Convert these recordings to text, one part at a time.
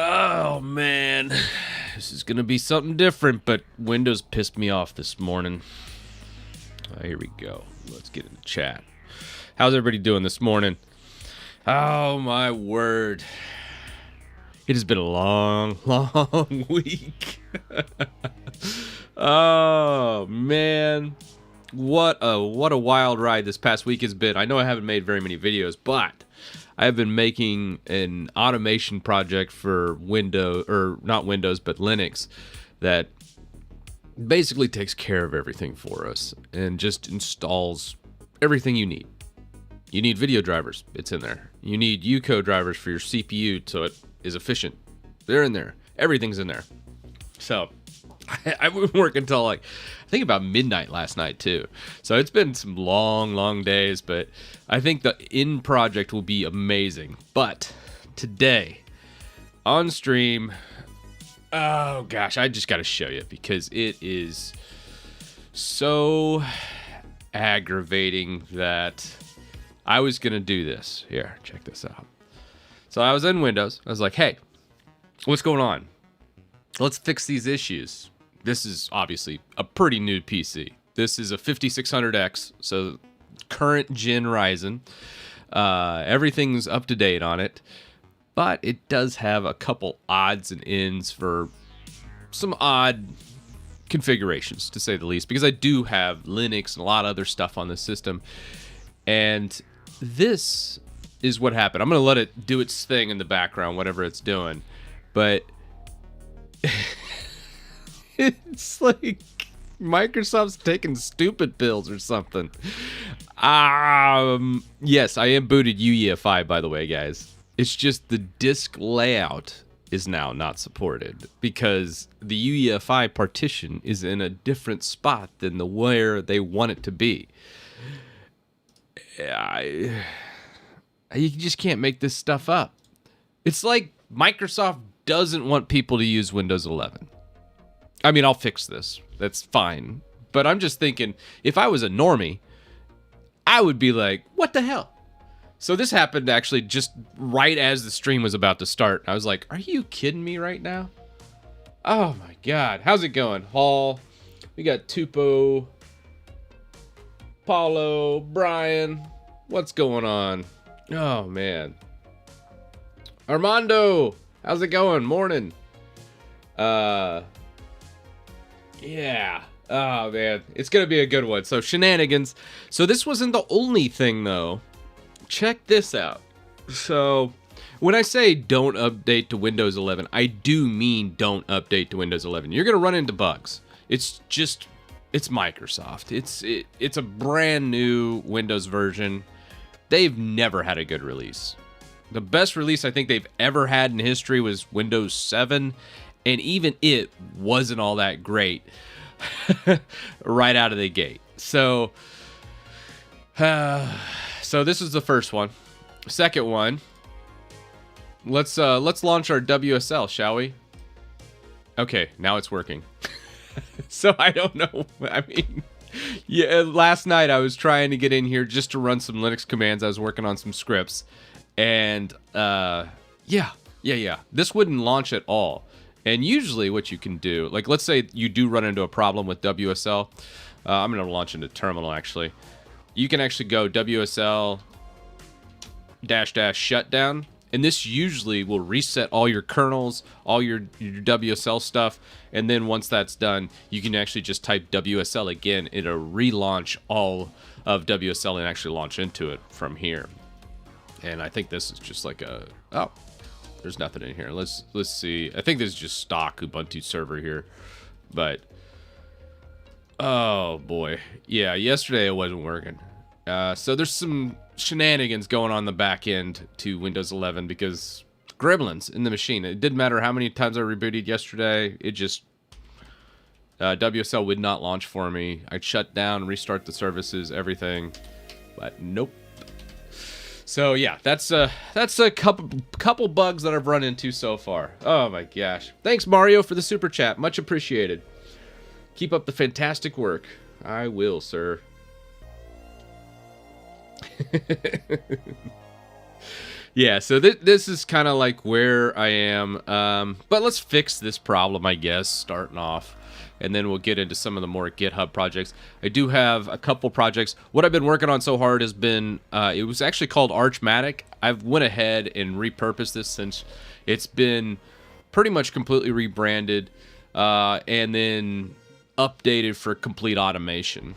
Oh, man. This is going to be something different, but Windows pissed me off this morning. Here we go. Let's get into chat. How's everybody doing this morning? Oh, my word. It has been a long, long week. Oh, man. What a wild ride this past week has been. I know I haven't made very many videos, but I have been making an automation project for Windows, or not Windows, but Linux, that basically takes care of everything for us and just installs everything you need. You need video drivers, it's in there. You need UCO drivers for your CPU so it is efficient. They're in there. Everything's in there. So I've been working until I think about midnight last night too. So it's been some long, long days, but I think the end project will be amazing. But today on stream, oh gosh, I just got to show you because it is so aggravating that I was going to do this. Here, check this out. So I was in Windows. I was like, hey, what's going on? Let's fix these issues. This is obviously a pretty new PC. This is a 5600X, so current gen Ryzen. Everything's up to date on it, but it does have a couple odds and ends for some odd configurations, to say the least, because I do have Linux and a lot of other stuff on the system. And this is what happened. I'm going to let it do its thing in the background, whatever it's doing. But it's like Microsoft's taking stupid pills or something. Yes, I am booted UEFI, by the way, guys. It's just the disk layout is now not supported because the UEFI partition is in a different spot than where they want it to be. You just can't make this stuff up. It's like Microsoft doesn't want people to use Windows 11. I mean, I'll fix this. That's fine. But I'm just thinking, if I was a normie, I would be like, what the hell? So this happened actually just right as the stream was about to start. I was like, are you kidding me right now? Oh my God. How's it going? Hall. We got Tupo, Paulo, Brian. What's going on? Oh man. Armando. How's it going? Morning. Yeah. Oh, man. It's going to be a good one. So, shenanigans. So, this wasn't the only thing, though. Check this out. So, when I say don't update to Windows 11, I do mean don't update to Windows 11. You're going to run into bugs. It's Microsoft. It's a brand new Windows version. They've never had a good release. The best release I think they've ever had in history was Windows 7. And even it wasn't all that great right out of the gate. So this is the first one. Second one, let's launch our WSL, shall we? Okay, now it's working. So I don't know. I mean, yeah, last night I was trying to get in here just to run some Linux commands. I was working on some scripts, and yeah. This wouldn't launch at all. And usually what you can do, like let's say you do run into a problem with WSL. I'm going to launch into terminal actually. You can actually go WSL -- shutdown. And this usually will reset all your kernels, all your WSL stuff. And then once that's done, you can actually just type WSL again. It'll relaunch all of WSL and actually launch into it from here. And I think this is just like there's nothing in here. Let's see. I think this is just stock Ubuntu server here. But oh boy. Yeah, yesterday it wasn't working. So there's some shenanigans going on the back end to Windows 11 because gremlins in the machine. It didn't matter how many times I rebooted yesterday. It just WSL would not launch for me. I'd shut down, restart the services, everything. But nope. So yeah, that's a couple bugs that I've run into so far. Oh my gosh. Thanks Mario for the super chat. Much appreciated. Keep up the fantastic work. I will, sir. Yeah, so this is kind of like where I am. But let's fix this problem, I guess, starting off. And then we'll get into some of the more GitHub projects. I do have a couple projects. What I've been working on so hard has been, it was actually called Archmatic. I've went ahead and repurposed this since it's been pretty much completely rebranded and then updated for complete automation.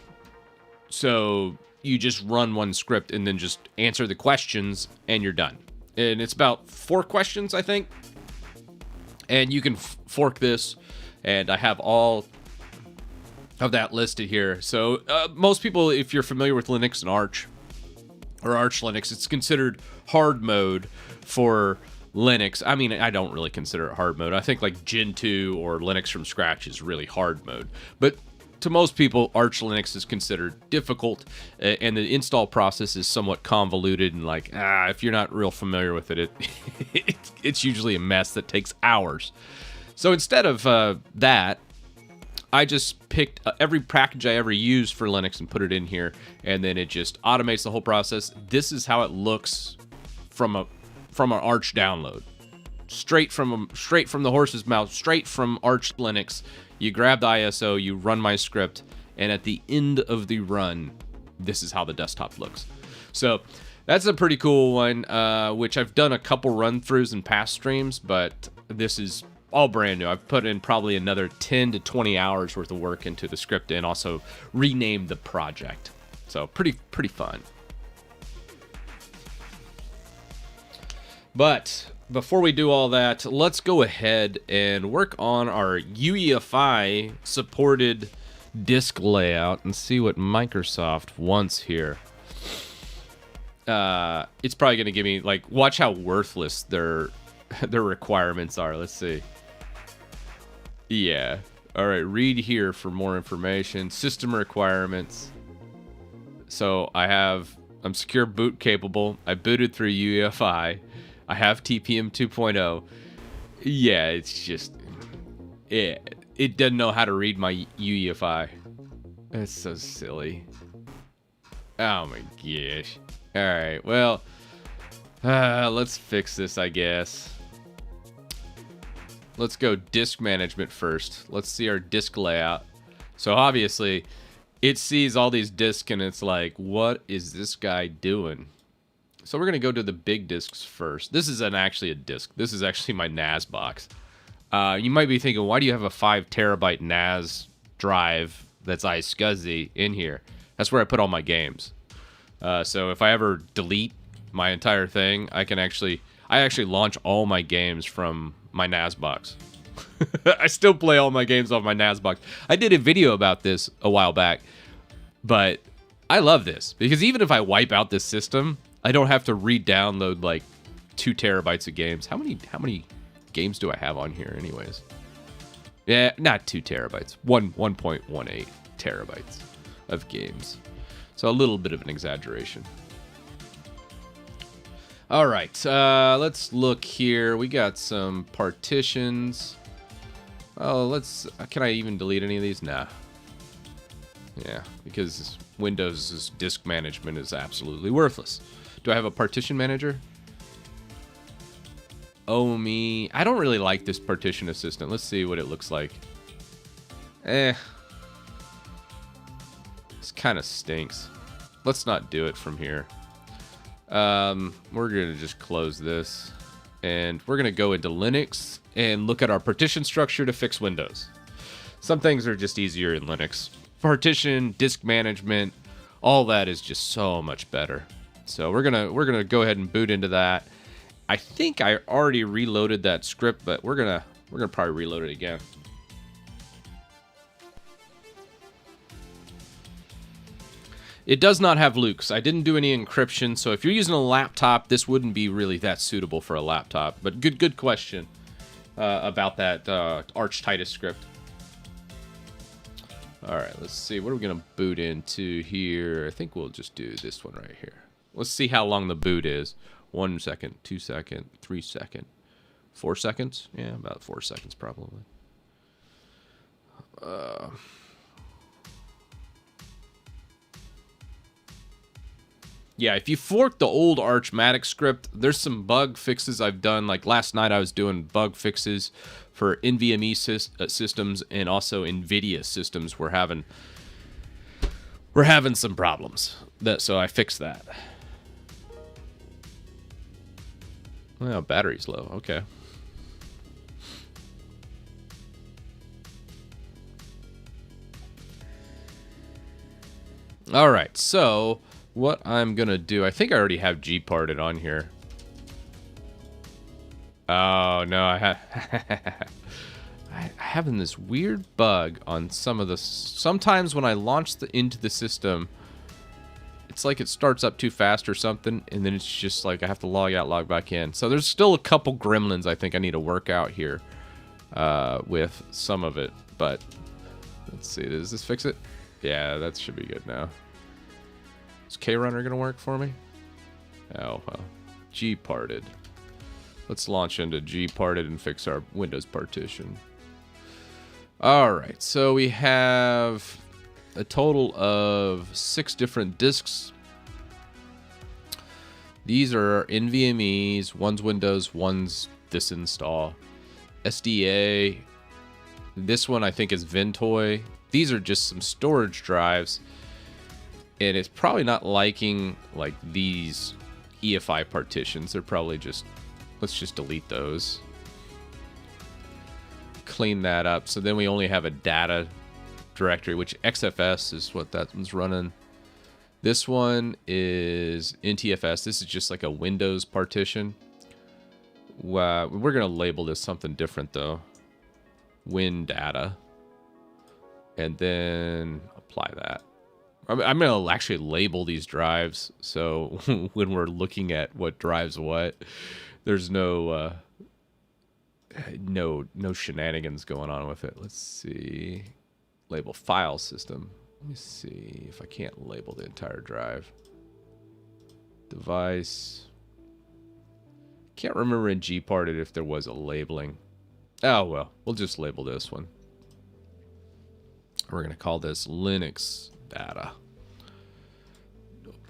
So you just run one script and then just answer the questions and you're done. And it's about 4 questions, I think. And you can fork this, and I have all of that listed here. So most people, if you're familiar with Linux and Arch, or Arch Linux, it's considered hard mode for Linux. I mean, I don't really consider it hard mode. I think like Gentoo or Linux from scratch is really hard mode. But to most people, Arch Linux is considered difficult, and the install process is somewhat convoluted, and like, if you're not real familiar with it, it's usually a mess that takes hours. So instead of that, I just picked every package I ever used for Linux and put it in here, and then it just automates the whole process. This is how it looks from an Arch download, straight from the horse's mouth, straight from Arch Linux. You grab the ISO, you run my script, and at the end of the run, this is how the desktop looks. So that's a pretty cool one, which I've done a couple run-throughs in past streams, but this is all brand new. I've put in probably another 10 to 20 hours worth of work into the script and also renamed the project. So pretty fun. But before we do all that, let's go ahead and work on our UEFI supported disk layout and see what Microsoft wants here. It's probably going to give me, like, watch how worthless their requirements are. Let's see. Yeah. All right, read here for more information. System requirements. So I'm secure boot capable. I booted through UEFI. I have TPM 2.0. Yeah, it's just, it doesn't know how to read my UEFI. That's so silly. Oh my gosh. All right, well, let's fix this, I guess. Let's go disk management first. Let's see our disk layout. So obviously, it sees all these disks and it's like, what is this guy doing? So we're going to go to the big disks first. This isn't actually a disk. This is actually my NAS box. You might be thinking, why do you have a 5 terabyte NAS drive that's iSCSI in here? That's where I put all my games. So if I ever delete my entire thing, I actually launch all my games from my NAS box. I still play all my games off my NAS box. I did a video about this a while back, but I love this because even if I wipe out this system, I don't have to re-download like 2 terabytes of games. How many games do I have on here anyways? Yeah, not 2 terabytes. 1.18 terabytes of games. So a little bit of an exaggeration. All right, let's look here. We got some partitions. Oh, can I even delete any of these? Nah. Yeah, because Windows' disk management is absolutely worthless. Do I have a partition manager? Oh, me. I don't really like this partition assistant. Let's see what it looks like. This kind of stinks. Let's not do it from here. We're going to just close this. And we're going to go into Linux and look at our partition structure to fix Windows. Some things are just easier in Linux. Partition, disk management, all that is just so much better. So we're gonna go ahead and boot into that. I think I already reloaded that script, but we're gonna probably reload it again. It does not have Lukes. I didn't do any encryption, so if you're using a laptop, this wouldn't be really that suitable for a laptop. But good question about that Arch Titus script. All right, let's see. What are we gonna boot into here? I think we'll just do this one right here. Let's see how long the boot is. 1 second, 2 seconds, 3 seconds, 4 seconds. Yeah, about 4 seconds probably. Yeah, if you fork the old Archmatic script, there's some bug fixes I've done. Like last night I was doing bug fixes for NVMe systems, and also NVIDIA systems were having some problems. So I fixed that. Well, battery's low. Okay. All right, so what I'm gonna do, I think I already have G-parted on here. Oh no, I'm having this weird bug on some of the. Sometimes when I launch into the system, it's like it starts up too fast or something, and then it's just like I have to log out, log back in. So there's still a couple gremlins I think I need to work out here with some of it. But let's see, does this fix it? Yeah, that should be good now. Is K-Runner gonna work for me? Oh, well. G-parted. Let's launch into G-parted and fix our Windows partition. Alright, so we have a total of 6 different disks. These are NVMe's, one's Windows, one's disinstall. SDA. This one I think is Ventoy. These are just some storage drives. And it's probably not liking like these EFI partitions. They're probably just, let's just delete those. Clean that up. So then we only have a data directory, which XFS is what that one's running. This one is NTFS. This is just like a Windows partition. We're going to label this something different though. Win data. And then apply that. I'm going to actually label these drives, so when we're looking at what drives what, there's no shenanigans going on with it. Let's see. Label file system. Let me see if I can't label the entire drive. Device. Can't remember in G-parted if there was a labeling. Oh, well, we'll just label this one. We're going to call this Linux data.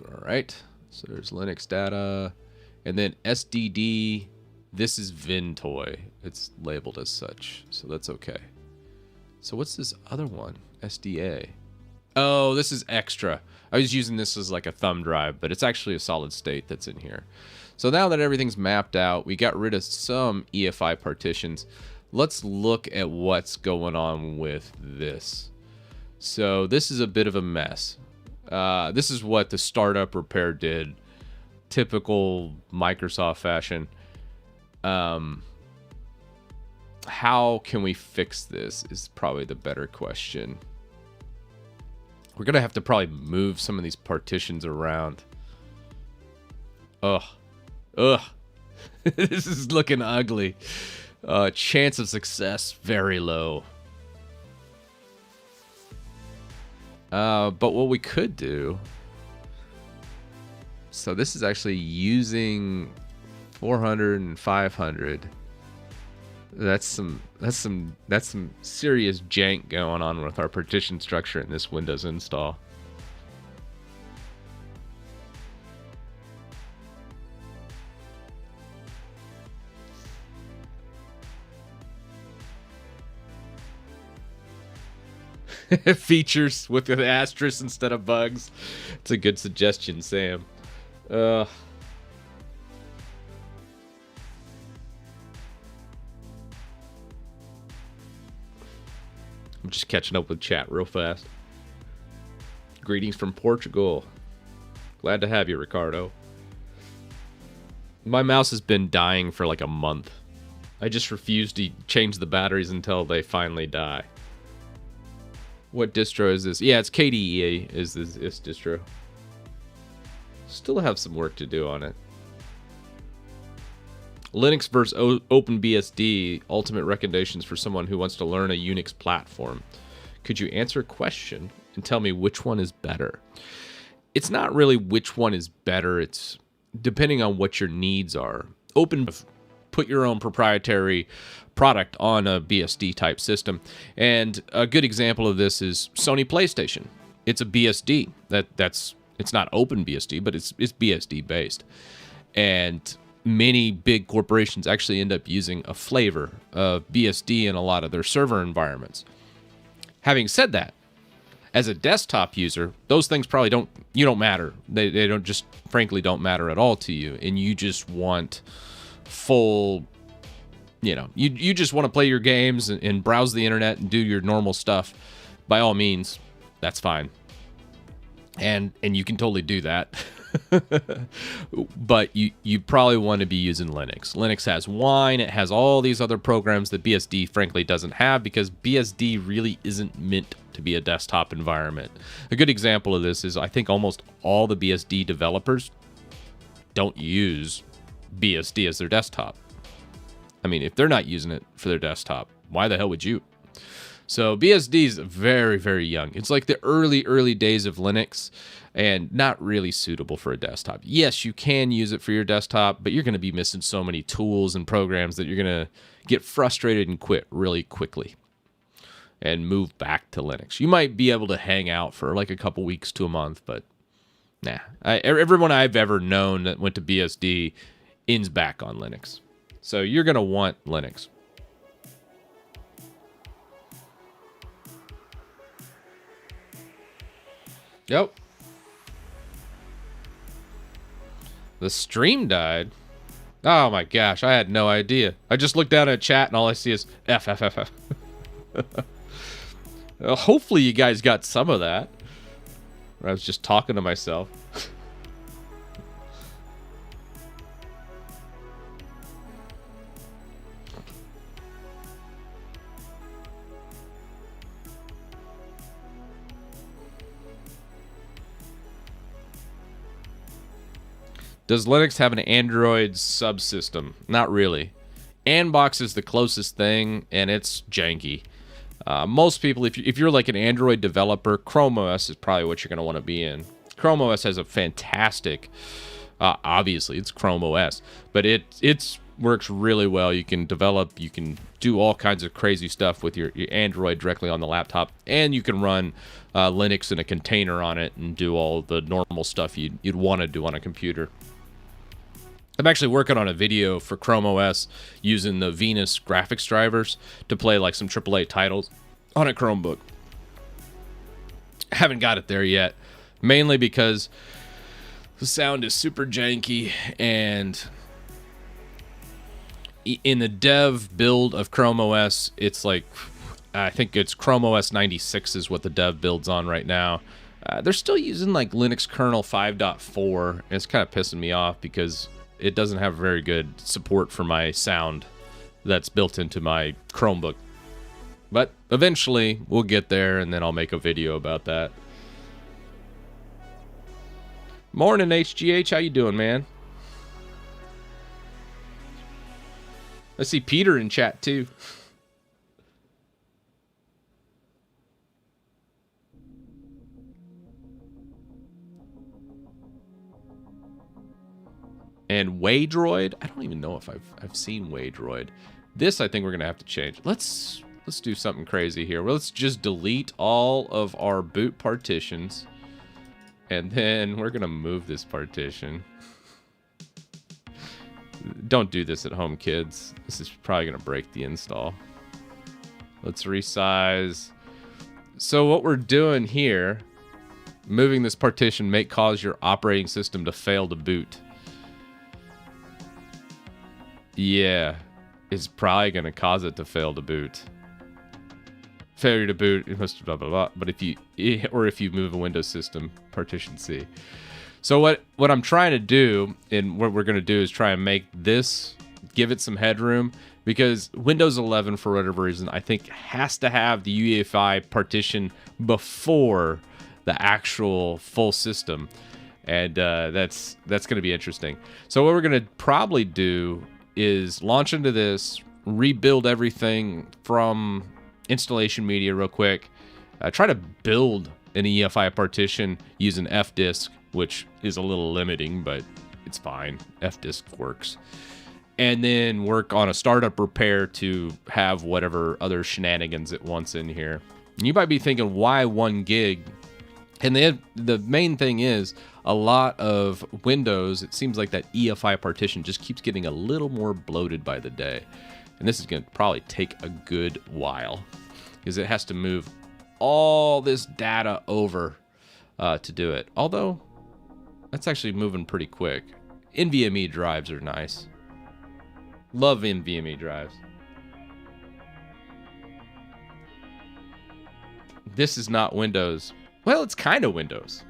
All right, so there's Linux data, and then SDD. This is Ventoy. It's labeled as such, so that's okay. So what's this other one? SDA. Oh, this is extra. I was using this as like a thumb drive, but it's actually a solid state that's in here. So now that everything's mapped out, we got rid of some EFI partitions. Let's look at what's going on with this. So this is a bit of a mess. This is what the startup repair did. Typical Microsoft fashion. How can we fix this is probably the better question. We're going to have to probably move some of these partitions around. Ugh. This is looking ugly. Chance of success, very low. But what we could do, so this is actually using 400 and 500. That's some serious jank going on with our partition structure in this Windows install. Features with an asterisk instead of bugs. It's a good suggestion, Sam. I'm just catching up with chat real fast. Greetings from Portugal. Glad to have you, Ricardo. My mouse has been dying for like a month. I just refuse to change the batteries until they finally die. What distro is this? Yeah, it's KDE is this distro. Still have some work to do on it. Linux versus OpenBSD, ultimate recommendations for someone who wants to learn a Unix platform. Could you answer a question and tell me which one is better? It's not really which one is better. It's depending on what your needs are. Put your own proprietary product on a BSD type system. And a good example of this is Sony PlayStation. It's a BSD. It's not OpenBSD, but it's BSD based. And many big corporations actually end up using a flavor of BSD in a lot of their server environments. Having said that, as a desktop user, those things probably don't matter. They don't just frankly don't matter at all to you. And you just want full, you just want to play your games and browse the internet and do your normal stuff. By all means, that's fine. And you can totally do that. But you probably want to be using Linux. Linux has Wine. It has all these other programs that BSD frankly doesn't have, because BSD really isn't meant to be a desktop environment. A good example of this is I think almost all the BSD developers don't use BSD as their desktop. I mean, if they're not using it for their desktop, why the hell would you? So BSD is very, very young. It's like the early days of Linux, and not really suitable for a desktop. Yes, you can use it for your desktop, but you're going to be missing so many tools and programs that you're going to get frustrated and quit really quickly and move back to Linux. You might be able to hang out for like a couple weeks to a month, but nah. Everyone I've ever known that went to BSD ends back on Linux. So you're going to want Linux. Yep. The stream died? Oh my gosh, I had no idea. I just looked down at chat and all I see is F. Well, hopefully you guys got some of that. I was just talking to myself. Does Linux have an Android subsystem? Not really. Anbox is the closest thing, and it's janky. Most people, if you're like an Android developer, Chrome OS is probably what you're going to want to be in. Chrome OS has a fantastic, obviously it's Chrome OS, but it works really well. You can develop, you can do all kinds of crazy stuff with your Android directly on the laptop, and you can run Linux in a container on it and do all the normal stuff you'd want to do on a computer. I'm actually working on a video for Chrome OS using the Venus graphics drivers to play like some AAA titles on a Chromebook. I haven't got it there yet, mainly because the sound is super janky, and in the dev build of Chrome OS, it's like, I think it's Chrome OS 96 is what the dev build's on right now. They're still using like Linux kernel 5.4, and it's kind of pissing me off because it doesn't have very good support for my sound that's built into my Chromebook. But eventually we'll get there, and then I'll make a video about that. Morning, HGH. How you doing, man? I see Peter in chat too. And Waydroid, I don't even know if I've seen Waydroid. This I think we're gonna have to change. Let's do something crazy here. Well, let's just delete all of our boot partitions, and then we're gonna move this partition. Don't do this at home, kids. This is probably gonna break the install. Let's resize. So what we're doing here, moving this partition may cause your operating system to fail to boot. Yeah, it's probably going to cause it to fail to boot. Failure to boot, it must blah blah blah. But if you move a Windows system, partition C. So what I'm trying to do, and what we're going to do, is try and make this, give it some headroom, because Windows 11 for whatever reason I think has to have the UEFI partition before the actual full system, and that's going to be interesting. So what we're going to probably do is launch into this, rebuild everything from installation media real quick, try to build an EFI partition using fdisk, which is a little limiting, but it's fine. fdisk works. And then work on a startup repair to have whatever other shenanigans it wants in here. And you might be thinking, why 1 gig? And the main thing is, a lot of Windows, it seems like that EFI partition just keeps getting a little more bloated by the day. And this is going to probably take a good while, because it has to move all this data over to do it. Although, that's actually moving pretty quick. NVMe drives are nice. Love NVMe drives. This is not Windows. Well, it's kind of Windows.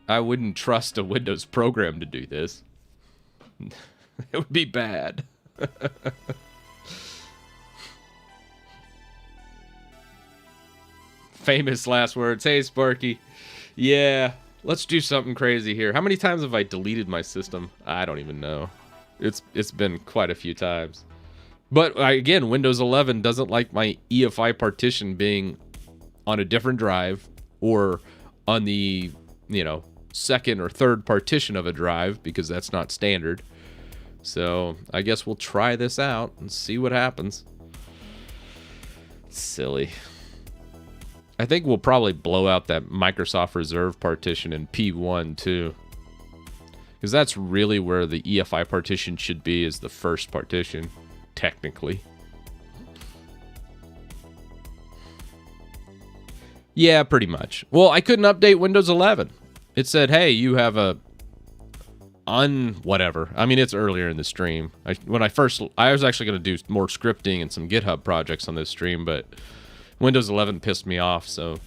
I wouldn't trust a Windows program to do this. It would be bad. Famous last words. Hey, Sparky. Yeah, let's do something crazy here. How many times have I deleted my system? I don't even know. It's been quite a few times. But again, Windows 11 doesn't like my EFI partition being on a different drive or on the, second or third partition of a drive, because that's not standard. So I guess we'll try this out and see what happens. Silly. I think we'll probably blow out that Microsoft Reserve partition in P1 too, because that's really where the EFI partition should be, is the first partition, technically. Yeah, pretty much. Well, I couldn't update Windows 11. It said, hey, you have a whatever. I mean, it's earlier in the stream. I was actually going to do more scripting and some GitHub projects on this stream, but Windows 11 pissed me off, so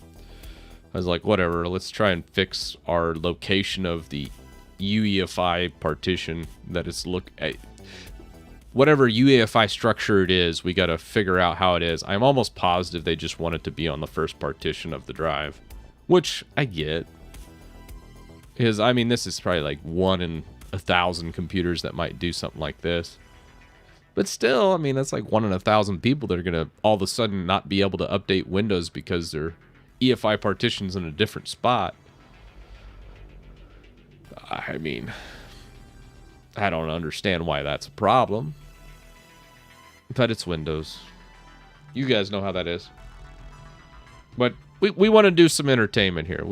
I was like, whatever, let's try and fix our location of the UEFI partition that it's whatever UEFI structure it is, we got to figure out how it is. I'm almost positive they just want it to be on the first partition of the drive, which I get. Because, I mean, this is probably like 1 in 1,000 computers that might do something like this. But still, I mean, that's like 1 in 1,000 people that are going to all of a sudden not be able to update Windows because their EFI partition's in a different spot. I mean, I don't understand why that's a problem. But it's Windows. You guys know how that is. But we want to do some entertainment here.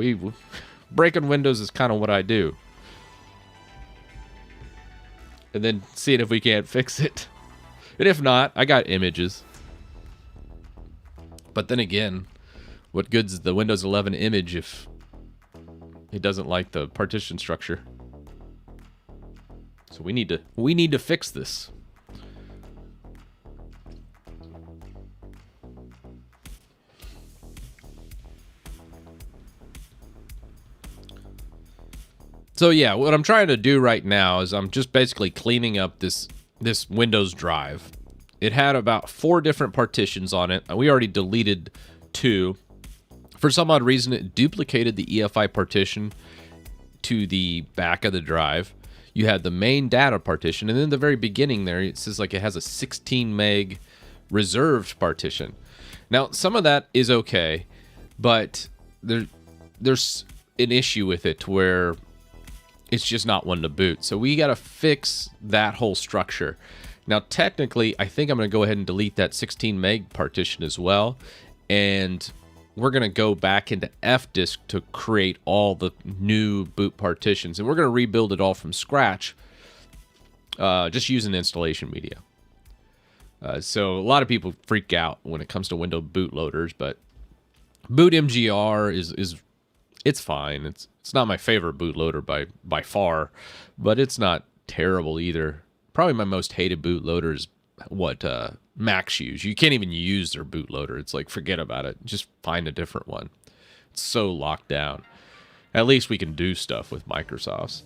Breaking Windows is kind of what I do. And then seeing if we can't fix it. And if not, I got images. But then again, what good's the Windows 11 image if it doesn't like the partition structure? So we need to fix this. So yeah, what I'm trying to do right now is I'm just basically cleaning up this Windows drive. It had about 4 different partitions on it. We already deleted 2. For some odd reason, it duplicated the EFI partition to the back of the drive. You had the main data partition, and then the very beginning there, it says like it has a 16 meg reserved partition. Now, some of that is okay, but there's an issue with it where it's just not one to boot. So we got to fix that whole structure. Now, technically, I think I'm going to go ahead and delete that 16 meg partition as well. And we're going to go back into fdisk to create all the new boot partitions. And we're going to rebuild it all from scratch, just using installation media. So a lot of people freak out when it comes to Windows bootloaders, but BootMGR is it's fine. It's not my favorite bootloader by far, but it's not terrible either. Probably my most hated bootloader is what Macs use. You can't even use their bootloader. It's like, forget about it. Just find a different one. It's so locked down. At least we can do stuff with Microsoft's.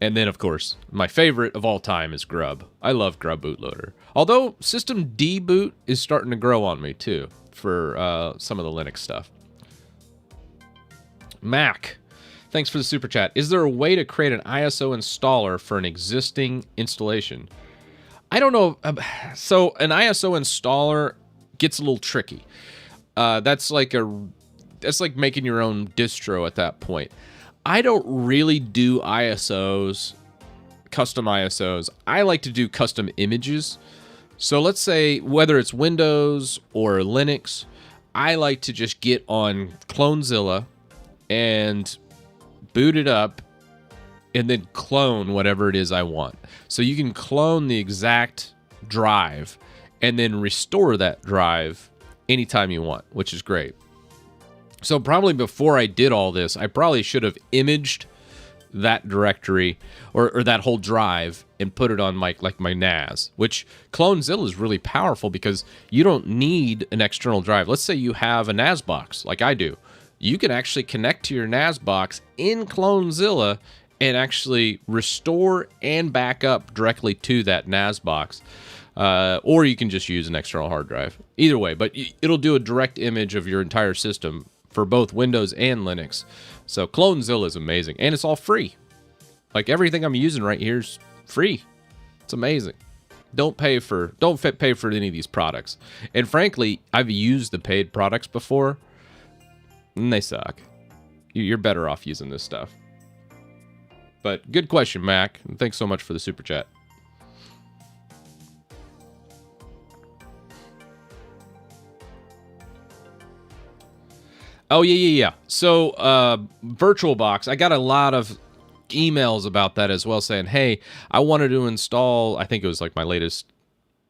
And then, of course, my favorite of all time is Grub. I love Grub bootloader. Although System D boot is starting to grow on me too for some of the Linux stuff. Mac, thanks for the super chat. Is there a way to create an ISO installer for an existing installation? I don't know. So an ISO installer gets a little tricky. That's like making your own distro at that point. I don't really do ISOs, custom ISOs. I like to do custom images. So let's say whether it's Windows or Linux, I like to just get on Clonezilla and boot it up and then clone whatever it is I want. So you can clone the exact drive and then restore that drive anytime you want, which is great. So probably before I did all this, I probably should have imaged that directory or that whole drive and put it on my NAS, which Clonezilla is really powerful because you don't need an external drive. Let's say you have a NAS box like I do. You can actually connect to your NAS box in Clonezilla and actually restore and back up directly to that NAS box. Or you can just use an external hard drive. Either way, but it'll do a direct image of your entire system for both Windows and Linux. So Clonezilla is amazing, and it's all free. Like everything I'm using right here is free. It's amazing. Don't pay for any of these products. And frankly, I've used the paid products before, and they suck. You're better off using this stuff. But good question, Mac. And thanks so much for the super chat. Oh, yeah. So, VirtualBox, I got a lot of emails about that as well saying, hey, I wanted to install, I think it was like my latest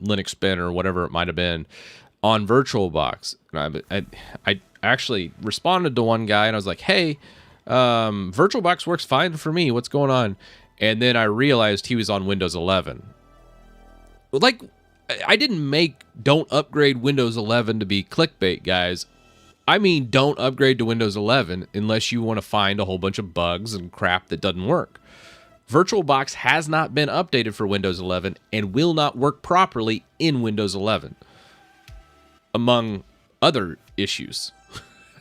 Linux spin or whatever it might have been, on VirtualBox. And I actually responded to one guy and I was like, hey, VirtualBox works fine for me. What's going on? And then I realized he was on Windows 11. Like, I didn't make don't upgrade Windows 11 to be clickbait, guys. I mean, don't upgrade to Windows 11 unless you want to find a whole bunch of bugs and crap that doesn't work. VirtualBox has not been updated for Windows 11 and will not work properly in Windows 11, among other issues.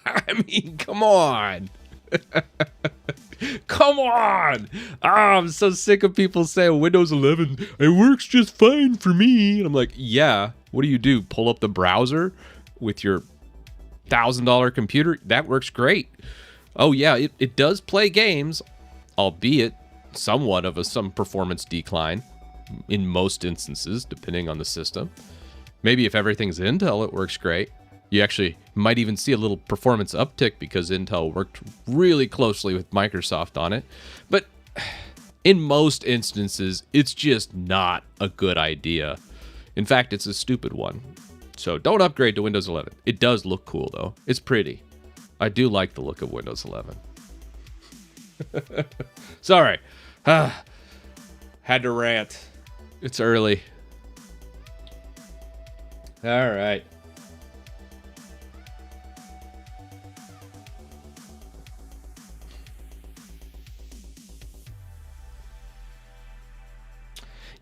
I mean, come on. Come on. Oh, I'm so sick of people saying Windows 11, it works just fine for me. And I'm like, yeah, what do? Pull up the browser with your $1,000 computer? That works great. Oh yeah, it does play games, albeit somewhat of some performance decline in most instances, depending on the system. Maybe if everything's Intel, it works great. You actually might even see a little performance uptick because Intel worked really closely with Microsoft on it. But in most instances, it's just not a good idea. In fact, it's a stupid one. So don't upgrade to Windows 11. It does look cool, though. It's pretty. I do like the look of Windows 11. Sorry. Had to rant. It's early. All right.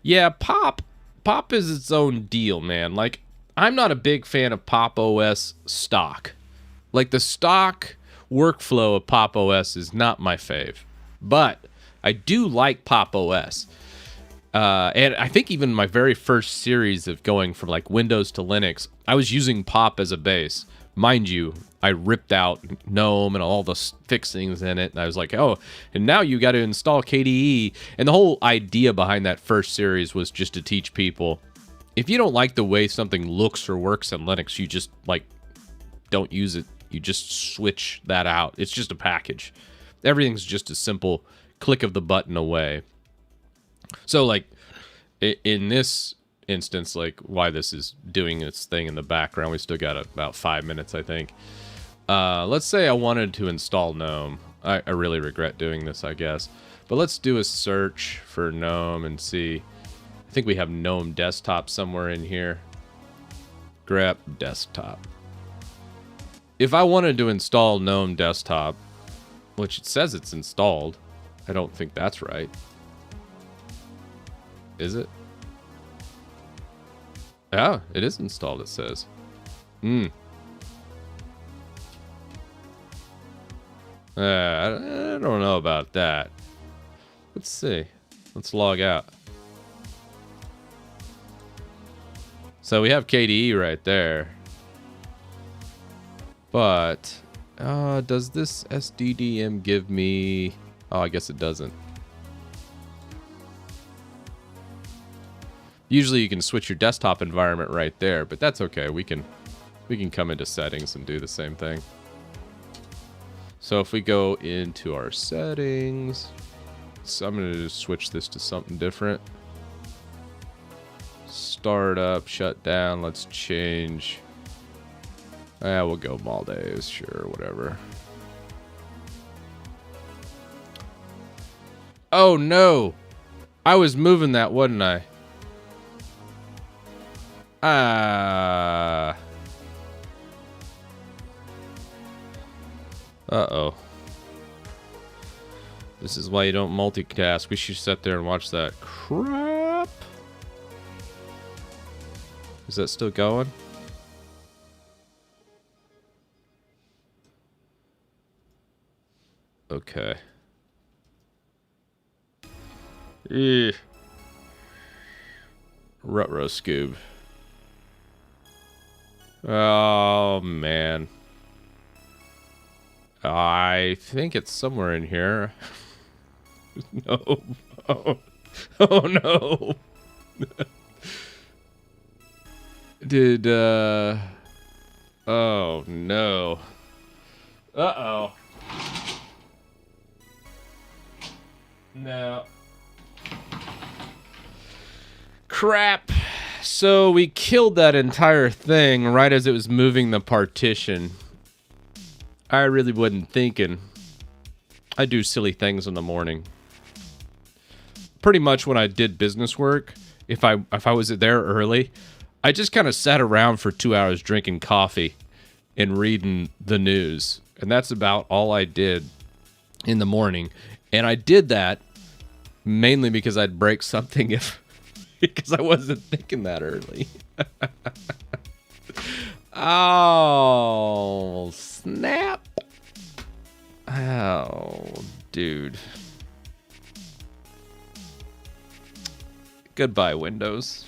Yeah, Pop is its own deal, man. Like, I'm not a big fan of Pop OS stock. Like, the stock workflow of Pop OS is not my fave. But I do like Pop OS. And I think even my very first series of going from like Windows to Linux, I was using Pop as a base. Mind you, I ripped out GNOME and all the fixings in it. And I was like, oh, and now you got to install KDE. And the whole idea behind that first series was just to teach people, if you don't like the way something looks or works in Linux, you just like don't use it. You just switch that out. It's just a package. Everything's just a simple click of the button away. So like in this instance, like why this is doing its thing in the background, we still got about 5 minutes, I think. Let's say I wanted to install GNOME. I really regret doing this, I guess. But let's do a search for GNOME and see. I think we have GNOME Desktop somewhere in here. Grep Desktop. If I wanted to install GNOME Desktop, which it says it's installed, I don't think that's right. Is it? Oh, it is installed, it says. I don't know about that. Let's see. Let's log out. So we have KDE right there. But does this SDDM give me... Oh, I guess it doesn't. Usually you can switch your desktop environment right there, but that's okay. We can We can come into settings and do the same thing. So if we go into our settings, so I'm going to just switch this to something different. Start up, shut down. Let's change. We'll go Maldives, sure, whatever. Oh no! I was moving that, wasn't I? Uh-oh. This is why you don't multitask. We should sit there and watch that. Crap! Is that still going? Okay. Ruh-roh Scoob. Oh, man. I think it's somewhere in here. No. Oh, oh no. Oh, no. Uh-oh. No. Crap. So we killed that entire thing right as it was moving the partition. I really wasn't thinking. I do silly things in the morning. Pretty much when I did business work, if I was there early, I just kind of sat around for 2 hours drinking coffee and reading the news. And that's about all I did in the morning. And I did that mainly because I'd break something if because I wasn't thinking that early. Oh, snap. Oh, dude. Goodbye, Windows.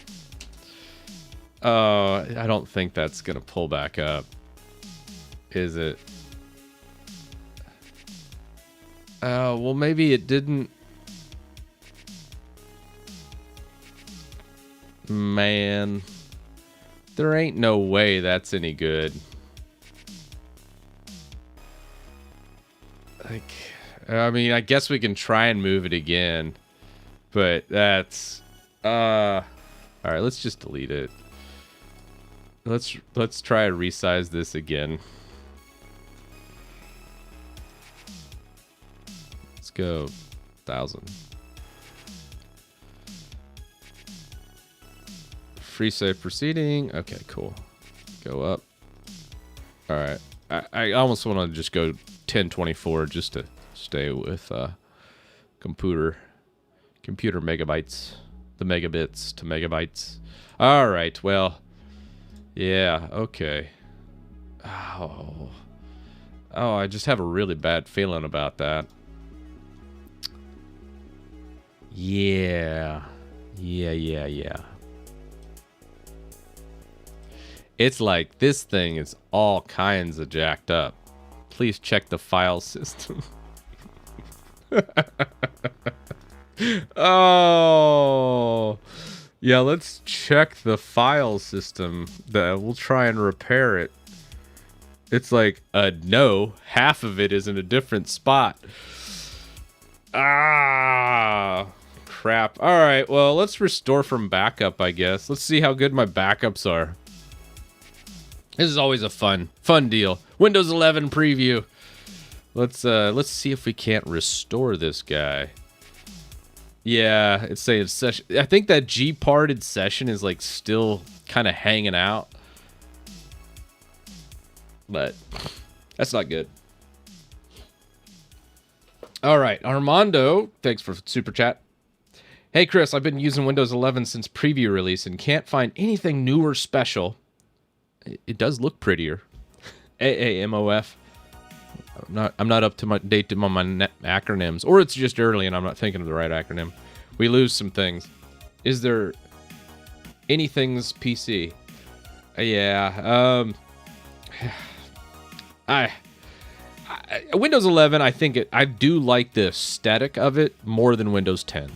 I don't think that's going to pull back up. Is it? Well, maybe it didn't. Man, there ain't no way that's any good. Like, I mean, I guess we can try and move it again, but that's all right, let's just delete it. Let's try to resize this again. Let's go 1,000. Free save proceeding. Okay, cool. Go up. All right. I almost want to just go 1024 just to stay with computer megabytes, the megabits to megabytes. All right. Well, yeah. Okay. Oh, I just have a really bad feeling about that. Yeah. It's like this thing is all kinds of jacked up. Please check the file system. Oh. Yeah, let's check the file system. We'll try and repair it. It's like, no, half of it is in a different spot. Ah, crap. All right, well, let's restore from backup, I guess. Let's see how good my backups are. This is always a fun deal. Windows 11 preview. Let's see if we can't restore this guy. Yeah, it's saying session. I think that G-parted session is like still kind of hanging out. But that's not good. All right, Armando, thanks for super chat. Hey Chris, I've been using Windows 11 since preview release and can't find anything new or special. It does look prettier. AAMOF. I'm not up to my date on my acronyms, or it's just early and I'm not thinking of the right acronym. We lose some things. Is there anything's PC? Yeah. Windows 11. I do like the aesthetic of it more than Windows 10.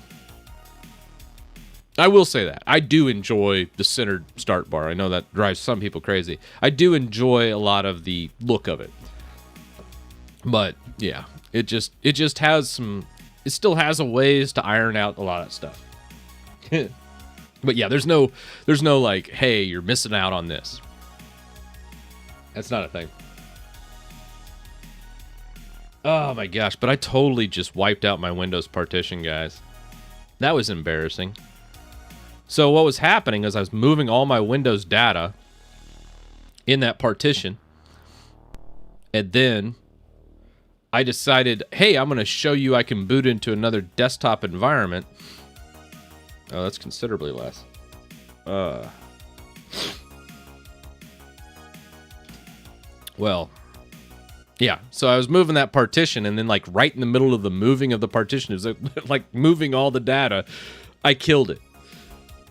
I will say that. I do enjoy the centered start bar. I know that drives some people crazy. I do enjoy a lot of the look of it. But yeah, it just has some, it still has a ways to iron out a lot of stuff. But yeah, there's no like, hey, you're missing out on this. That's not a thing. Oh my gosh, but I totally just wiped out my Windows partition, guys. That was embarrassing. So what was happening is I was moving all my Windows data in that partition. And then I decided, hey, I'm going to show you I can boot into another desktop environment. Oh, that's considerably less. Well, yeah. So I was moving that partition, and then like right in the middle of the moving of the partition, it was like moving all the data. I killed it.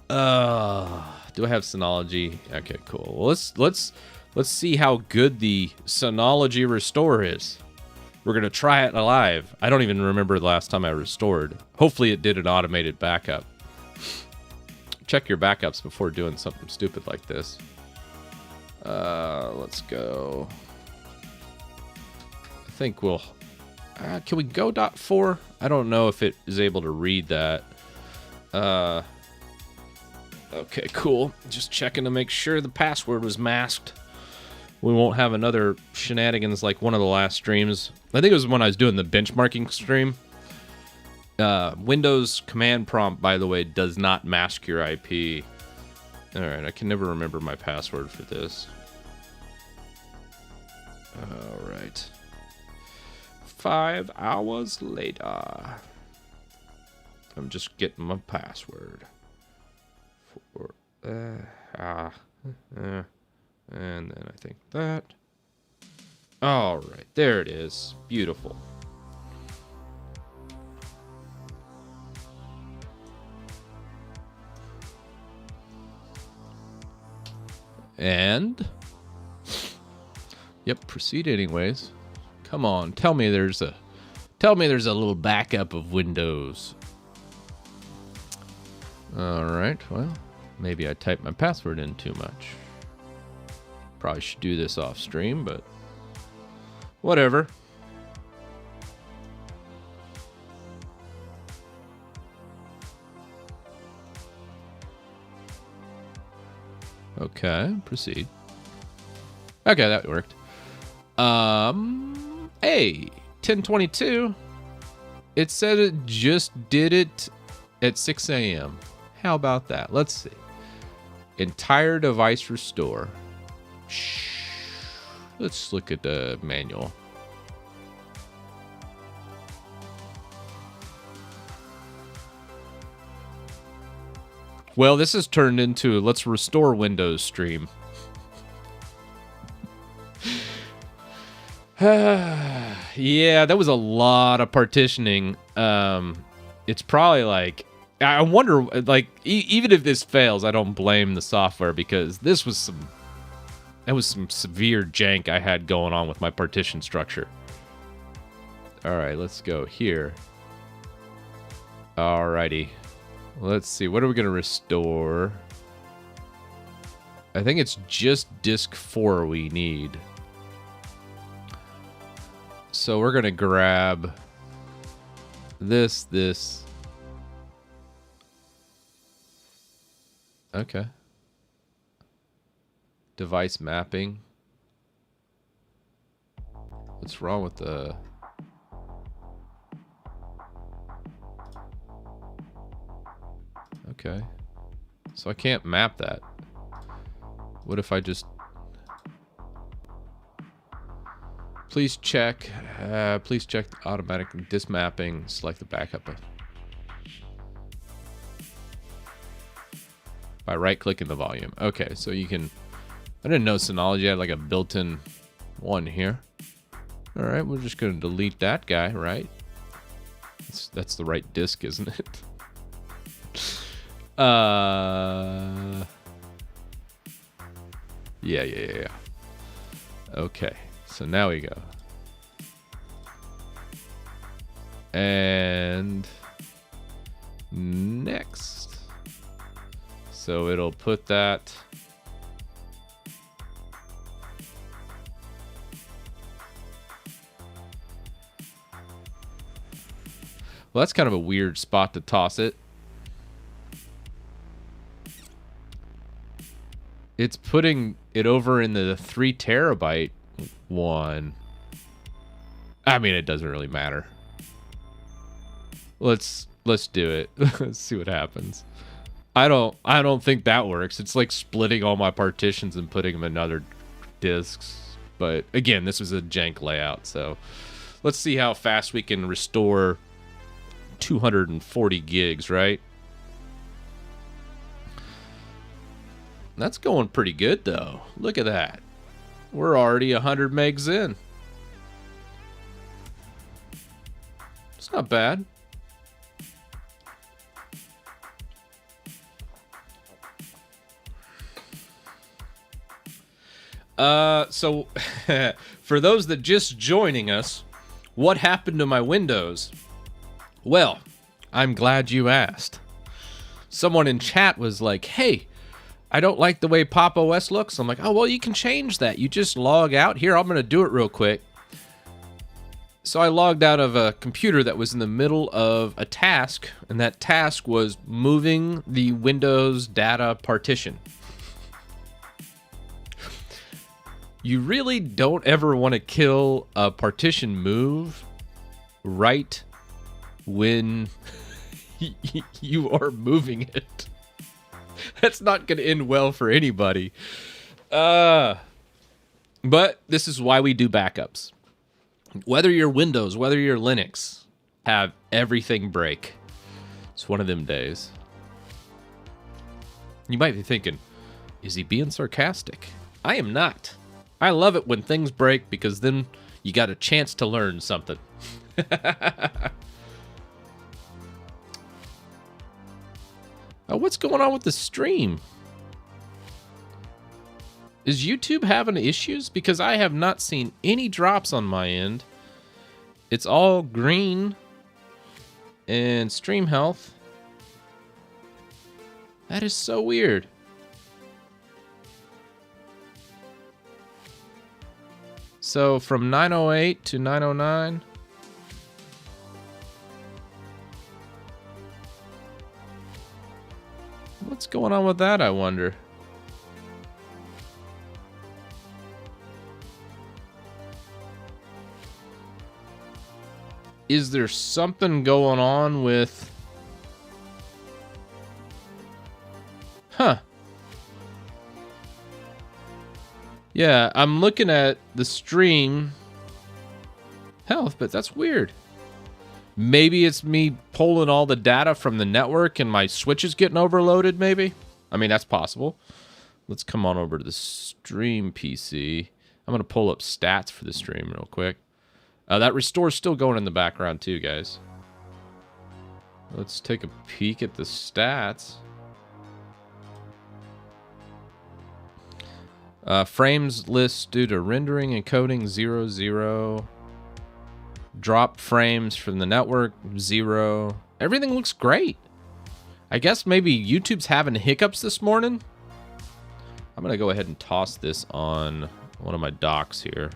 Do I have Synology? Okay, cool. Well, let's see how good the Synology restore is. We're gonna try it live. I don't even remember the last time I restored. Hopefully, it did an automated backup. Check your backups before doing something stupid like this. Let's go. I think we'll. Can we go .4? I don't know if it is able to read that. Okay, cool. Just checking to make sure the password was masked. We won't have another shenanigans like one of the last streams. I think it was when I was doing the benchmarking stream. Windows command prompt, by the way, does not mask your IP. All right, I can never remember my password for this. All right. 5 hours later. I'm just getting my password. And then I think that. All right, there it is. Beautiful. And yep, proceed anyways. Come on, tell me there's a little backup of Windows. All right, well, maybe I typed my password in too much. Probably should do this off stream, but whatever. Okay, proceed. Okay, that worked. Hey, 10:22. It said it just did it at 6 a.m. How about that? Let's see. Entire device restore. Let's look at the manual. Well, this has turned into let's restore Windows stream. Yeah, that was a lot of partitioning. It's probably like, I wonder, like, even if this fails, I don't blame the software, because this was some severe jank I had going on with my partition structure. All right, let's go here. Alrighty. Let's see, what are we going to restore? I think it's just disk 4 we need. So we're going to grab this. Okay. Device mapping. What's wrong with the... Okay. So I can't map that. What if I just... Please check the automatic disk mapping. Select the backup. By right-clicking the volume. Okay, so you can... I didn't know Synology had like a built-in one here. All right, we're just going to delete that guy, right? That's the right disk, isn't it? Yeah. Okay, so now we go. And next. So it'll put that... Well, that's kind of a weird spot to toss it. It's putting it over in the 3 terabyte one. I mean, it doesn't really matter. Let's do it. Let's see what happens. I don't think that works. It's like splitting all my partitions and putting them in other disks. But again, this was a jank layout, so let's see how fast we can restore 240 gigs, right? That's going pretty good, though. Look at that. We're already 100 megs in. It's not bad. So for those that just joining us, what happened to my Windows? Well, I'm glad you asked. Someone in chat was like, hey, I don't like the way Pop! OS looks. I'm like, oh, well, you can change that. You just log out. Here, I'm going to do it real quick. So I logged out of a computer that was in the middle of a task, and that task was moving the Windows data partition. You really don't ever want to kill a partition move right when you are moving it. That's not going to end well for anybody. But this is why we do backups. Whether you're Windows, whether you're Linux, have everything break. It's one of them days. You might be thinking, is he being sarcastic? I am not. I love it when things break because then you got a chance to learn something. Oh, what's going on with the stream? Is YouTube having issues? Because I have not seen any drops on my end. It's all green and stream health. That is so weird. So from 908 to 909. What's going on with that, I wonder? Is there something going on with... Huh. Yeah, I'm looking at the stream health, but that's weird. Maybe it's me pulling all the data from the network and my switch is getting overloaded, maybe? I mean, that's possible. Let's come on over to the stream PC. I'm going to pull up stats for the stream real quick. That restore's still going in the background too, guys. Let's take a peek at the stats. Frames list due to rendering encoding 0. Drop frames from the network 0. Everything looks great. I guess maybe YouTube's having hiccups this morning. I'm gonna go ahead and toss this on one of my docks here.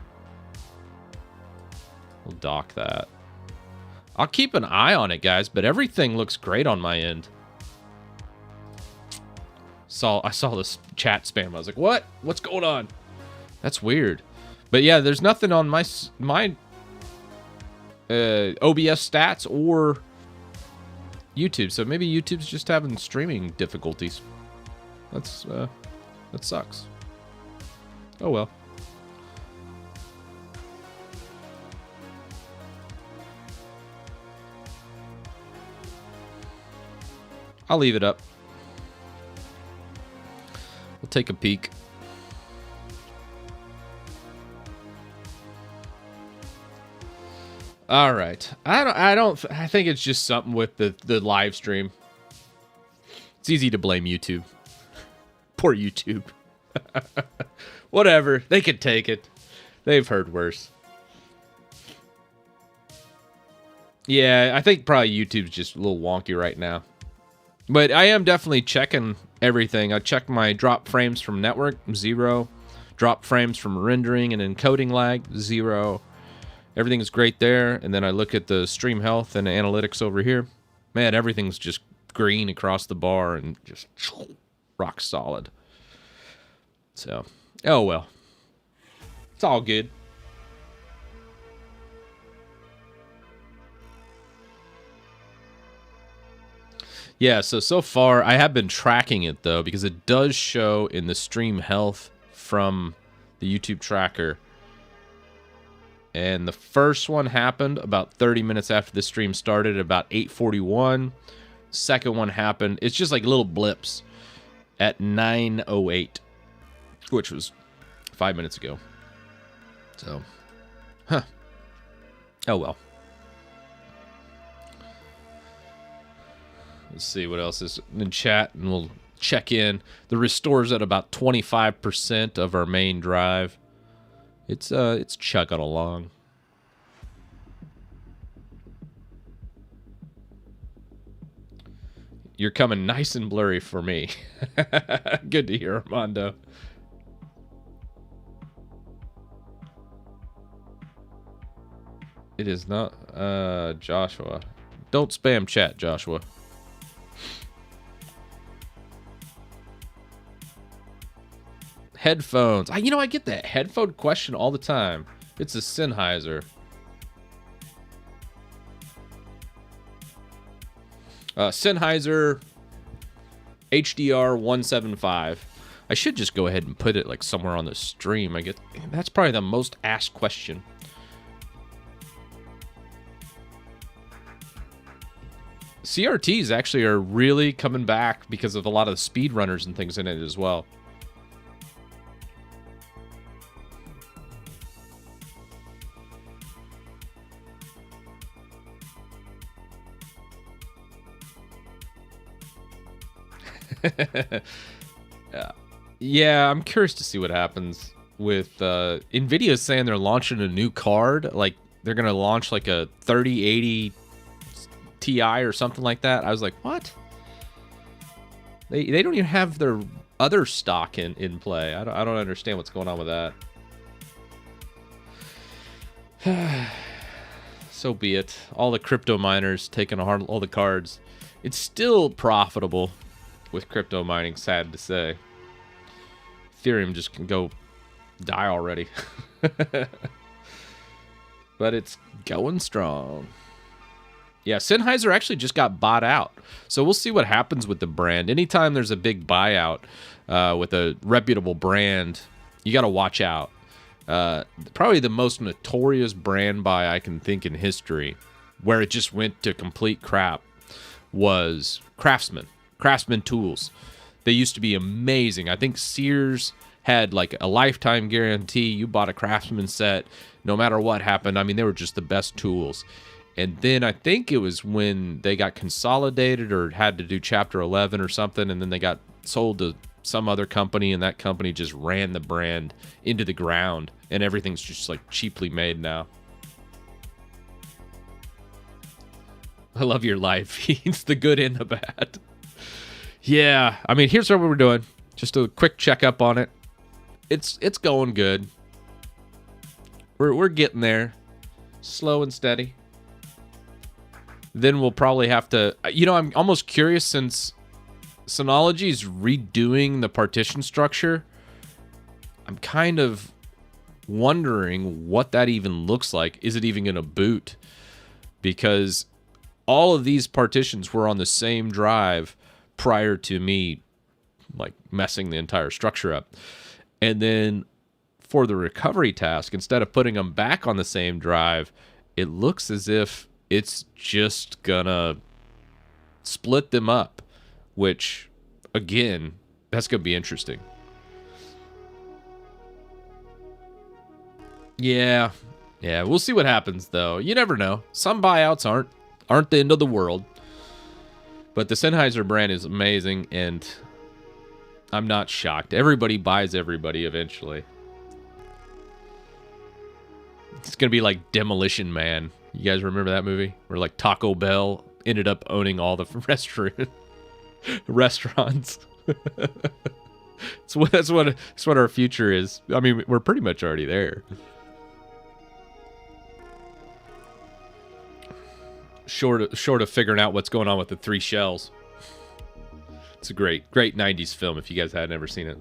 We'll dock that. I'll keep an eye on it, guys, but everything looks great on my end. I saw this chat spam. I was like, what? What's going on? That's weird. But yeah, there's nothing on my OBS stats or YouTube. So maybe YouTube's just having streaming difficulties. That sucks. Oh well. I'll leave it up. We'll take a peek. All right. I think it's just something with the live stream. It's easy to blame YouTube. Poor YouTube. Whatever. They could take it. They've heard worse. Yeah, I think probably YouTube's just a little wonky right now. But I am definitely checking everything. I checked my drop frames from network, 0. Drop frames from rendering and encoding lag, 0. Everything is great there. And then I look at the stream health and analytics over here. Man, everything's just green across the bar and just rock solid. So, oh well. It's all good. Yeah, so far I have been tracking it though, because it does show in the stream health from the YouTube tracker. And the first one happened about 30 minutes after the stream started, about 8:41. Second one happened, it's just like little blips, at 9:08, which was 5 minutes ago. So, huh. Oh well. Let's see what else is in chat, and we'll check in. The restore's at about 25% of our main drive. It's chugging along. You're coming nice and blurry for me. Good to hear, Armando. It is not Joshua. Don't spam chat, Joshua. Headphones. You know, I get that headphone question all the time. It's a Sennheiser. Sennheiser HDR 175. I should just go ahead and put it like somewhere on the stream. I get that's probably the most asked question. CRTs actually are really coming back because of a lot of the speedrunners and things in it as well. Yeah, I'm curious to see what happens with Nvidia's saying they're launching a new card. Like they're gonna launch like a 3080 Ti or something like that. I was like, what? They don't even have their other stock in play. I don't understand what's going on with that. So be it. All the crypto miners taking all the cards. It's still profitable with crypto mining, sad to say. Ethereum just can go die already. But it's going strong. Yeah, Sennheiser actually just got bought out. So we'll see what happens with the brand. Anytime there's a big buyout with a reputable brand, you got to watch out. Probably the most notorious brand buy I can think in history, where it just went to complete crap, was Craftsman. Craftsman tools. They used to be amazing. I think Sears had like a lifetime guarantee. You bought a Craftsman set, no matter what happened. I mean, they were just the best tools. And then I think it was when they got consolidated or had to do Chapter 11 or something, and then they got sold to some other company, and that company just ran the brand into the ground, and everything's just like cheaply made now. I love your life. It's the good and the bad. Yeah, I mean, here's what we're doing. Just a quick checkup on it. It's going good. We're getting there, slow and steady. Then we'll probably have to, you know, I'm almost curious, since Synology is redoing the partition structure, I'm kind of wondering what that even looks like. Is it even going to boot? Because all of these partitions were on the same drive prior to me like messing the entire structure up. And then for the recovery task, instead of putting them back on the same drive, it looks as if it's just gonna split them up, which again, that's gonna be interesting. Yeah, we'll see what happens though. You never know. Some buyouts aren't the end of the world. But the Sennheiser brand is amazing, and I'm not shocked. Everybody buys everybody eventually. It's going to be like Demolition Man. You guys remember that movie? Where like Taco Bell ended up owning all the restaurant. Restaurants. That's what our future is. I mean, we're pretty much already there. Short of figuring out what's going on with the 3 shells. It's a great 90s film if you guys had never seen it.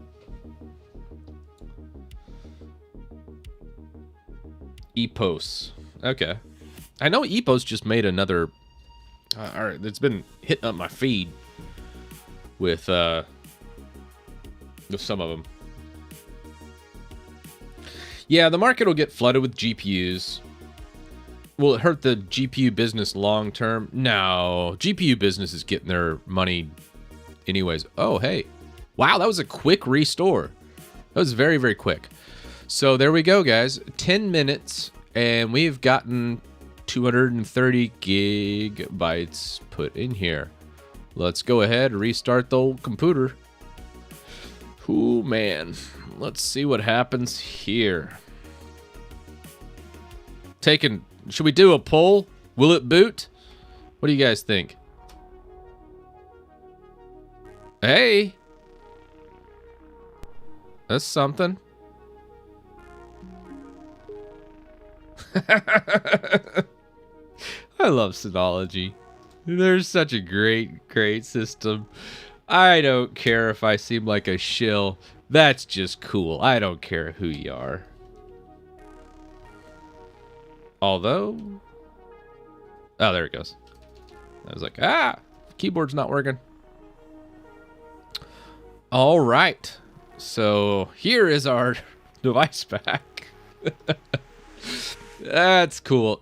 Epos. Okay. I know Epos just made another... Alright, it's been hitting up my feed with some of them. Yeah, the market will get flooded with GPUs. Will it hurt the GPU business long term? No. GPU business is getting their money anyways. Oh, hey. Wow, that was a quick restore. That was very, very quick. So there we go, guys. 10 minutes, and we've gotten 230 gigabytes put in here. Let's go ahead and restart the old computer. Ooh, man. Let's see what happens here. Should we do a poll? Will it boot? What do you guys think? Hey. That's something. I love Synology. They're such a great system. I don't care if I seem like a shill. That's just cool. I don't care who you are. Although... Oh, there it goes. I was like, keyboard's not working. All right. So here is our device back. That's cool.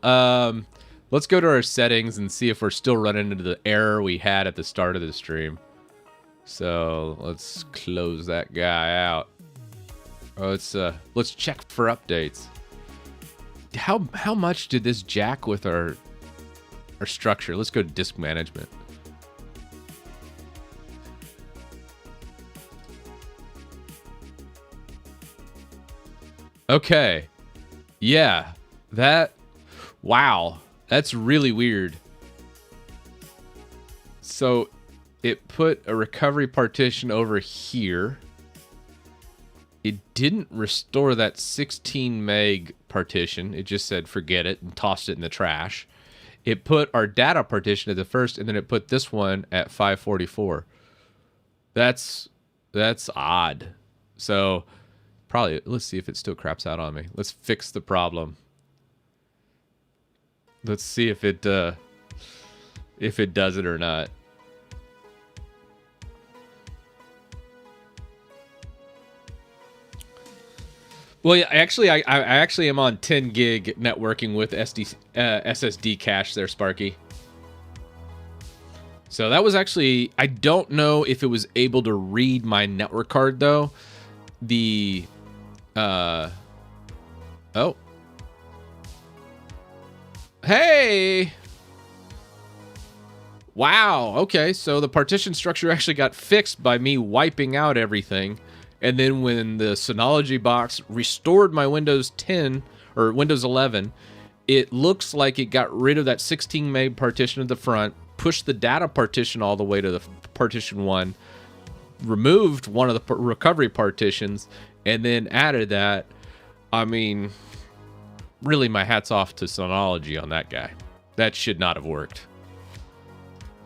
Let's go to our settings and see if we're still running into the error we had at the start of the stream. So let's close that guy out. Let's check for updates. How much did this jack with our structure? Let's go to disk management. Okay. Yeah. Wow. That's really weird. So it put a recovery partition over here. It didn't restore that 16 meg partition. It just said forget it and tossed it in the trash. It put our data partition at the first, and then it put this one at 544. That's odd. So probably, let's see if it still craps out on me. Let's fix the problem. Let's see if it does it or not. Well, yeah, actually, I actually am on 10 gig networking with SSD cache there, Sparky. So that was actually, I don't know if it was able to read my network card though. Oh. Hey! Wow, okay, so the partition structure actually got fixed by me wiping out everything. And then when the Synology box restored my Windows 10 or Windows 11, it looks like it got rid of that 16 meg partition at the front, pushed the data partition all the way to the partition 1, removed one of the recovery partitions, and then added that. I mean, really, my hat's off to Synology on that guy. That should not have worked.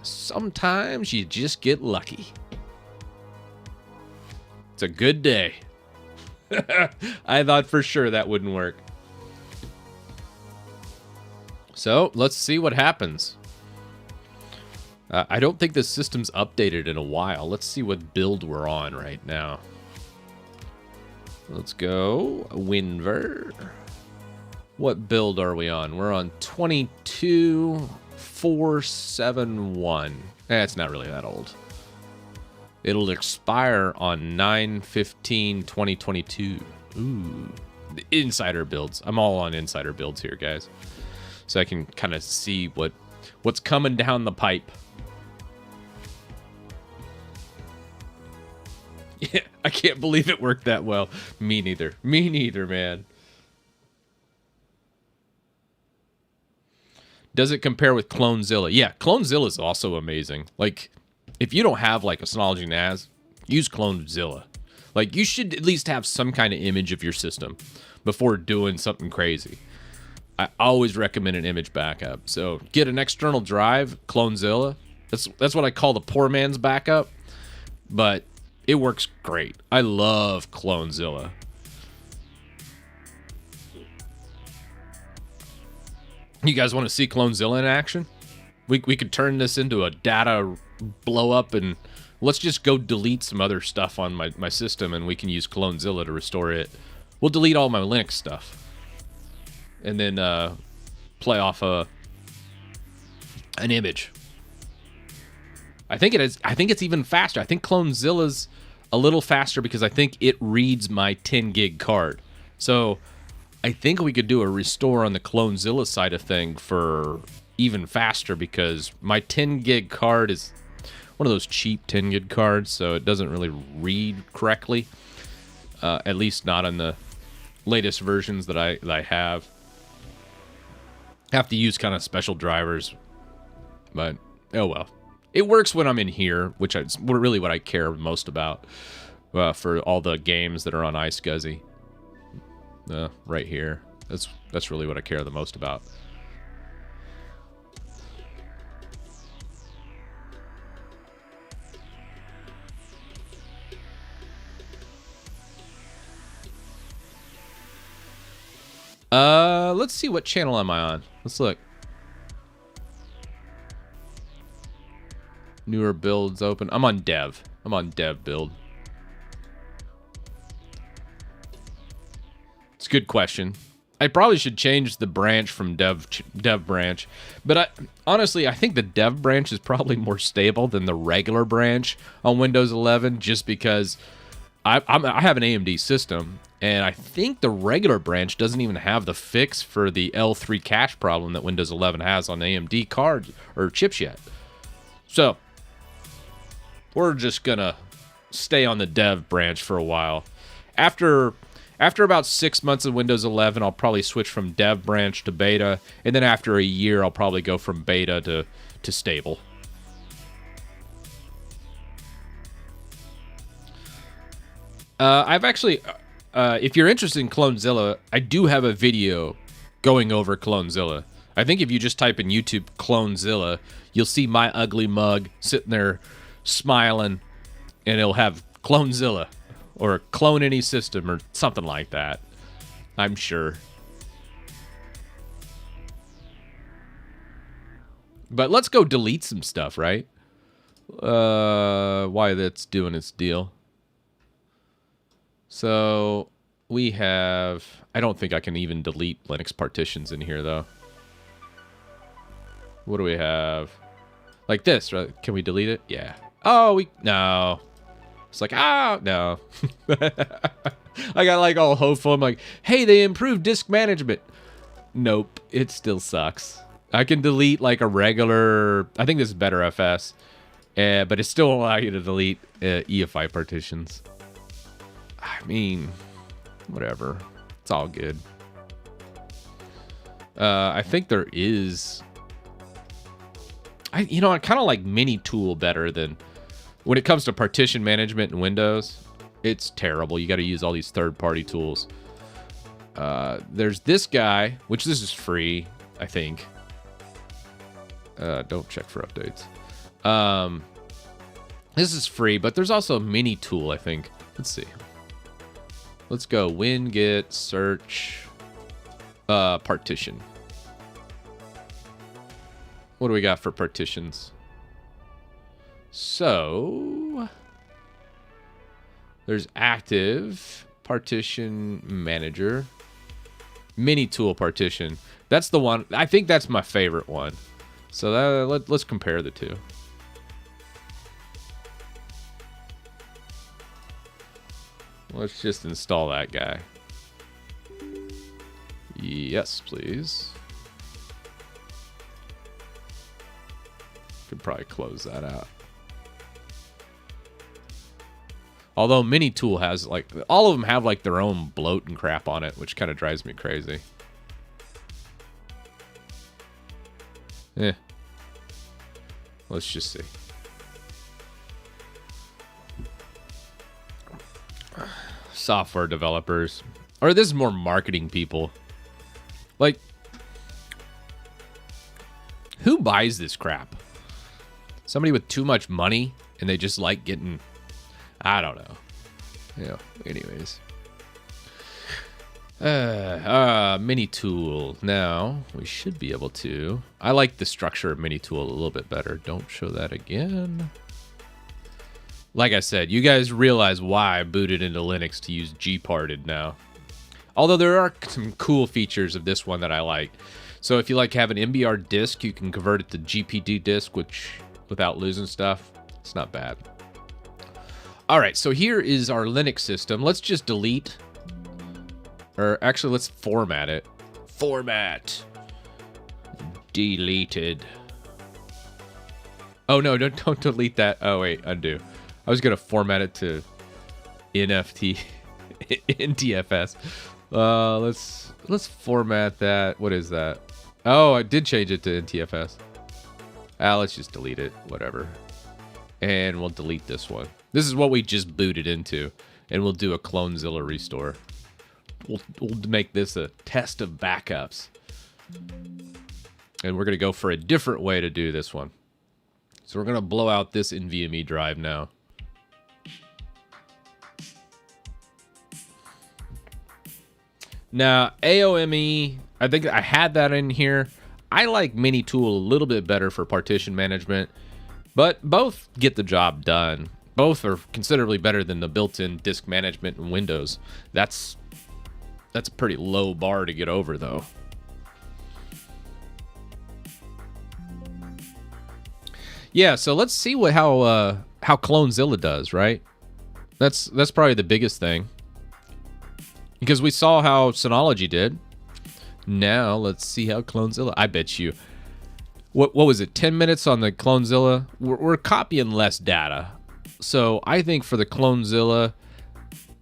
Sometimes you just get lucky. It's a good day. I thought for sure that wouldn't work. So let's see what happens. I don't think the system's updated in a while. Let's see what build we're on right now. Let's go WinVer. What build are we on? We're on 22471. It's not really that old. It'll expire on 9/15/2022. Ooh. The insider builds. I'm all on insider builds here, guys. So I can kind of see what's coming down the pipe. Yeah, I can't believe it worked that well. Me neither. Me neither, man. Does it compare with Clonezilla? Yeah, Clonezilla is also amazing. Like, if you don't have like a Synology NAS, use Clonezilla. Like, you should at least have some kind of image of your system before doing something crazy. I always recommend an image backup. So get an external drive, Clonezilla. That's what I call the poor man's backup, but it works great. I love Clonezilla. You guys want to see Clonezilla in action? We could turn this into a data blow up, and let's just go delete some other stuff on my system, and we can use Clonezilla to restore it. We'll delete all my Linux stuff, and then play off an image. I think it is. I think it's even faster. I think Clonezilla's a little faster because I think it reads my 10 gig card. So I think we could do a restore on the Clonezilla side of thing for even faster, because my 10 gig card is one of those cheap 10 gig cards, so it doesn't really read correctly. At least not on the latest versions that I have. Have to use kind of special drivers, but oh well. It works when I'm in here, which is really what I care most about for all the games that are on iSCSI. Right here. That's really what I care the most about. Let's see, what channel am I on? Let's look. Newer builds open. I'm on dev. I'm on dev build. It's a good question. I probably should change the branch from dev branch, but honestly, I think the dev branch is probably more stable than the regular branch on Windows 11, just because I have an AMD system, and I think the regular branch doesn't even have the fix for the L3 cache problem that Windows 11 has on AMD cards or chips yet. So we're just gonna stay on the dev branch for a while. After about 6 months of Windows 11, I'll probably switch from dev branch to beta, and then after a year, I'll probably go from beta to stable. I've actually, if you're interested in Clonezilla, I do have a video going over Clonezilla. I think if you just type in YouTube Clonezilla, you'll see my ugly mug sitting there smiling, and it'll have Clonezilla or clone any system or something like that, I'm sure. But let's go delete some stuff, right? Why that's doing its deal. So we have, I don't think I can even delete Linux partitions in here though. What do we have? Like this, right? Can we delete it? Yeah. Oh, no. It's like, no. I got like all hopeful. I'm like, hey, they improved disk management. Nope, it still sucks. I can delete like a regular, I think this is better FS, but it still won't allow you to delete EFI partitions. I mean, whatever. It's all good. I think there is, I kind of like Mini Tool better than, when it comes to partition management in Windows, it's terrible. You got to use all these third-party tools. There's this guy, which this is free, I think. Don't check for updates. This is free, but there's also a Mini Tool, I think. Let's see. Let's go win-get search partition. What do we got for partitions? So there's active partition manager, Mini Tool partition. That's the one. I think that's my favorite one. So let's compare the two. Let's just install that guy. Yes, please. Could probably close that out. Although Mini Tool has like, all of them have like their own bloat and crap on it, which kind of drives me crazy. Let's just see. software developers, or this is more marketing people. Like, who buys this crap? Somebody with too much money and they just like getting, I don't know. Yeah, anyways. Mini tool. Now, we should be able to. I like the structure of mini tool a little bit better. Don't show that again. Like I said, you guys realize why I booted into Linux to use gparted now. Although there are some cool features of this one that I like. So if you like have an MBR disk, you can convert it to GPD disk, which without losing stuff, it's not bad. All right, so here is our Linux system. Let's just delete. Or actually, let's format it. Format. Deleted. Oh, no, don't delete that. Oh, wait, undo. I was going to format it to NFT, NTFS. Let's format that. What is that? Oh, I did change it to NTFS. Let's just delete it. Whatever. And we'll delete this one. This is what we just booted into. And we'll do a Clonezilla restore. We'll make this a test of backups. And we're going to go for a different way to do this one. So we're going to blow out this NVMe drive now. Now, AOME, I think I had that in here. I like Mini Tool a little bit better for partition management, but both get the job done. Both are considerably better than the built-in disk management in Windows. That's a pretty low bar to get over, though. Yeah, so let's see how Clonezilla does, right? That's probably the biggest thing. Because we saw how Synology did. Now, let's see how Clonezilla... I bet you... What was it? 10 minutes on the Clonezilla? We're copying less data. So, I think for the Clonezilla...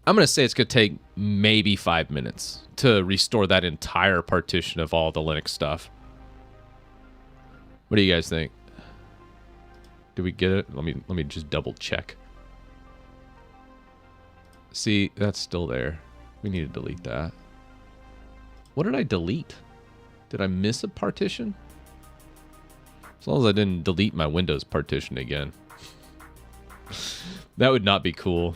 I'm going to say it's going to take maybe 5 minutes to restore that entire partition of all the Linux stuff. What do you guys think? Did we get it? Let me just double check. See, that's still there. We need to delete that. What did I delete? Did I miss a partition? As long as I didn't delete my Windows partition again. That would not be cool.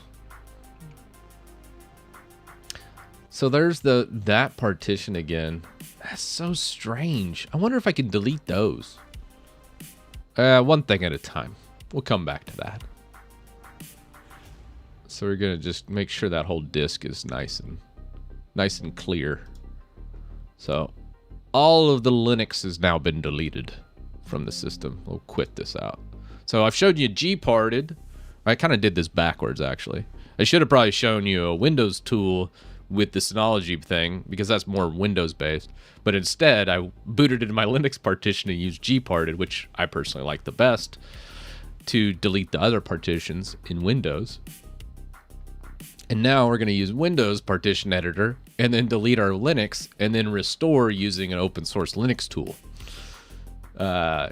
So there's that partition again. That's so strange. I wonder if I can delete those. One thing at a time. We'll come back to that. So we're gonna just make sure that whole disk is nice and clear. So all of the Linux has now been deleted from the system. We'll quit this out. So I've showed you gparted. I kind of did this backwards, actually. I should have probably shown you a Windows tool with the Synology thing, because that's more Windows based. But instead, I booted into my Linux partition and used gparted, which I personally like the best, to delete the other partitions in Windows. And now we're going to use Windows partition editor and then delete our Linux and then restore using an open source Linux tool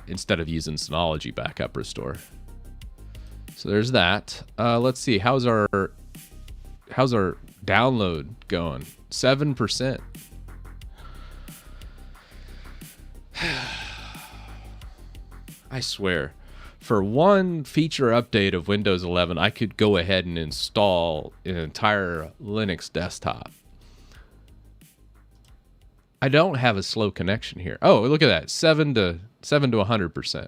instead of using Synology backup restore. So there's that. Let's see. How's our download going? 7%. I swear, for one feature update of Windows 11, I could go ahead and install an entire Linux desktop. I don't have a slow connection here. Oh, look at that. 7 to 100%.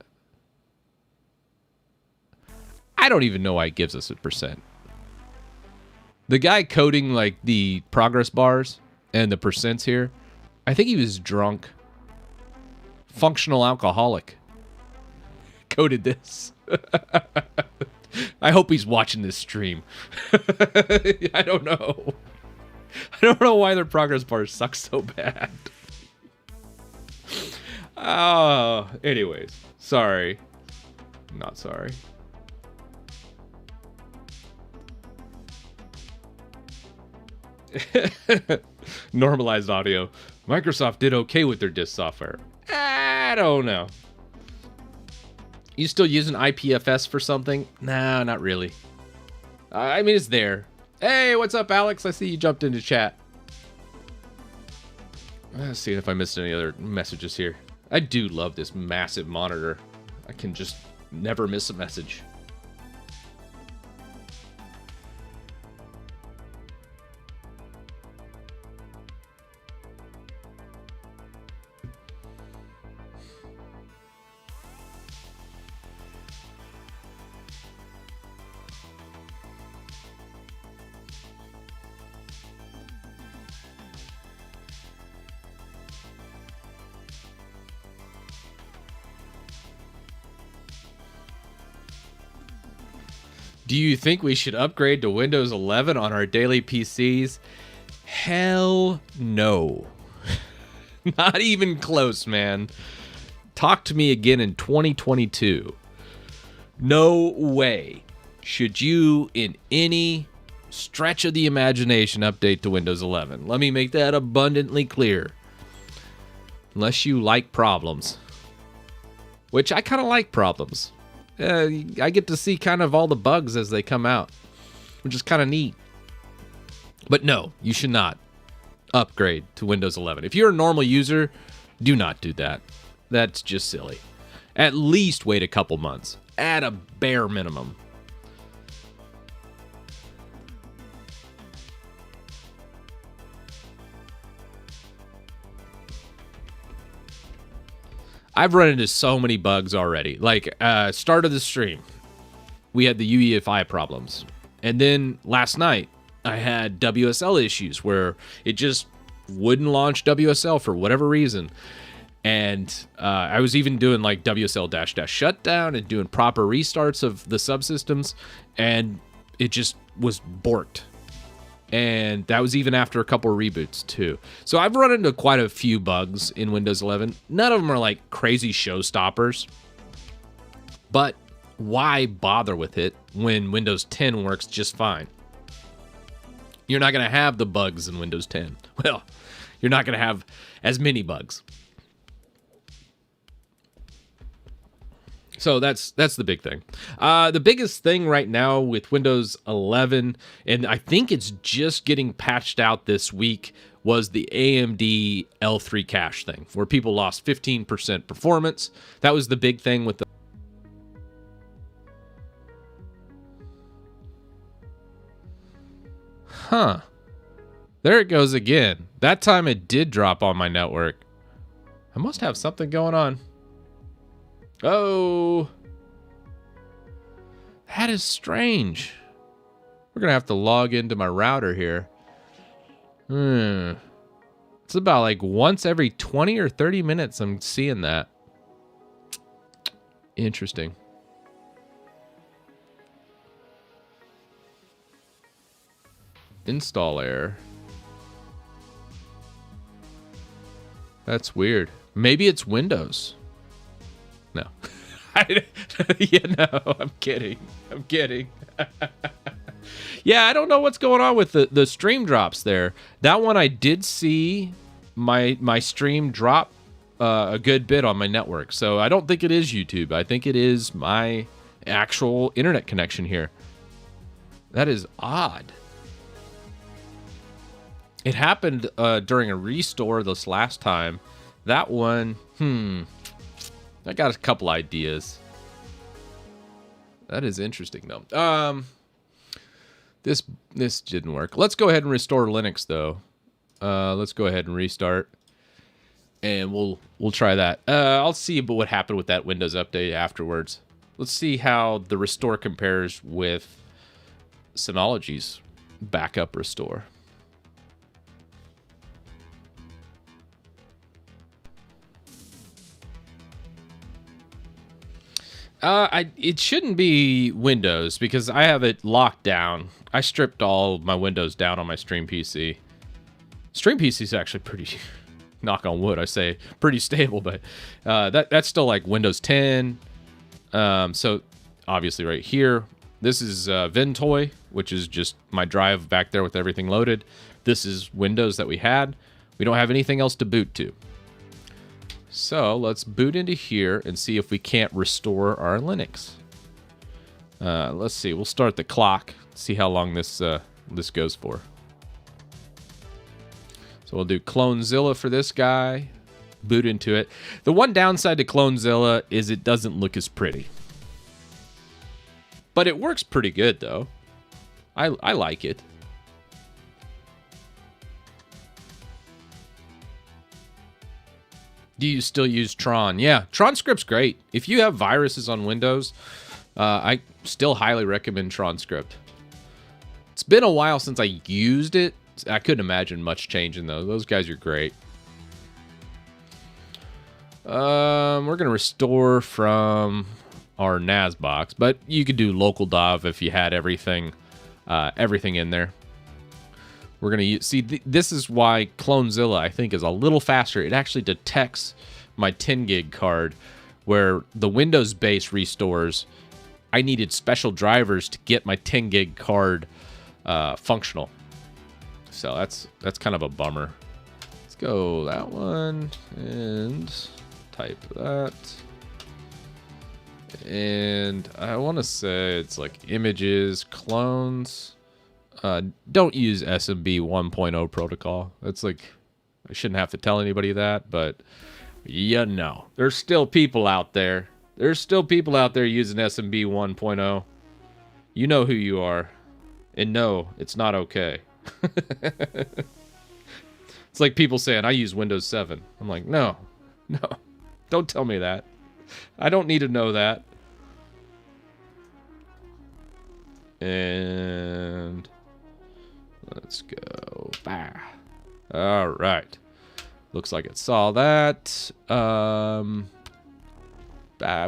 I don't even know why it gives us a percent. The guy coding like the progress bars and the percents here, I think he was drunk. Functional alcoholic coded this. I hope he's watching this stream. I don't know. I don't know why their progress bars suck so bad. Oh, anyways, sorry. Not sorry. Normalized audio. Microsoft did okay with their disk software. I don't know. You still using IPFS for something? Nah, not really. I mean, it's there. Hey, what's up, Alex? I see you jumped into chat. Let's see if I missed any other messages here. I do love this massive monitor. I can just never miss a message. Do you think we should upgrade to Windows 11 on our daily PCs? Hell no. Not even close, man. Talk to me again in 2022. No way should you, in any stretch of the imagination, update to Windows 11. Let me make that abundantly clear. Unless you like problems. Which I kind of like problems. I get to see kind of all the bugs as they come out, which is kind of neat. But no, you should not upgrade to Windows 11. If you're a normal user, do not do that. That's just silly. At least wait a couple months, at a bare minimum. I've run into so many bugs already. Like, start of the stream, we had the UEFI problems. And then last night, I had WSL issues where it just wouldn't launch WSL for whatever reason. And I was even doing like WSL -- shutdown and doing proper restarts of the subsystems. And it just was borked. And that was even after a couple of reboots too. So I've run into quite a few bugs in Windows 11. None of them are like crazy showstoppers. But why bother with it when Windows 10 works just fine? You're not going to have the bugs in Windows 10. Well, you're not going to have as many bugs. So that's the big thing. The biggest thing right now with Windows 11, and I think it's just getting patched out this week, was the AMD L3 cache thing, where people lost 15% performance. That was the big thing with the... Huh. There it goes again. That time it did drop on my network. I must have something going on. Oh, that is strange. We're going to have to log into my router here. It's about like once every 20 or 30 minutes I'm seeing that. Interesting. Install error. That's weird. Maybe it's Windows. No. Yeah, no, I'm kidding. Yeah, I don't know what's going on with the stream drops there. That one I did see my stream drop a good bit on my network. So I don't think it is YouTube. I think it is my actual internet connection here. That is odd. It happened during a restore this last time. That one, I got a couple ideas. That is interesting though. This didn't work. Let's go ahead and restore Linux though. Let's go ahead and restart, and we'll try that. I'll see what happened with that Windows update afterwards. Let's see how the restore compares with Synology's backup restore. It shouldn't be Windows because I have it locked down. I stripped all my Windows down on my Stream PC. Stream PC is actually pretty, knock on wood, I say, pretty stable, but that's still like Windows 10. So obviously right here, this is Ventoy, which is just my drive back there with everything loaded. This is Windows that we had. We don't have anything else to boot to. So let's boot into here and see if we can't restore our Linux. Let's see. We'll start the clock. See how long this this goes for. So we'll do Clonezilla for this guy. Boot into it. The one downside to Clonezilla is it doesn't look as pretty. But it works pretty good, though. I like it. Do you still use Tron? Yeah, Tron Script's great. If you have viruses on Windows, I still highly recommend Tron Script. It's been a while since I used it. I couldn't imagine much changing, though. Those guys are great. We're going to restore from our NAS box, but you could do local DAV if you had everything in there. We're going to use... See, this is why Clonezilla, I think, is a little faster. It actually detects my 10 gig card, where the Windows base restores. I needed special drivers to get my 10 gig card functional. So that's kind of a bummer. Let's go that one and type that. And I want to say it's like images, clones. Don't use SMB 1.0 protocol. That's like, I shouldn't have to tell anybody that, but you know, there's still people out there. There's still people out there using SMB 1.0. You know who you are. And no, it's not okay. It's like people saying, I use Windows 7. I'm like, no, don't tell me that. I don't need to know that. And let's go. Bah. All right. Looks like it saw that.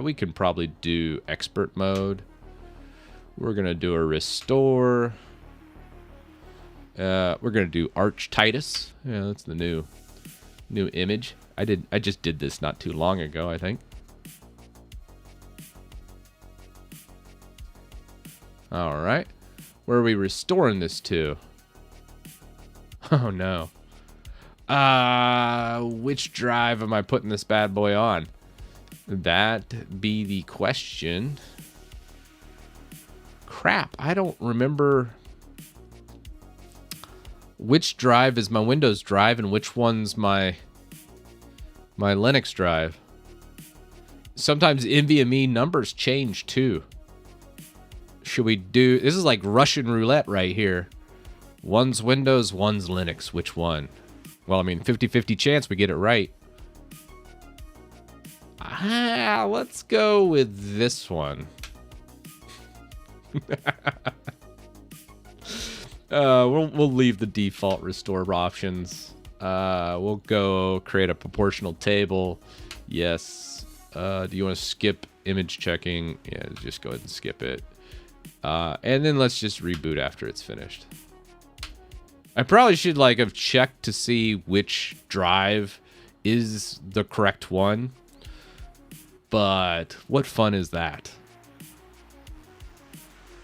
We can probably do expert mode. We're going to do a restore. We're going to do Arch Titus. Yeah, that's the new image. I just did this not too long ago, I think. All right. Where are we restoring this to? Oh, no. Which drive am I putting this bad boy on? That be the question. Crap, I don't remember which drive is my Windows drive and which one's my Linux drive. Sometimes NVMe numbers change too. Should we do... This is like Russian roulette right here. One's Windows, one's Linux. Which one? Well, I mean, 50-50 chance we get it right. Let's go with this one. We'll leave the default restore options. We'll go create a proportional table. Yes. Do you want to skip image checking? Yeah, just go ahead and skip it. And then let's just reboot after it's finished. I probably should have checked to see which drive is the correct one. But what fun is that?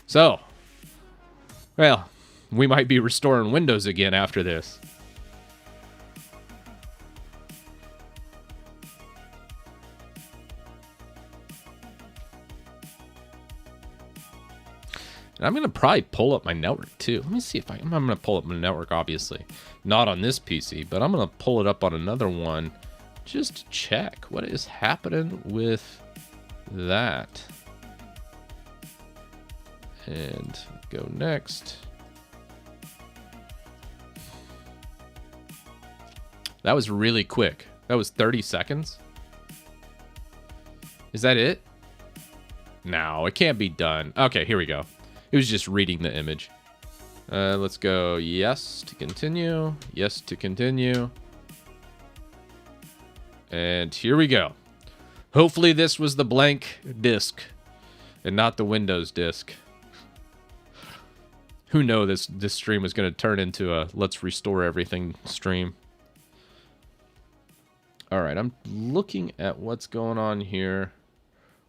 So, well, we might be restoring Windows again after this. And I'm going to probably pull up my network too. Let me see if I'm going to pull up my network, obviously. Not on this PC, but I'm going to pull it up on another one just to check what is happening with that. And go next. That was really quick. That was 30 seconds. Is that it? No, it can't be done. Okay, here we go. It was just reading the image. Let's go yes to continue. Yes to continue. And here we go. Hopefully this was the blank disk and not the Windows disk. Who knew this stream was going to turn into a let's restore everything stream. All right, I'm looking at what's going on here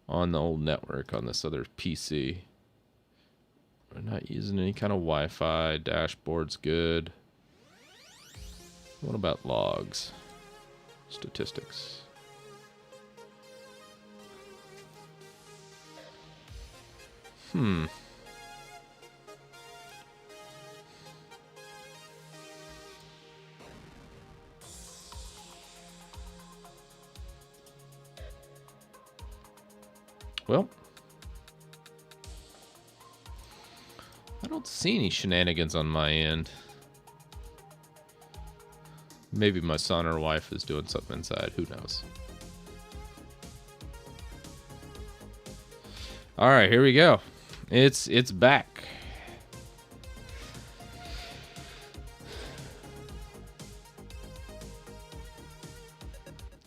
on the old network on this other PC. We're not using any kind of Wi-Fi. Dashboard's good. What about logs? Statistics. Well, I don't see any shenanigans on my end. Maybe my son or wife is doing something inside. Who knows? All right, here we go. It's back.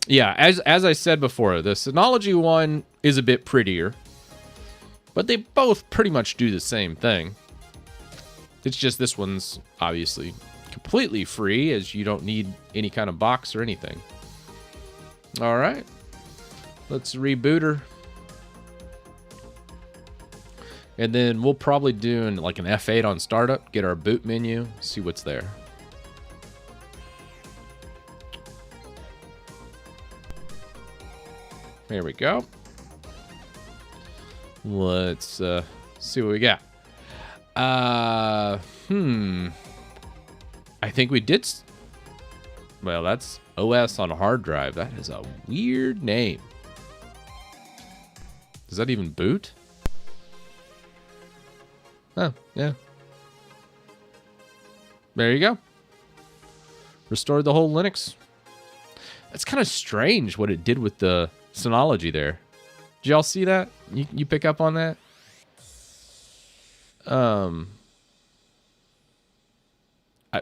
Yeah, as I said before, the Synology one is a bit prettier, but they both pretty much do the same thing. It's just this one's obviously completely free, as you don't need any kind of box or anything. All right, let's reboot her. And then we'll probably do like an F8 on startup, get our boot menu, see what's there. There we go. Let's see what we got. I think we did. Well, that's OS on a hard drive. That is a weird name. Does that even boot? Oh, yeah. There you go. Restored the whole Linux. That's kind of strange what it did with the Synology there. Did y'all see that? You pick up on that?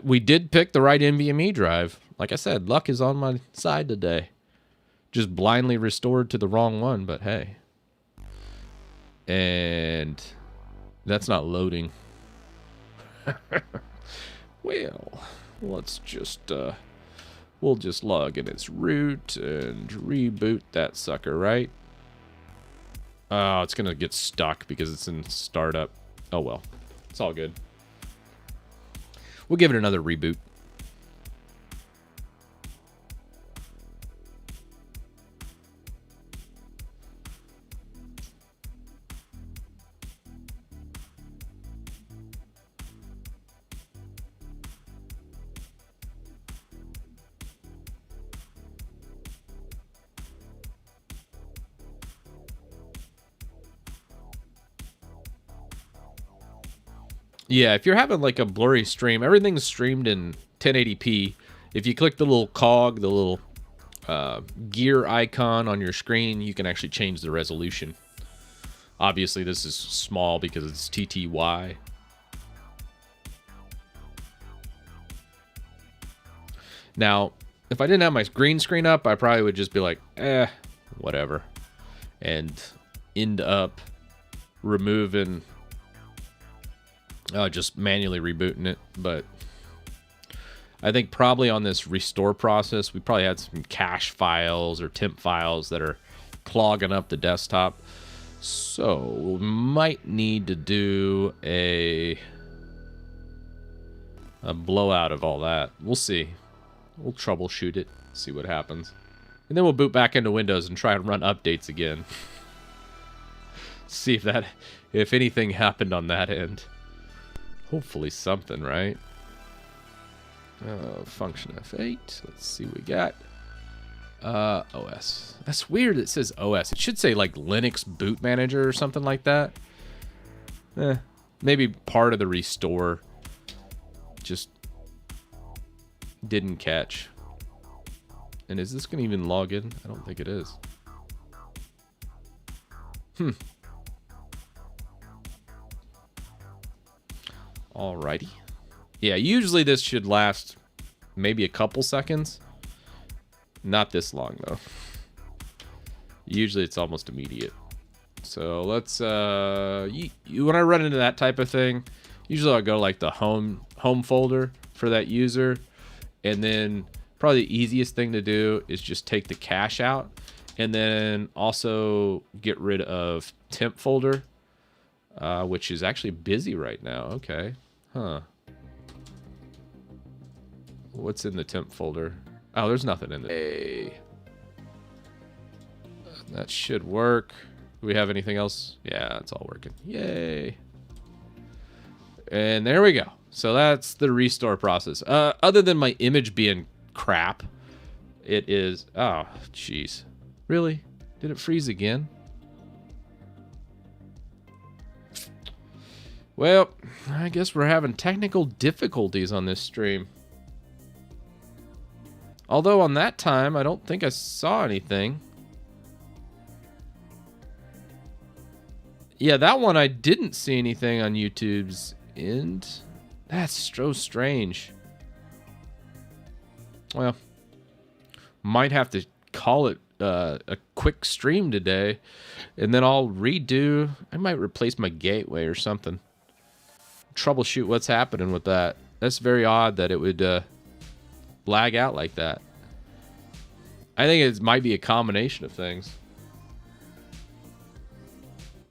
We did pick the right NVMe drive. Like I said, luck is on my side today. Just blindly restored to the wrong one, but hey. And that's not loading. Well, let's just we'll just log in its root and reboot that sucker, right? Oh, it's gonna get stuck because it's in startup. Oh well, it's all good. We'll give it another reboot. Yeah, if you're having like a blurry stream, everything's streamed in 1080p. If you click the little cog, the little gear icon on your screen, you can actually change the resolution. Obviously, this is small because it's TTY. Now, if I didn't have my green screen up, I probably would just be like, whatever. And end up removing... just manually rebooting it, but I think probably on this restore process, we probably had some cache files or temp files that are clogging up the desktop. So we might need to do a blowout of all that. We'll see. We'll troubleshoot it, see what happens. And then we'll boot back into Windows and try and run updates again. See if anything happened on that end. Hopefully something, right? Function F8. Let's see what we got. OS. That's weird it says OS. It should say like Linux Boot Manager or something like that. Maybe part of the restore just didn't catch. And is this going to even log in? I don't think it is. Alrighty. Yeah, usually this should last maybe a couple seconds. Not this long, though. Usually it's almost immediate. So let's, when I run into that type of thing, usually I'll go like the home folder for that user. And then probably the easiest thing to do is just take the cache out. And then also get rid of temp folder. Which is actually busy right now. Okay. Huh. What's in the temp folder? Oh, there's nothing in there. Hey. That should work. Do we have anything else? Yeah, it's all working. Yay. And there we go. So that's the restore process. Other than my image being crap, it is... Oh, jeez. Really? Did it freeze again? Well, I guess we're having technical difficulties on this stream. Although on that time, I don't think I saw anything. Yeah, that one I didn't see anything on YouTube's end. That's so strange. Well, might have to call it a quick stream today, and then I'll redo. I might replace my gateway or something. Troubleshoot what's happening with that. That's very odd that it would lag out like that. I think it might be a combination of things.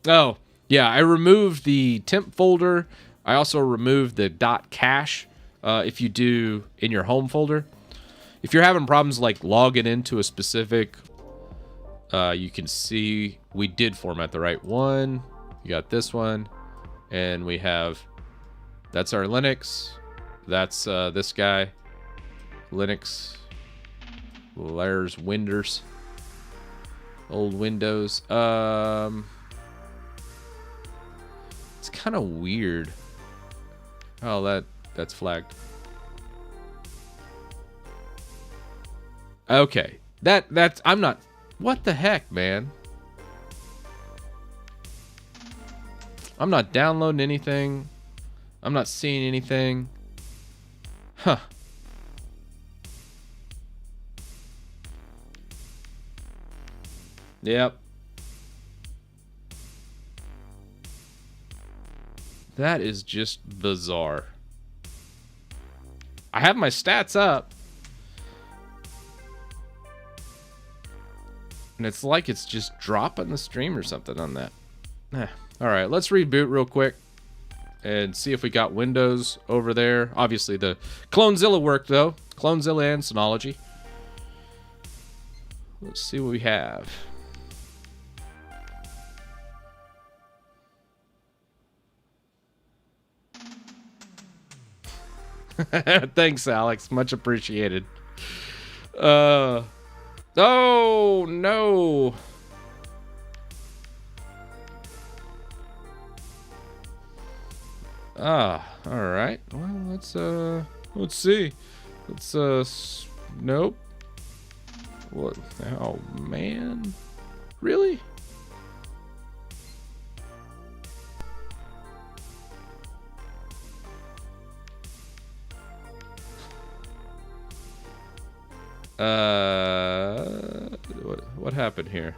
Oh, yeah, I removed the temp folder. I also removed the .cache if you do in your home folder. If you're having problems like logging into a specific, you can see we did format the right one. You got this one, and we have, that's our Linux. That's this guy, Linux. There's Windows, old Windows. It's kind of weird. Oh, that's flagged. Okay, that's I'm not. What the heck, man? I'm not downloading anything. I'm not seeing anything. Huh. Yep. That is just bizarre. I have my stats up. And it's like it's just dropping the stream or something on that. All right, let's reboot real quick and see if we got Windows over there. Obviously, the Clonezilla worked, though. Clonezilla and Synology. Let's see what we have. Thanks, Alex. Much appreciated. Oh, no. All right. Well, let's see. Nope. What? Oh, man. Really? What happened here?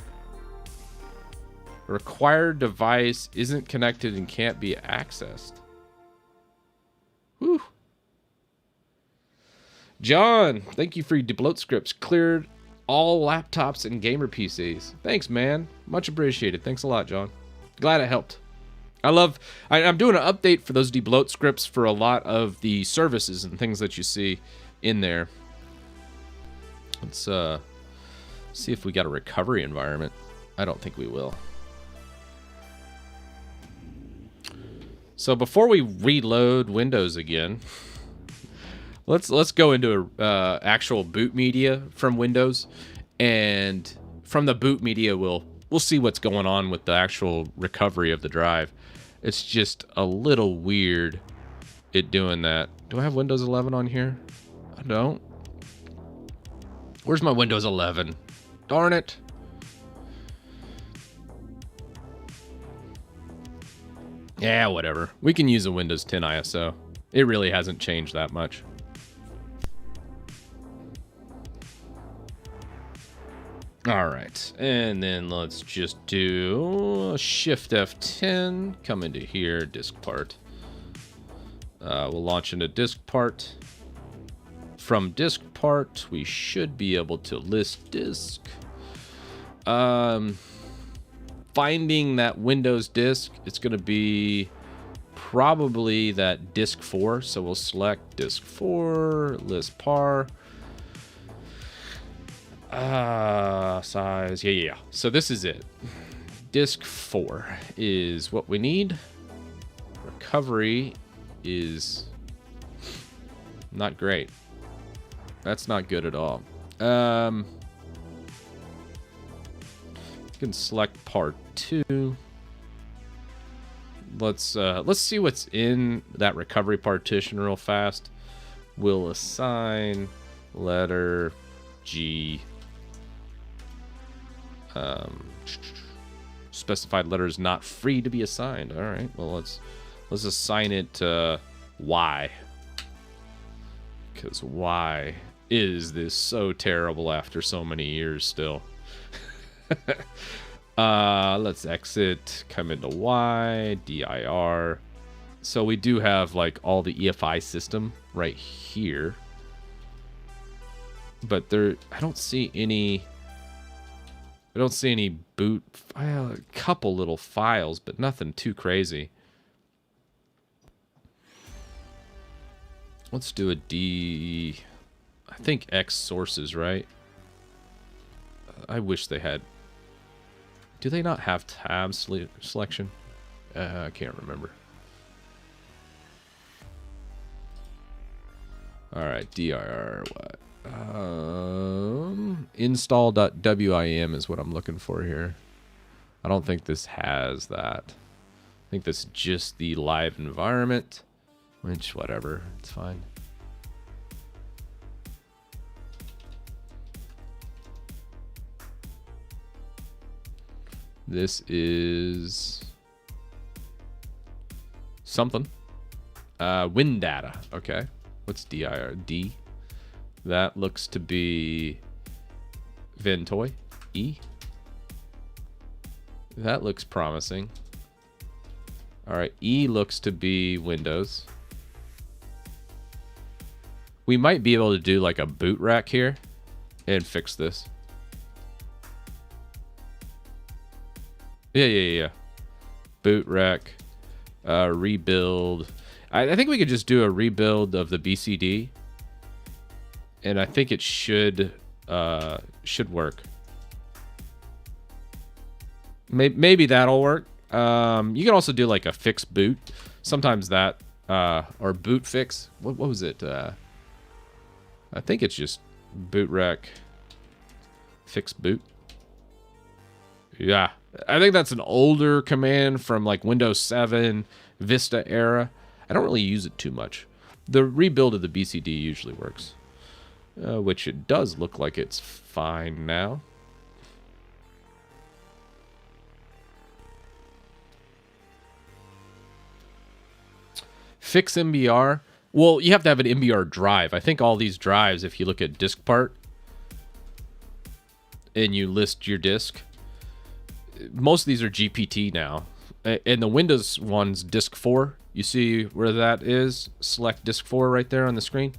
Required device isn't connected and can't be accessed. Whew. John, thank you for your debloat scripts. Cleared all laptops and gamer PCs. Thanks, man. Much appreciated. Thanks a lot, John. Glad it helped. I'm doing an update for those debloat scripts for a lot of the services and things that you see in there. Let's see if we got a recovery environment. I don't think we will. So before we reload Windows again, let's go into actual boot media from Windows, and from the boot media we'll see what's going on with the actual recovery of the drive. It's just a little weird it doing that. Do I have Windows 11 on here? I don't. Where's my Windows 11? Darn it. Yeah, whatever. We can use a Windows 10 ISO. It really hasn't changed that much. All right, and then let's just do Shift F10, come into here, disk part. We'll launch into disk part. From disk part, we should be able to list disk. Finding that Windows disk, it's going to be probably that disk 4. So we'll select disk 4, list par. Size, yeah. So this is it. Disk 4 is what we need. Recovery is not great. That's not good at all. You can select part 2. let's see what's in that recovery partition real fast. We'll assign letter G. Specified letter is not free to be assigned. All right. Well, let's assign it to Y. Because why is this so terrible after so many years still? Let's exit, come into Y, dir. So we do have like all the EFI system right here. But there, I don't see any boot file, a couple little files, but nothing too crazy. Let's do a D, I think X sources, right? I wish they had. Do they not have tab selection? I can't remember. All right, dir what? Install.wim is what I'm looking for here. I don't think this has that. I think this is just the live environment, which whatever, it's fine. This is something. Win data. Okay. What's dir? D. That looks to be Ventoy. E. That looks promising. All right. E looks to be Windows. We might be able to do like a boot rack here and fix this. Yeah. Boot rack, rebuild. I think we could just do a rebuild of the BCD, and I think it should work. Maybe that'll work. You can also do like a fix boot. Sometimes that or boot fix. What was it? I think it's just boot rack fix boot. Yeah. I think that's an older command from like Windows 7, Vista era. I don't really use it too much. The rebuild of the BCD usually works, which it does look like it's fine now. Fix MBR. Well, you have to have an MBR drive. I think all these drives, if you look at disk part and you list your disk, most of these are GPT now. And the Windows one's disk 4. You see where that is? Select disk 4 right there on the screen.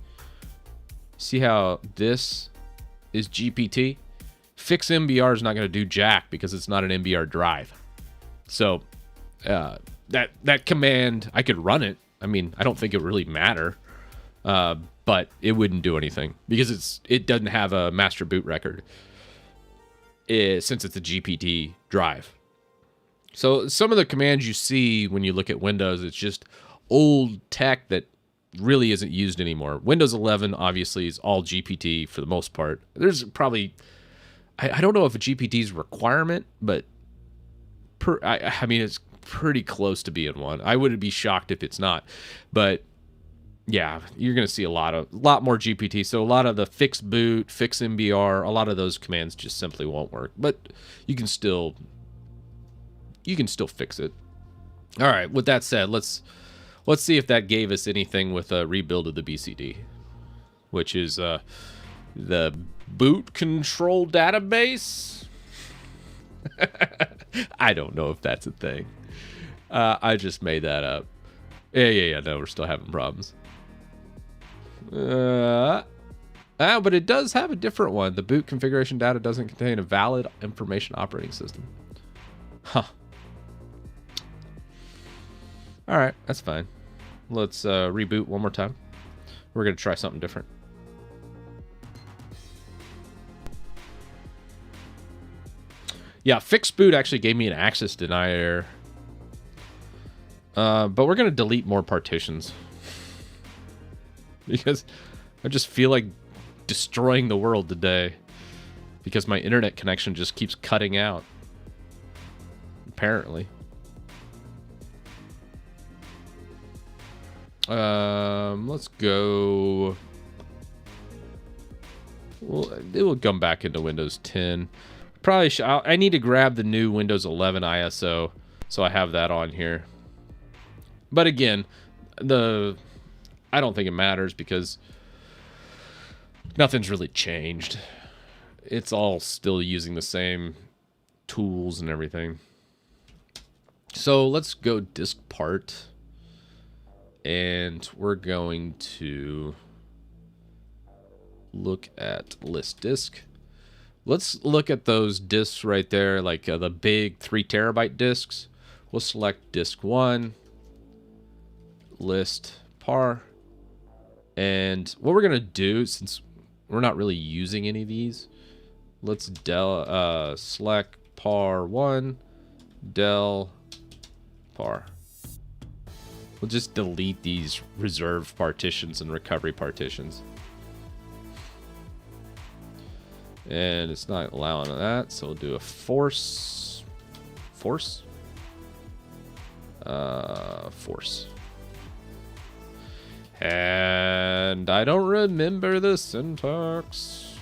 See how this is GPT? Fix MBR is not going to do jack because it's not an MBR drive. So that command, I could run it. I mean, I don't think it really matter, but it wouldn't do anything because it doesn't have a master boot record. Since it's a GPT drive. So some of the commands you see when you look at Windows, it's just old tech that really isn't used anymore. Windows 11 obviously is all GPT for the most part. There's probably, I don't know if a GPT is a requirement, but I mean, it's pretty close to being one. I wouldn't be shocked if it's not, but yeah, you're going to see a lot more GPT. So a lot of the fix boot, fix MBR, a lot of those commands just simply won't work, but you can still fix it. All right. With that said, let's see if that gave us anything with a rebuild of the BCD, which is the boot control database. I don't know if that's a thing. I just made that up. Yeah. No, we're still having problems. But it does have a different one. The boot configuration data doesn't contain a valid information operating system. Huh. All right, that's fine. Let's reboot one more time. We're going to try something different. Yeah, fix boot actually gave me an access deny error. But we're going to delete more partitions. Because I just feel like destroying the world today. Because my internet connection just keeps cutting out. Apparently. Let's go. Well, it will come back into Windows 10. Probably I need to grab the new Windows 11 ISO, so I have that on here. But again, I don't think it matters because nothing's really changed. It's all still using the same tools and everything. So let's go disk part. And we're going to look at list disk. Let's look at those disks right there, like the big 3 terabyte disks. We'll select disk 1, list par. And what we're going to do, since we're not really using any of these, let's select par 1, del par. We'll just delete these reserve partitions and recovery partitions. And it's not allowing that, so we'll do a force. Force? Force. And I don't remember the syntax.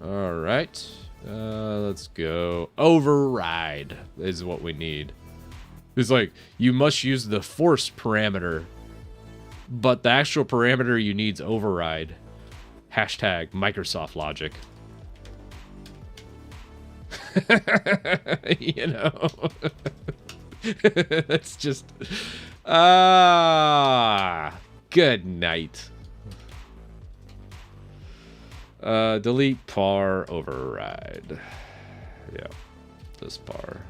Alright. Let's go. Override is what we need. It's like, you must use the force parameter, but the actual parameter you need is override. Hashtag Microsoft logic. You know? That's just... good night. Delete par override. Yeah, this par.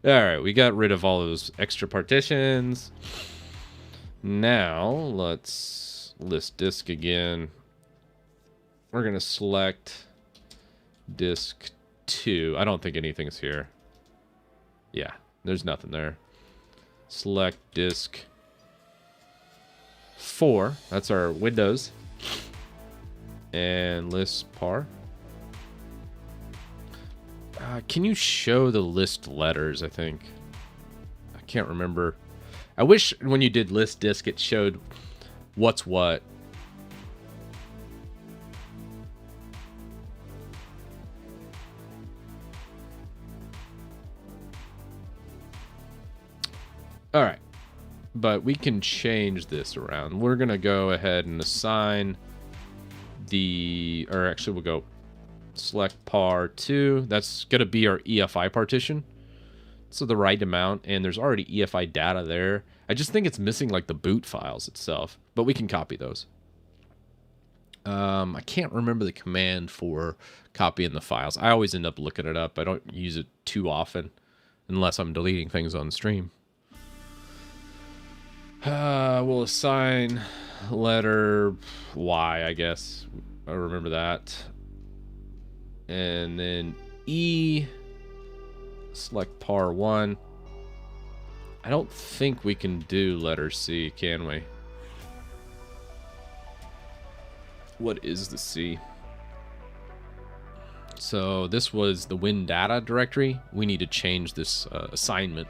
Alright, we got rid of all those extra partitions. Now, let's list disk again. We're going to select disk 2. I don't think anything's here. Yeah, there's nothing there. Select disk 4. That's our Windows. And list par. Can you show the list letters, I think? I can't remember. I wish when you did list disk, it showed what's what. All right. But we can change this around. We're going to go ahead and assign or actually we'll go select par 2. That's going to be our EFI partition. So the right amount, and there's already EFI data there. I just think it's missing like the boot files itself, but we can copy those. I can't remember the command for copying the files. I always end up looking it up. I don't use it too often unless I'm deleting things on stream. We'll assign letter Y, I guess. I remember that. And then E, select par 1. I don't think we can do letter C, can we? What is the C? So this was the Win data directory. We need to change this assignment.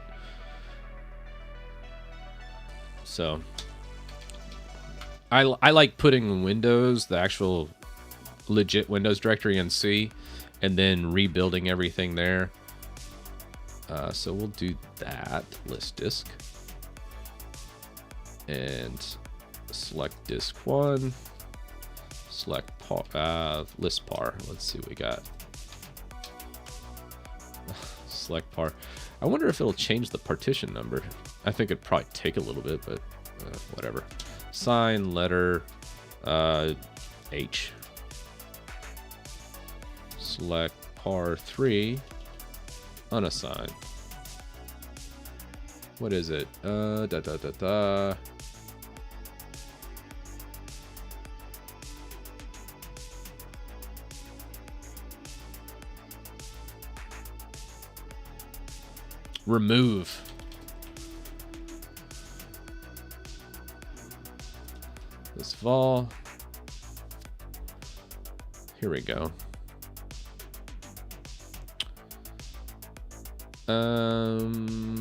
So I like putting Windows, the actual legit Windows directory in C, and then rebuilding everything there. So we'll do that. List disk. And select disk 1. Select par, list par. Let's see what we got. Select par. I wonder if it'll change the partition number. I think it'd probably take a little bit, but whatever. Sign letter H. Select par 3. Unassign. What is it? Remove. This vol. Here we go.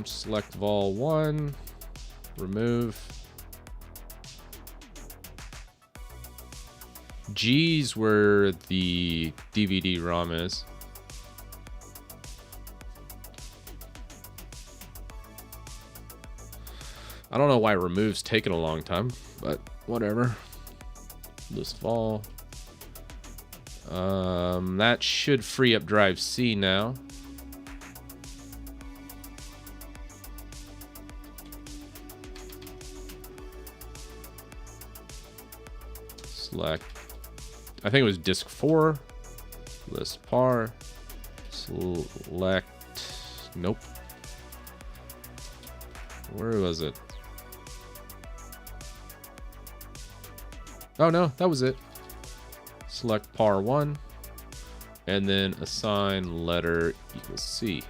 Select vol 1. remove. G's where the DVD ROM is. I don't know why remove's taking a long time, but whatever. This fall. That should free up drive C now. Select. I think it was disk 4. List par. Select. Nope. Where was it? Oh no, that was it. Select par 1. And then assign letter equals C.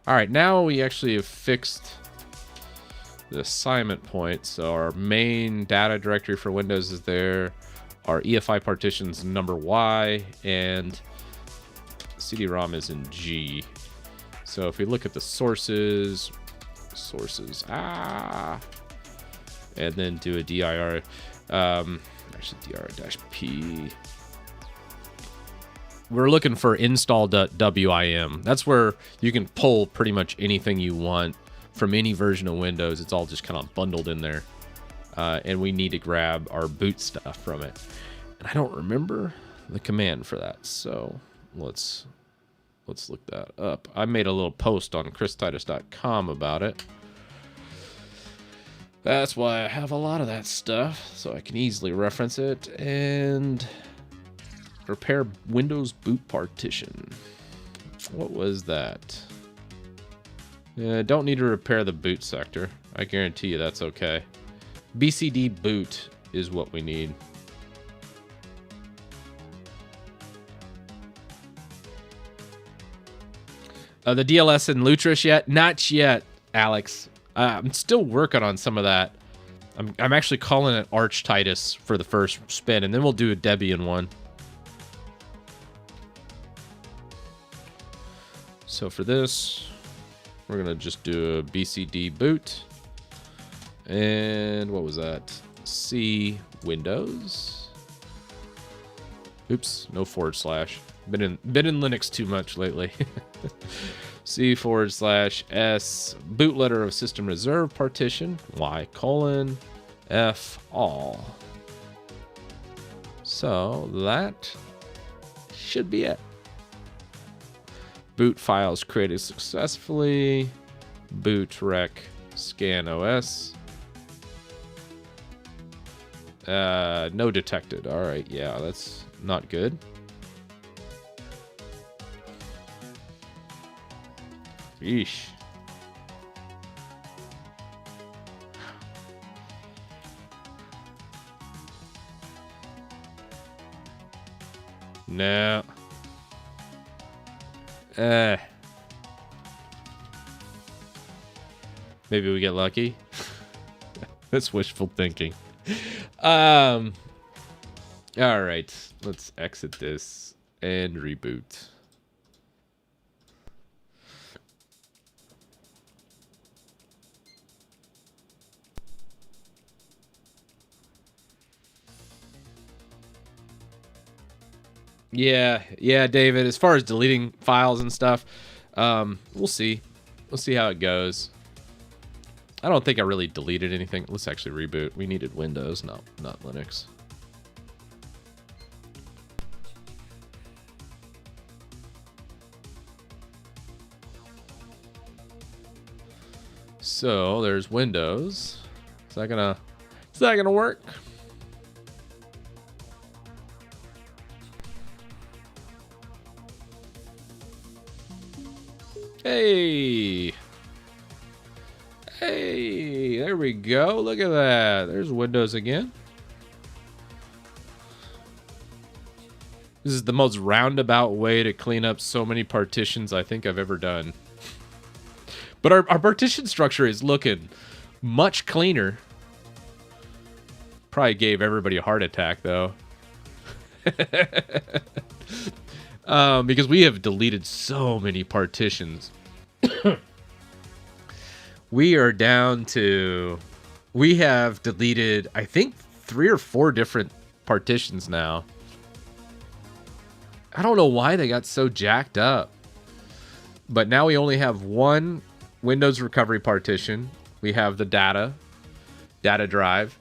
Alright, now we actually have fixed the assignment point. So our main data directory for Windows is there. Our EFI partitions number Y, and CD-ROM is in G. So if we look at the sources, and then do a dir, actually dir-p. We're looking for install.wim. That's where you can pull pretty much anything you want from any version of Windows. It's all just kind of bundled in there. And we need to grab our boot stuff from it. And I don't remember the command for that, so let's look that up. I made a little post on christitus.com about it. That's why I have a lot of that stuff, so I can easily reference it. And repair Windows boot partition. What was that? Yeah, don't need to repair the boot sector. I guarantee you that's okay. BCD boot is what we need. The DLS in Lutris yet? Not yet, Alex. I'm still working on some of that. I'm actually calling it Arch Titus for the first spin, and then we'll do a Debian one. So for this, we're gonna just do a BCD boot. And what was that? C Windows. Oops, no forward slash. Been in Linux too much lately. C/S boot letter of system reserve partition Y:\F all. So that should be it. Boot files created successfully. Boot rec scan OS. No detected. All right, yeah, that's not good. Yeesh. No. Maybe we get lucky. That's wishful thinking. All right, let's exit this and reboot. Yeah, David, as far as deleting files and stuff, we'll see. We'll see how it goes. I don't think I really deleted anything. Let's actually reboot. We needed Windows, not Linux. So there's Windows. Is that gonna work? Hey, there we go. Look at that. There's Windows again. This is the most roundabout way to clean up so many partitions I think I've ever done. But our partition structure is looking much cleaner. Probably gave everybody a heart attack, though. Because we have deleted so many partitions. we are down to, we have deleted, I think, 3 or 4 different partitions now. I don't know why they got so jacked up. But now we only have one Windows recovery partition. We have the data drive.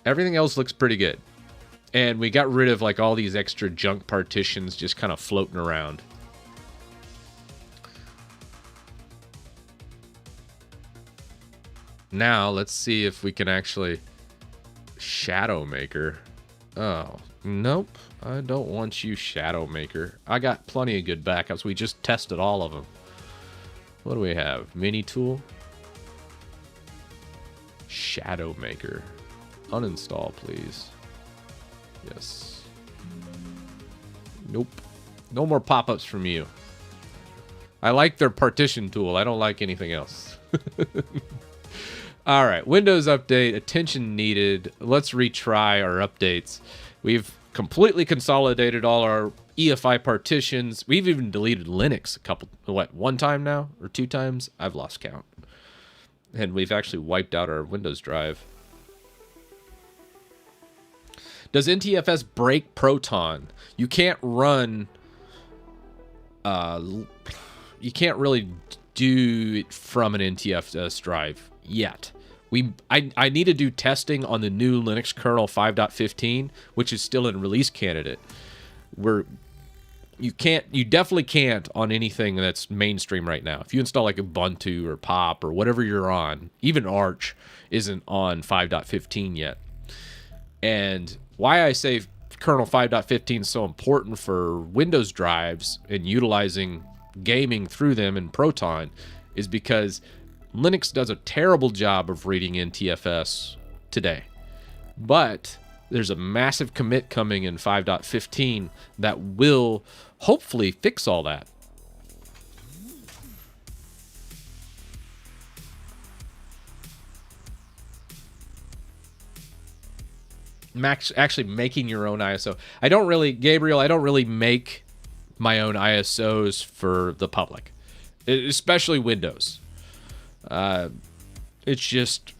Everything else looks pretty good. And we got rid of like all these extra junk partitions just kind of floating around. Now let's see if we can actually Shadow Maker. Oh, nope. I don't want you, Shadow Maker. I got plenty of good backups. We just tested all of them. What do we have? Mini tool? Shadow Maker. Uninstall, please. Yes. Nope. No more pop-ups from you. I like their partition tool. I don't like anything else. All right. Windows update. Attention needed. Let's retry our updates. We've completely consolidated all our EFI partitions. We've even deleted Linux one time now? Or 2 times? I've lost count. And we've actually wiped out our Windows drive. Does NTFS break Proton? You can't run... you can't really do it from an NTFS drive yet. I need to do testing on the new Linux kernel 5.15, which is still in release candidate. You definitely can't on anything that's mainstream right now. If you install like Ubuntu or Pop or whatever you're on, even Arch isn't on 5.15 yet. And why I say kernel 5.15 is so important for Windows drives and utilizing gaming through them in Proton is because Linux does a terrible job of reading NTFS today. But there's a massive commit coming in 5.15 that will hopefully fix all that. Actually making your own ISO. Gabriel, I don't really make my own ISOs for the public, especially Windows. It's just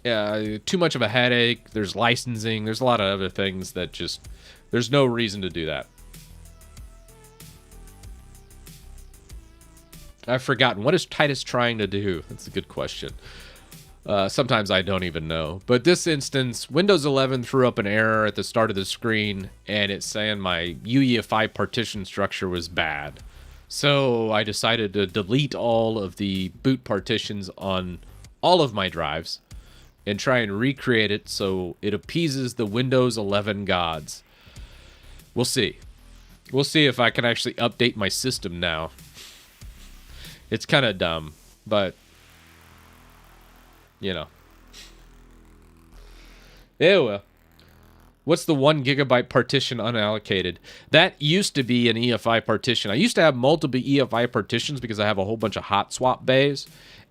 too much of a headache. There's licensing. There's a lot of other things that just, there's no reason to do that. I've forgotten. What is Titus trying to do? That's a good question. Sometimes I don't even know. But this instance, Windows 11 threw up an error at the start of the screen, and it's saying my UEFI partition structure was bad. So I decided to delete all of the boot partitions on all of my drives and try and recreate it so it appeases the Windows 11 gods. We'll see. We'll see if I can actually update my system now. It's kind of dumb, but, you know. Yeah, well. What's the 1 gigabyte partition unallocated? That used to be an EFI partition. I used to have multiple EFI partitions because I have a whole bunch of hot swap bays.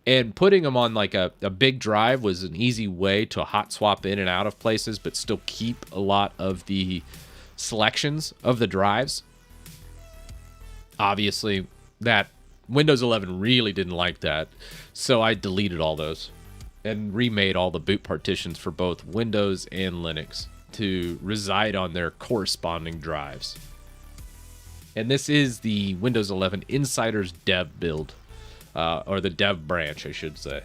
And putting them on like a big drive was an easy way to hot swap in and out of places, but still keep a lot of the selections of the drives. Obviously, that Windows 11 really didn't like that. So I deleted all those and remade all the boot partitions for both Windows and Linux to reside on their corresponding drives. And this is the Windows 11 Insider's dev build, or the dev branch, I should say.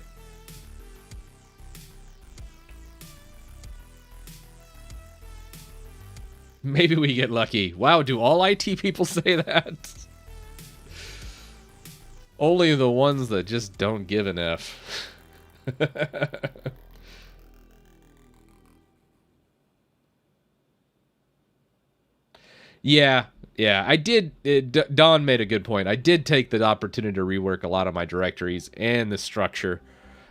Maybe we get lucky. Wow, do all IT people say that? Only the ones that just don't give an F. Yeah, I did. Don made a good point. I did take the opportunity to rework a lot of my directories and the structure.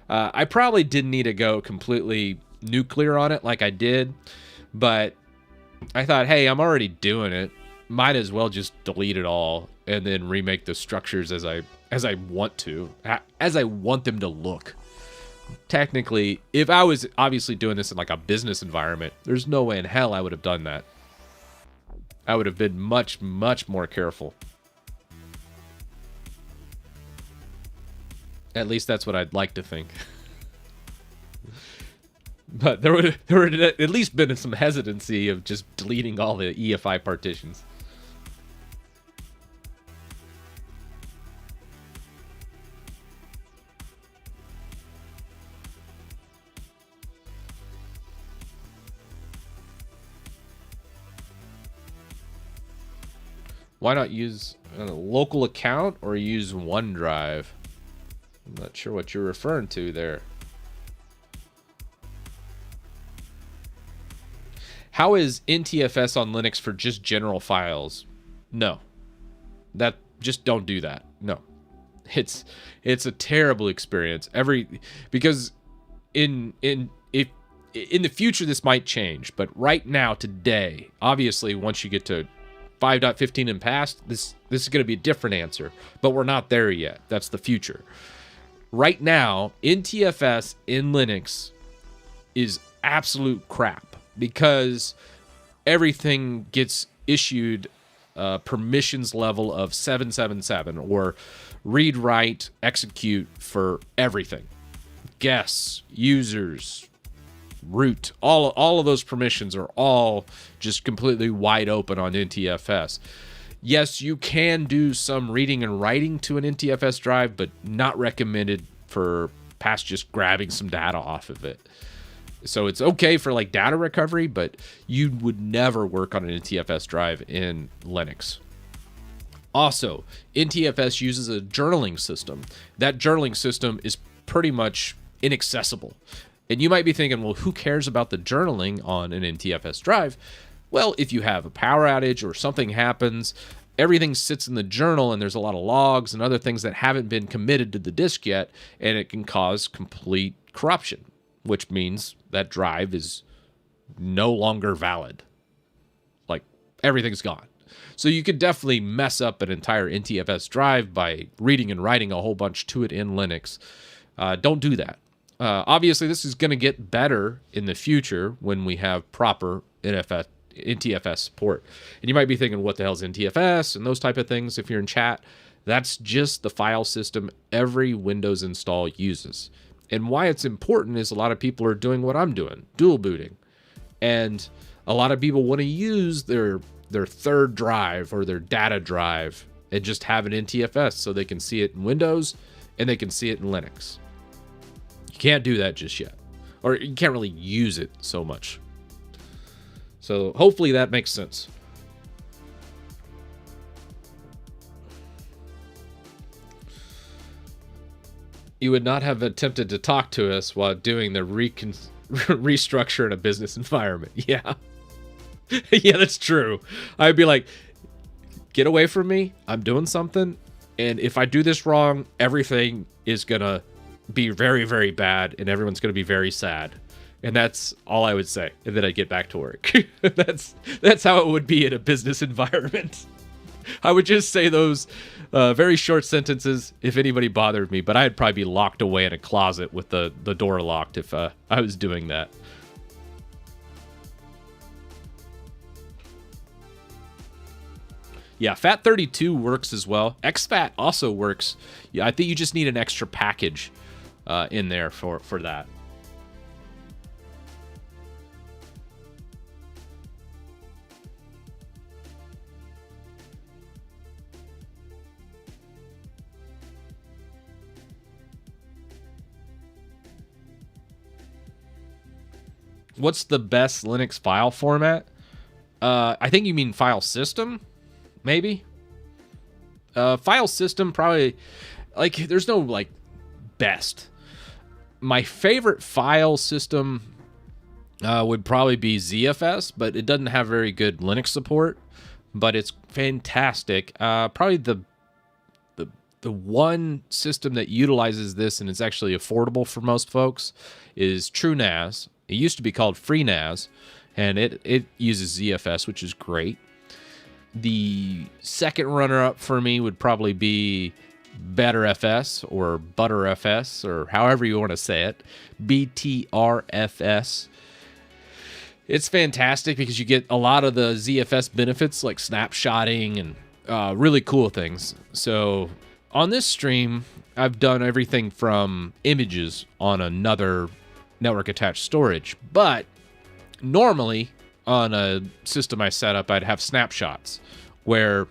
I probably didn't need to go completely nuclear on it like I did, but I thought, hey, I'm already doing it. Might as well just delete it all and then remake the structures as I want to, as I want them to look. Technically, if I was obviously doing this in like a business environment, there's no way in hell I would have done that. I would have been much, much more careful. At least that's what I'd like to think. But there would at least been some hesitancy of just deleting all the EFI partitions. Why not use a local account or use OneDrive? I'm not sure what you're referring to there. How is NTFS on Linux for just general files? No. Just don't do that. No. It's a terrible experience. Because in the future this might change, but right now, today, obviously once you get to 5.15 and past, this is going to be a different answer, but we're not there yet. That's the future. Right now, NTFS in Linux is absolute crap because everything gets issued permissions level of 777 or read, write, execute for everything. Guests, users, root, all of those permissions are all just completely wide open on NTFS. Yes, you can do some reading and writing to an NTFS drive, but not recommended for past just grabbing some data off of it. So it's okay for like data recovery, but you would never work on an NTFS drive in Linux. Also, NTFS uses a journaling system. That journaling system is pretty much inaccessible. And you might be thinking, well, who cares about the journaling on an NTFS drive? Well, if you have a power outage or something happens, everything sits in the journal and there's a lot of logs and other things that haven't been committed to the disk yet, and it can cause complete corruption, which means that drive is no longer valid. Like, everything's gone. So you could definitely mess up an entire NTFS drive by reading and writing a whole bunch to it in Linux. Don't do that. Obviously, this is going to get better in the future when we have proper NTFS support. And you might be thinking, what the hell is NTFS and those type of things if you're in chat. That's just the file system every Windows install uses. And why it's important is a lot of people are doing what I'm doing, dual booting. And a lot of people want to use their third drive or their data drive and just have an NTFS so they can see it in Windows and they can see it in Linux. Can't do that just yet, or you can't really use it so much. So hopefully that makes sense. You would not have attempted to talk to us while doing the restructure in a business environment. Yeah. Yeah, that's true. I'd be like, get away from me. I'm doing something. And if I do this wrong, everything is going to be very, very bad, and everyone's going to be very sad. And that's all I would say. And then I'd get back to work. That's how it would be in a business environment. I would just say those very short sentences if anybody bothered me, but I'd probably be locked away in a closet with the door locked if I was doing that. Yeah, FAT32 works as well. exFAT also works. Yeah, I think you just need an extra package in there for that. What's the best Linux file format? I think you mean file system, maybe. File system probably, like, there's no like best. My favorite file system would probably be ZFS, but it doesn't have very good Linux support, but it's fantastic. Probably the one system that utilizes this and is actually affordable for most folks is TrueNAS. It used to be called FreeNAS, and it uses ZFS, which is great. The second runner-up for me would probably be BetterFS or ButterFS, or however you want to say it, BTRFS. It's fantastic because you get a lot of the ZFS benefits like snapshotting and really cool things. So on this stream, I've done everything from images on another network attached storage, but normally on a system I set up, I'd have snapshots where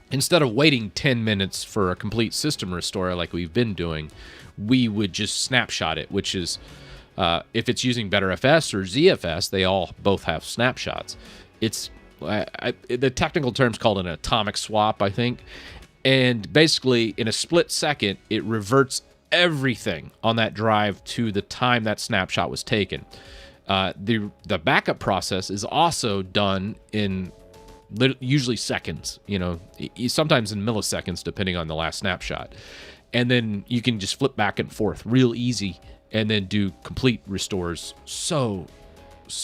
instead of waiting 10 minutes for a complete system restore like we've been doing, we would just snapshot it, which is if it's using BetterFS or ZFS, they all both have snapshots. It's the technical term's called an atomic swap, I think. And basically, in a split second, it reverts everything on that drive to the time that snapshot was taken. The backup process is also done in usually seconds, sometimes in milliseconds, depending on the last snapshot. And then you can just flip back and forth real easy and then do complete restores so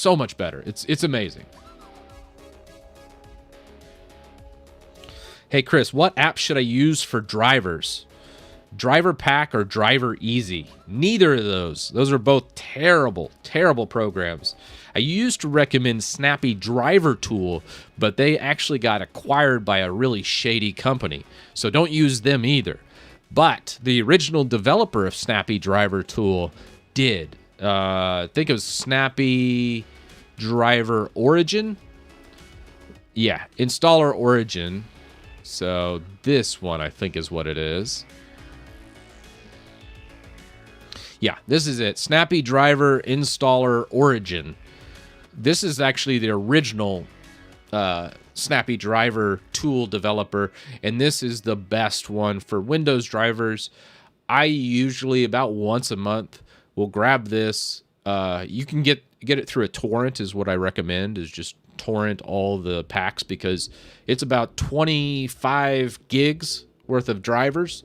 much better. It's amazing. Hey, Chris, what app should I use for drivers? Driver Pack or Driver Easy? Neither of those. Those are both terrible, terrible programs. I used to recommend Snappy Driver Tool, but they actually got acquired by a really shady company, so don't use them either. But the original developer of Snappy Driver Tool did. I think it was Snappy Driver Origin. Yeah, Installer Origin. So this one, I think, is what it is. Yeah, this is it. Snappy Driver Installer Origin. This is actually the original Snappy Driver tool developer, and this is the best one for Windows drivers. I usually, about once a month, will grab this. You can get it through a torrent is what I recommend, is just torrent all the packs, because it's about 25 gigs worth of drivers,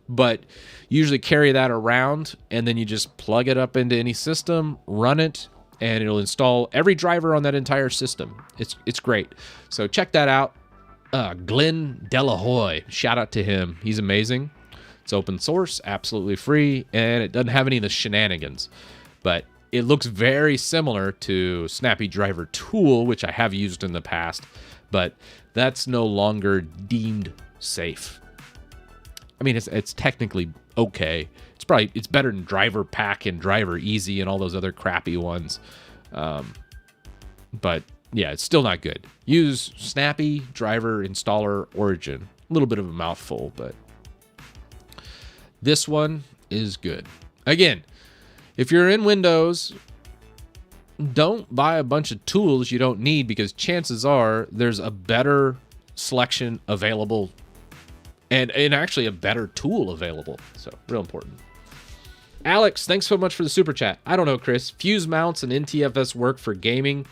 but usually carry that around, and then you just plug it up into any system, run it, and it'll install every driver on that entire system. It's great. So check that out. Glenn Delahoy, shout out to him. He's amazing. It's open source, absolutely free, and it doesn't have any of the shenanigans, but it looks very similar to Snappy Driver Tool, which I have used in the past, but that's no longer deemed safe. I mean, it's technically okay. It's better than Driver Pack and Driver Easy and all those other crappy ones. But yeah, it's still not good. Use Snappy Driver Installer Origin. A little bit of a mouthful, but this one is good. Again, if you're in Windows, don't buy a bunch of tools you don't need, because chances are there's a better selection available and actually a better tool available. So real important. Alex, thanks so much for the super chat. I don't know, Chris. Fuse mounts and NTFS work for gaming.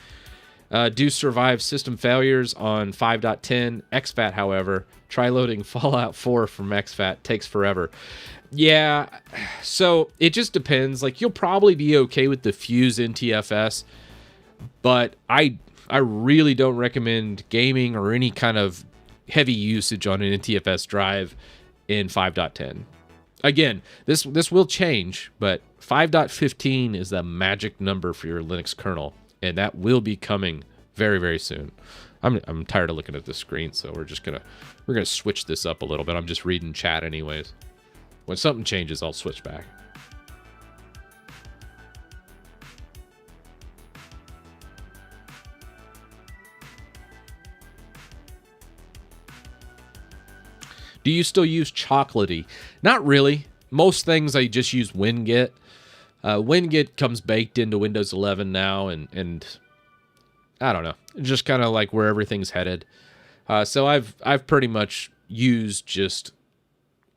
Do survive system failures on 5.10. exFAT, however, try loading Fallout 4 from exFAT. Takes forever. Yeah, so it just depends. Like, you'll probably be okay with the Fuse NTFS, but I really don't recommend gaming or any kind of heavy usage on an NTFS drive in 5.10. Again, this will change, but 5.15 is the magic number for your Linux kernel, and that will be coming very, very soon. I'm tired of looking at the screen, so we're gonna switch this up a little bit. I'm just reading chat anyways. When something changes, I'll switch back. Do you still use Chocolatey? Not really. Most things I just use WinGet. WinGet comes baked into Windows 11 now, and I don't know, just kind of like where everything's headed. So I've pretty much used just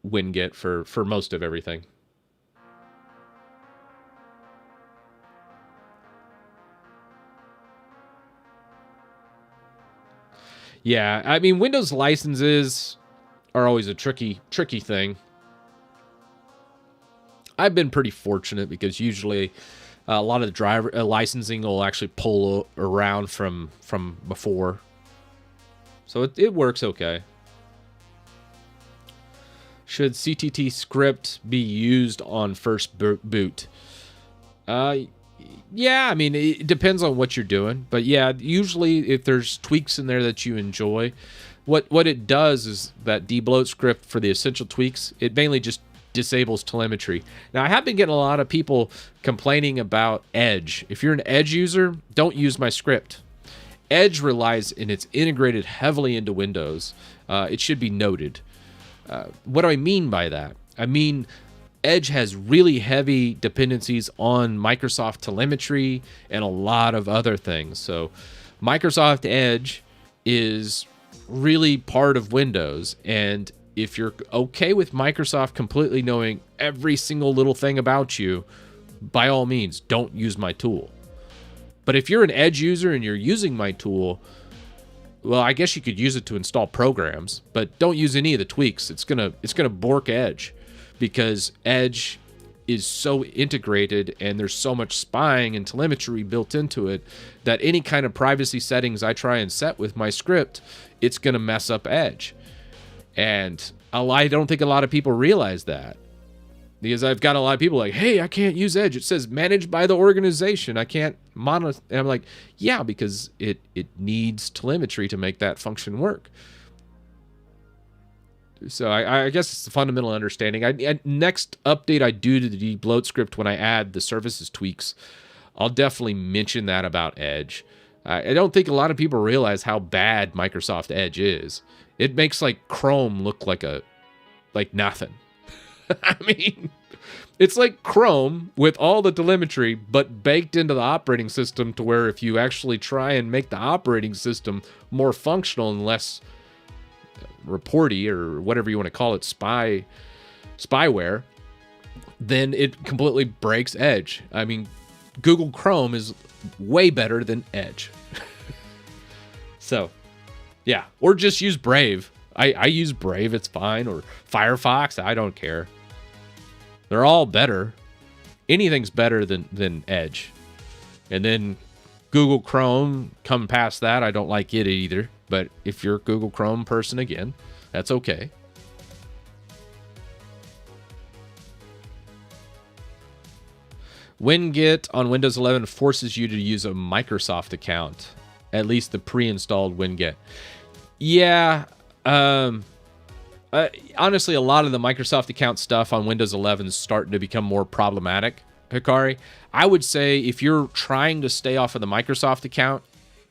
WinGet for most of everything. Yeah, I mean, Windows licenses are always a tricky thing. I've been pretty fortunate because usually a lot of the driver licensing will actually pull around from before, so it works okay. Should CTT script be used on first boot? Yeah, I mean, it depends on what you're doing, but yeah, usually if there's tweaks in there that you enjoy, what it does is that debloat script for the essential tweaks, it mainly just disables telemetry. Now, I have been getting a lot of people complaining about Edge. If you're an Edge user, don't use my script. Edge relies, and it's integrated heavily into Windows. It should be noted. What do I mean by that? I mean, Edge has really heavy dependencies on Microsoft telemetry and a lot of other things. So Microsoft Edge is really part of Windows, and if you're okay with Microsoft completely knowing every single little thing about you, by all means, don't use my tool. But if you're an Edge user and you're using my tool, well, I guess you could use it to install programs, but don't use any of the tweaks. It's gonna bork Edge, because Edge is so integrated and there's so much spying and telemetry built into it that any kind of privacy settings I try and set with my script, it's gonna mess up Edge. And I don't think a lot of people realize that, because I've got a lot of people like, hey, I can't use Edge. It says managed by the organization. I can't monitor. And I'm like, yeah, because it needs telemetry to make that function work. So I guess it's the fundamental understanding. Next update I do to the debloat script, when I add the services tweaks, I'll definitely mention that about Edge. I don't think a lot of people realize how bad Microsoft Edge is. It makes like Chrome look like nothing. I mean, it's like Chrome with all the telemetry, but baked into the operating system, to where if you actually try and make the operating system more functional and less reporty, or whatever you want to call it, spyware, then it completely breaks Edge. I mean, Google Chrome is way better than Edge. So, yeah, or just use Brave. I use Brave, it's fine, or Firefox, I don't care. They're all better. Anything's better than Edge. And then Google Chrome, come past that, I don't like it either. But if you're a Google Chrome person, again, that's okay. WinGet on Windows 11 forces you to use a Microsoft account, at least the pre-installed WinGet. Yeah, honestly, a lot of the Microsoft account stuff on Windows 11 is starting to become more problematic, Hikari. I would say if you're trying to stay off of the Microsoft account,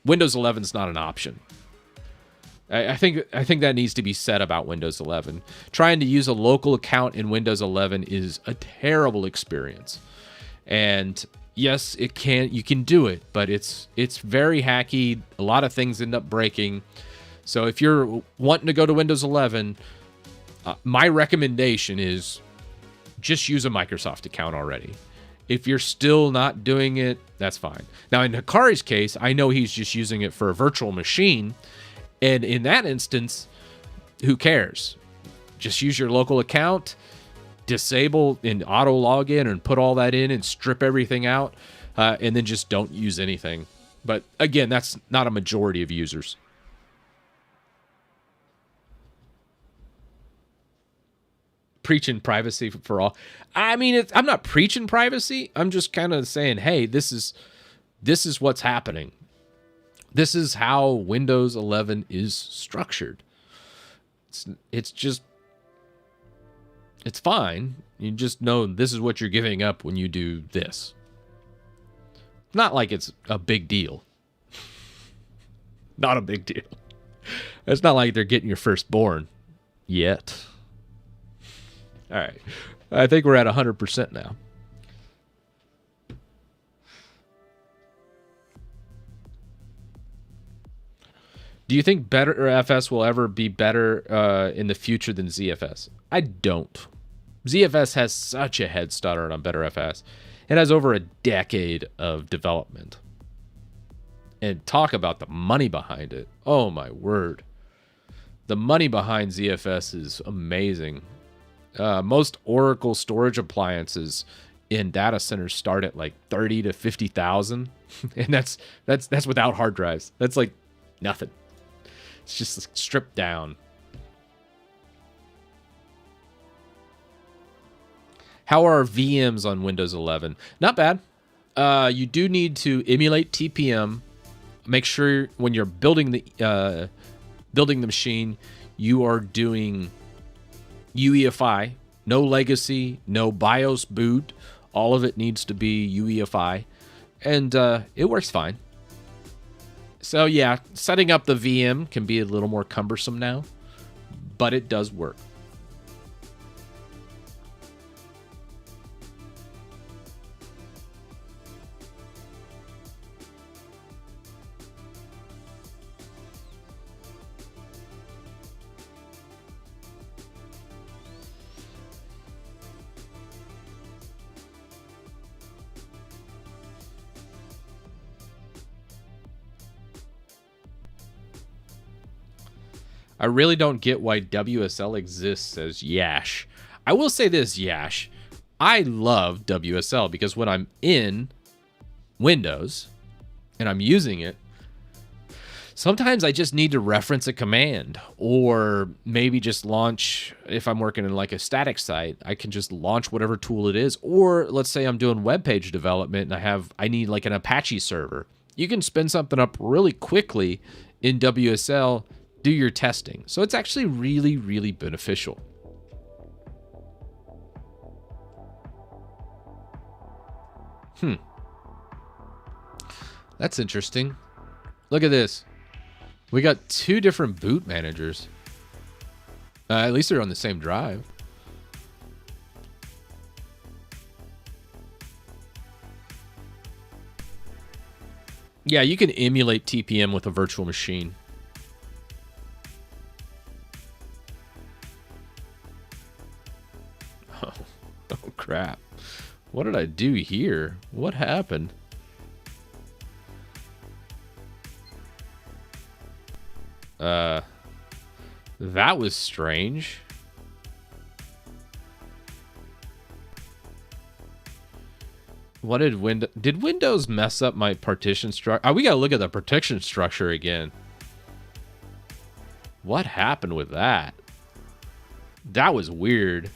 Windows 11 is not an option. I think that needs to be said about Windows 11. Trying to use a local account in Windows 11 is a terrible experience. And yes, you can do it, but it's very hacky. A lot of things end up breaking. So if you're wanting to go to Windows 11, my recommendation is just use a Microsoft account already. If you're still not doing it, that's fine. Now, in Hikari's case, I know he's just using it for a virtual machine. And in that instance, who cares? Just use your local account, disable and auto login, and put all that in and strip everything out, and then just don't use anything. But again, that's not a majority of users. Preaching privacy for all. I mean, I'm not preaching privacy. I'm just kind of saying, hey, this is what's happening. This is how Windows 11 is structured. It's fine. You just know this is what you're giving up when you do this. Not like it's a big deal. Not a big deal. It's not like they're getting your firstborn yet. All right. I think we're at 100% now. Do you think BetterFS will ever be better in the future than ZFS? I don't. ZFS has such a head start on BetterFS. It has over a decade of development. And talk about the money behind it. Oh, my word. The money behind ZFS is amazing. Most Oracle storage appliances in data centers start at like 30 to 50,000, and that's without hard drives. That's like nothing. It's just stripped down. How are VMs on Windows 11? Not bad. You do need to emulate TPM. Make sure when you're building the machine, you are doing UEFI No legacy, no BIOS boot. All of it needs to be UEFI, and it works fine. So yeah, setting up the VM can be a little more cumbersome now, but it does work. I really don't get why WSL exists as Yash. I will say this, Yash. I love WSL because when I'm in Windows and I'm using it, sometimes I just need to reference a command, or maybe just launch, if I'm working in like a static site, I can just launch whatever tool it is. Or let's say I'm doing web page development and I need like an Apache server. You can spin something up really quickly in WSL, do your testing. So it's actually really, really beneficial. That's interesting. Look at this. We got two different boot managers. At least they're on the same drive. Yeah, you can emulate TPM with a virtual machine. Oh, crap. What did I do here? What happened? That was strange. What did Windows mess up my partition structure? Oh, we gotta look at the partition structure again. What happened with that? That was weird.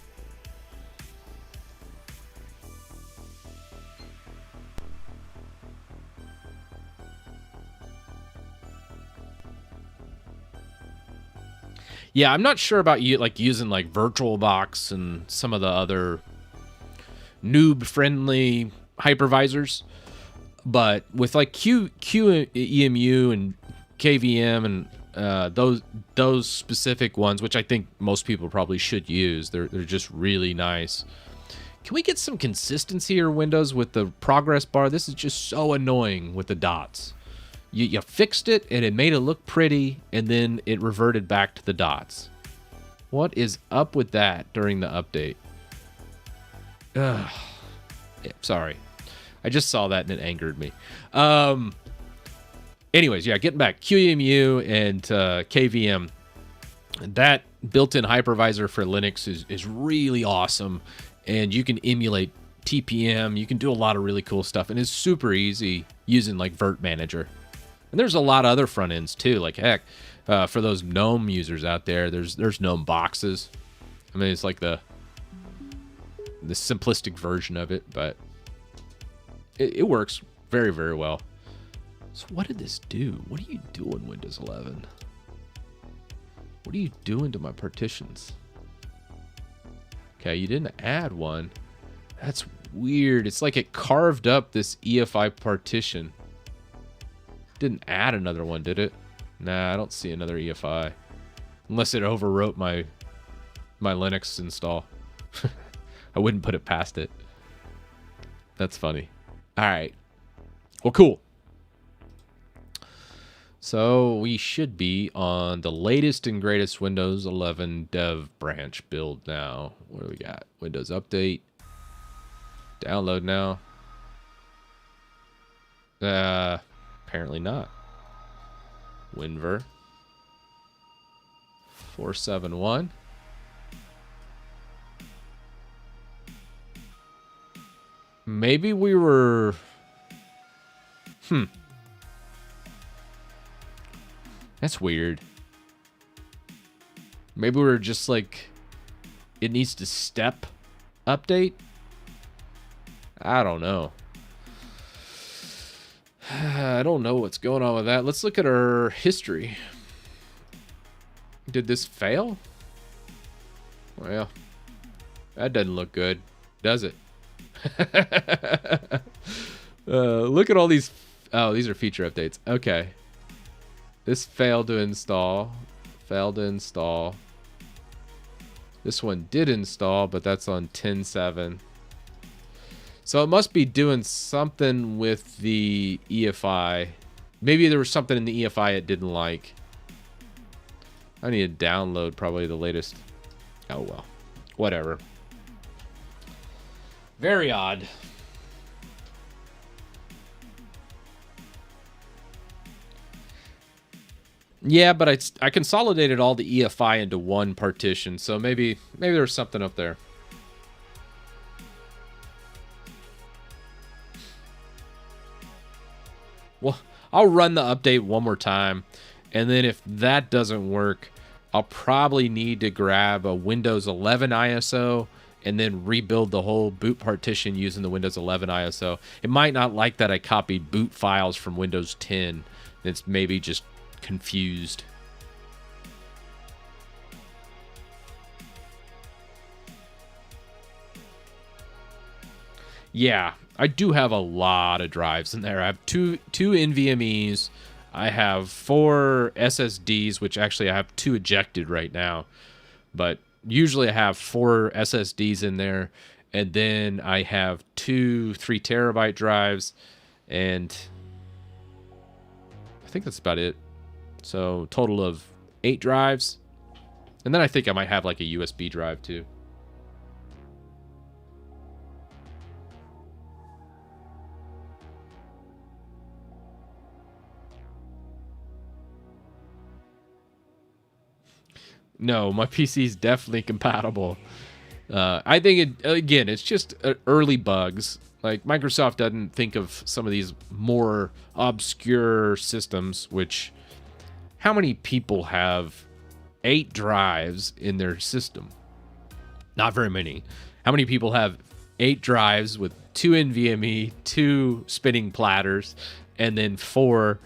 Yeah, I'm not sure about you like using like VirtualBox and some of the other noob-friendly hypervisors, but with like QEMU and KVM and those specific ones, which I think most people probably should use, they're just really nice. Can we get some consistency here, Windows, with the progress bar? This is just so annoying with the dots. You fixed it, and it made it look pretty, and then it reverted back to the dots. What is up with that during the update? Ugh. Yeah, sorry. I just saw that, and it angered me. Anyways, yeah, getting back. QEMU and KVM. That built-in hypervisor for Linux is really awesome, and you can emulate TPM. You can do a lot of really cool stuff, and it's super easy using, like, Virt Manager. And there's a lot of other front ends too. Like heck, for those GNOME users out there, there's GNOME boxes. I mean, it's like the simplistic version of it, but it works very, very well. So what did this do? What are you doing, Windows 11? What are you doing to my partitions? Okay, you didn't add one. That's weird. It's like it carved up this EFI partition. Didn't add another one, did it? Nah, I don't see another EFI. Unless it overwrote my Linux install. I wouldn't put it past it. That's funny. All right. Well, cool. So we should be on the latest and greatest Windows 11 dev branch build now. What do we got? Windows Update. Download now. Apparently not. WinVer 471. Maybe we were... That's weird. Maybe we were just like... It needs to step update? I don't know. I don't know what's going on with that. Let's look at our history. Did this fail? Well, That doesn't look good, does it? Look at all these. Oh, these are feature updates. Okay. This failed to install. Failed to install. This one did install, but that's on 10.7. So it must be doing something with the EFI. Maybe there was something in the EFI it didn't like. I need to download probably the latest. Oh, well. Whatever. Very odd. Yeah, but I consolidated all the EFI into one partition, so maybe there's something up there. Well, I'll run the update one more time, and then if that doesn't work, I'll probably need to grab a Windows 11 ISO and then rebuild the whole boot partition using the Windows 11 ISO. It might not like that I copied boot files from Windows 10. It's maybe just confused. Yeah, I do have a lot of drives in there. I have two NVMEs. I have 4 SSDs, which actually I have 2 ejected right now. But usually I have 4 SSDs in there. And then I have 2 3 terabyte drives. And I think that's about it. So total of 8 drives. And then I think I might have like a USB drive too. No, my PC is definitely compatible. I think, again, it's just early bugs. Like, Microsoft doesn't think of some of these more obscure systems, which, how many people have 8 drives in their system? Not very many. How many people have 8 drives with 2 NVMe, 2 spinning platters, and then 4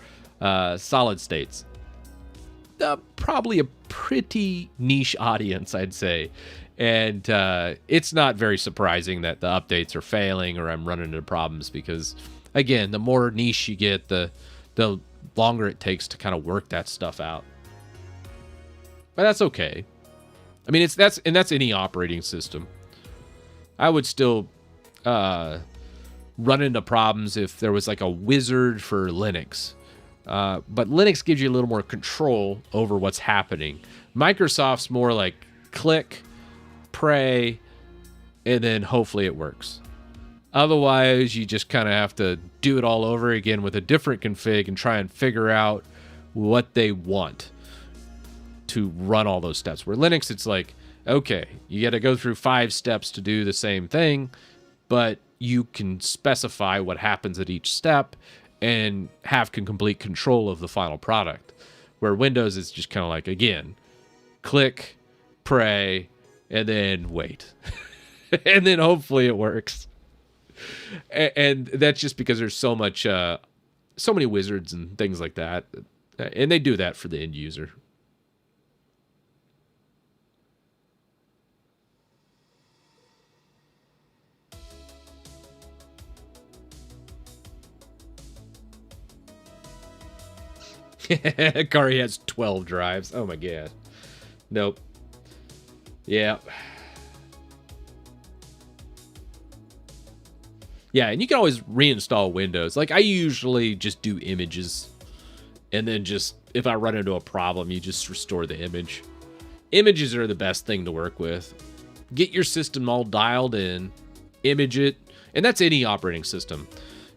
solid states? Probably a pretty niche audience, I'd say. And it's not very surprising that the updates are failing or I'm running into problems because, again, the more niche you get, the longer it takes to kind of work that stuff out. But that's okay. I mean, that's any operating system. I would still run into problems if there was like a wizard for Linux. But Linux gives you a little more control over what's happening. Microsoft's more like click, pray, and then hopefully it works. Otherwise, you just kind of have to do it all over again with a different config and try and figure out what they want to run all those steps. Where Linux, it's like, okay, you got to go through 5 steps to do the same thing, but you can specify what happens at each step and have complete control of the final product. Where Windows is just kind of like, again, click, pray, and then wait. And then hopefully it works. And that's just because there's so much, so many wizards and things like that. And they do that for the end user. Kari has 12 drives. Oh my god. Nope. Yeah. Yeah, and you can always reinstall Windows. Like, I usually just do images. And then just, if I run into a problem, you just restore the image. Images are the best thing to work with. Get your system all dialed in. Image it. And that's any operating system.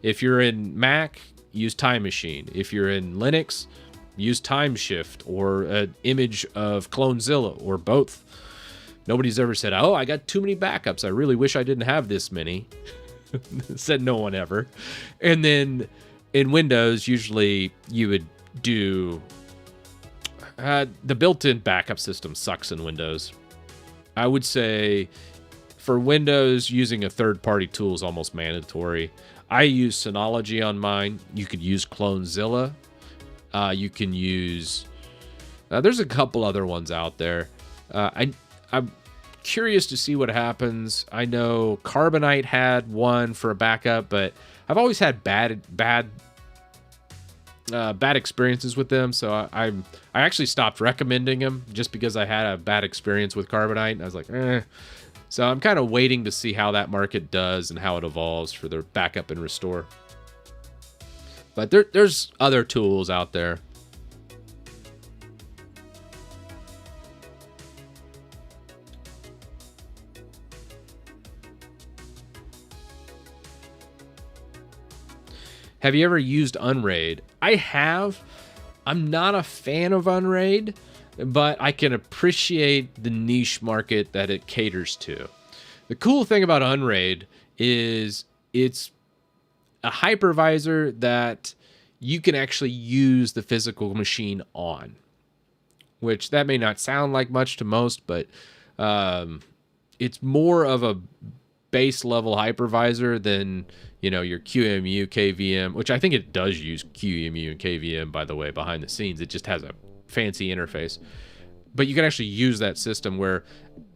If you're in Mac, use Time Machine. If you're in Linux, use Time Shift or an image of Clonezilla or both. Nobody's ever said, oh, I got too many backups. I really wish I didn't have this many. Said no one ever. And then in Windows, usually you would do... the built-in backup system sucks in Windows. I would say for Windows, using a third-party tool is almost mandatory. I use Synology on mine. You could use Clonezilla. You can use... there's a couple other ones out there. curious to see what happens. I know Carbonite had one for a backup, but I've always had bad experiences with them, so I actually stopped recommending them just because I had a bad experience with Carbonite, and I was like, eh. So I'm kind of waiting to see how that market does and how it evolves for their backup and restore. But there's other tools out there. Have you ever used Unraid? I have. I'm not a fan of Unraid, but I can appreciate the niche market that it caters to. The cool thing about Unraid is it's a hypervisor that you can actually use the physical machine on, which that may not sound like much to most, but it's more of a base level hypervisor than, you know, your QEMU, KVM, which I think it does use QEMU and KVM, by the way, behind the scenes. It just has a fancy interface. But you can actually use that system, where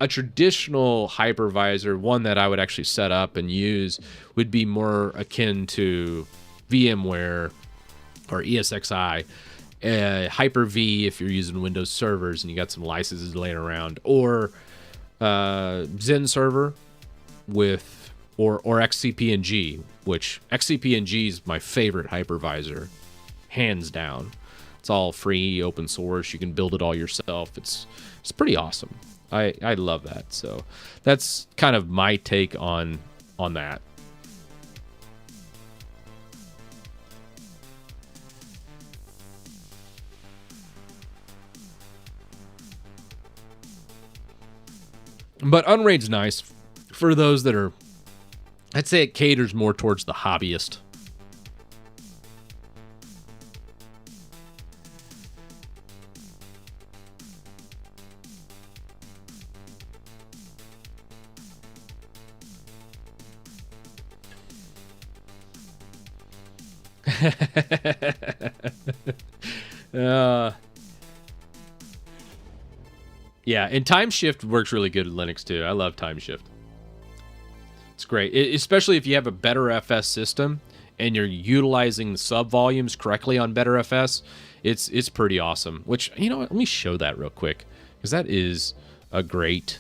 a traditional hypervisor, one that I would actually set up and use, would be more akin to VMware or ESXi, Hyper-V if you're using Windows servers and you got some licenses laying around, or Zen Server with or XCP-ng, which XCP-ng is my favorite hypervisor, hands down. It's all free, open source. You can build it all yourself. It's pretty awesome. I love that. So that's kind of my take on that. But Unraid's nice for those that are, I'd say it caters more towards the hobbyist. Yeah, and time shift works really good in Linux too. I love time shift. It's great, especially if you have a BetterFS system and you're utilizing the sub volumes correctly on BetterFS. It's pretty awesome. Which, you know what, let me show that real quick, because that is a great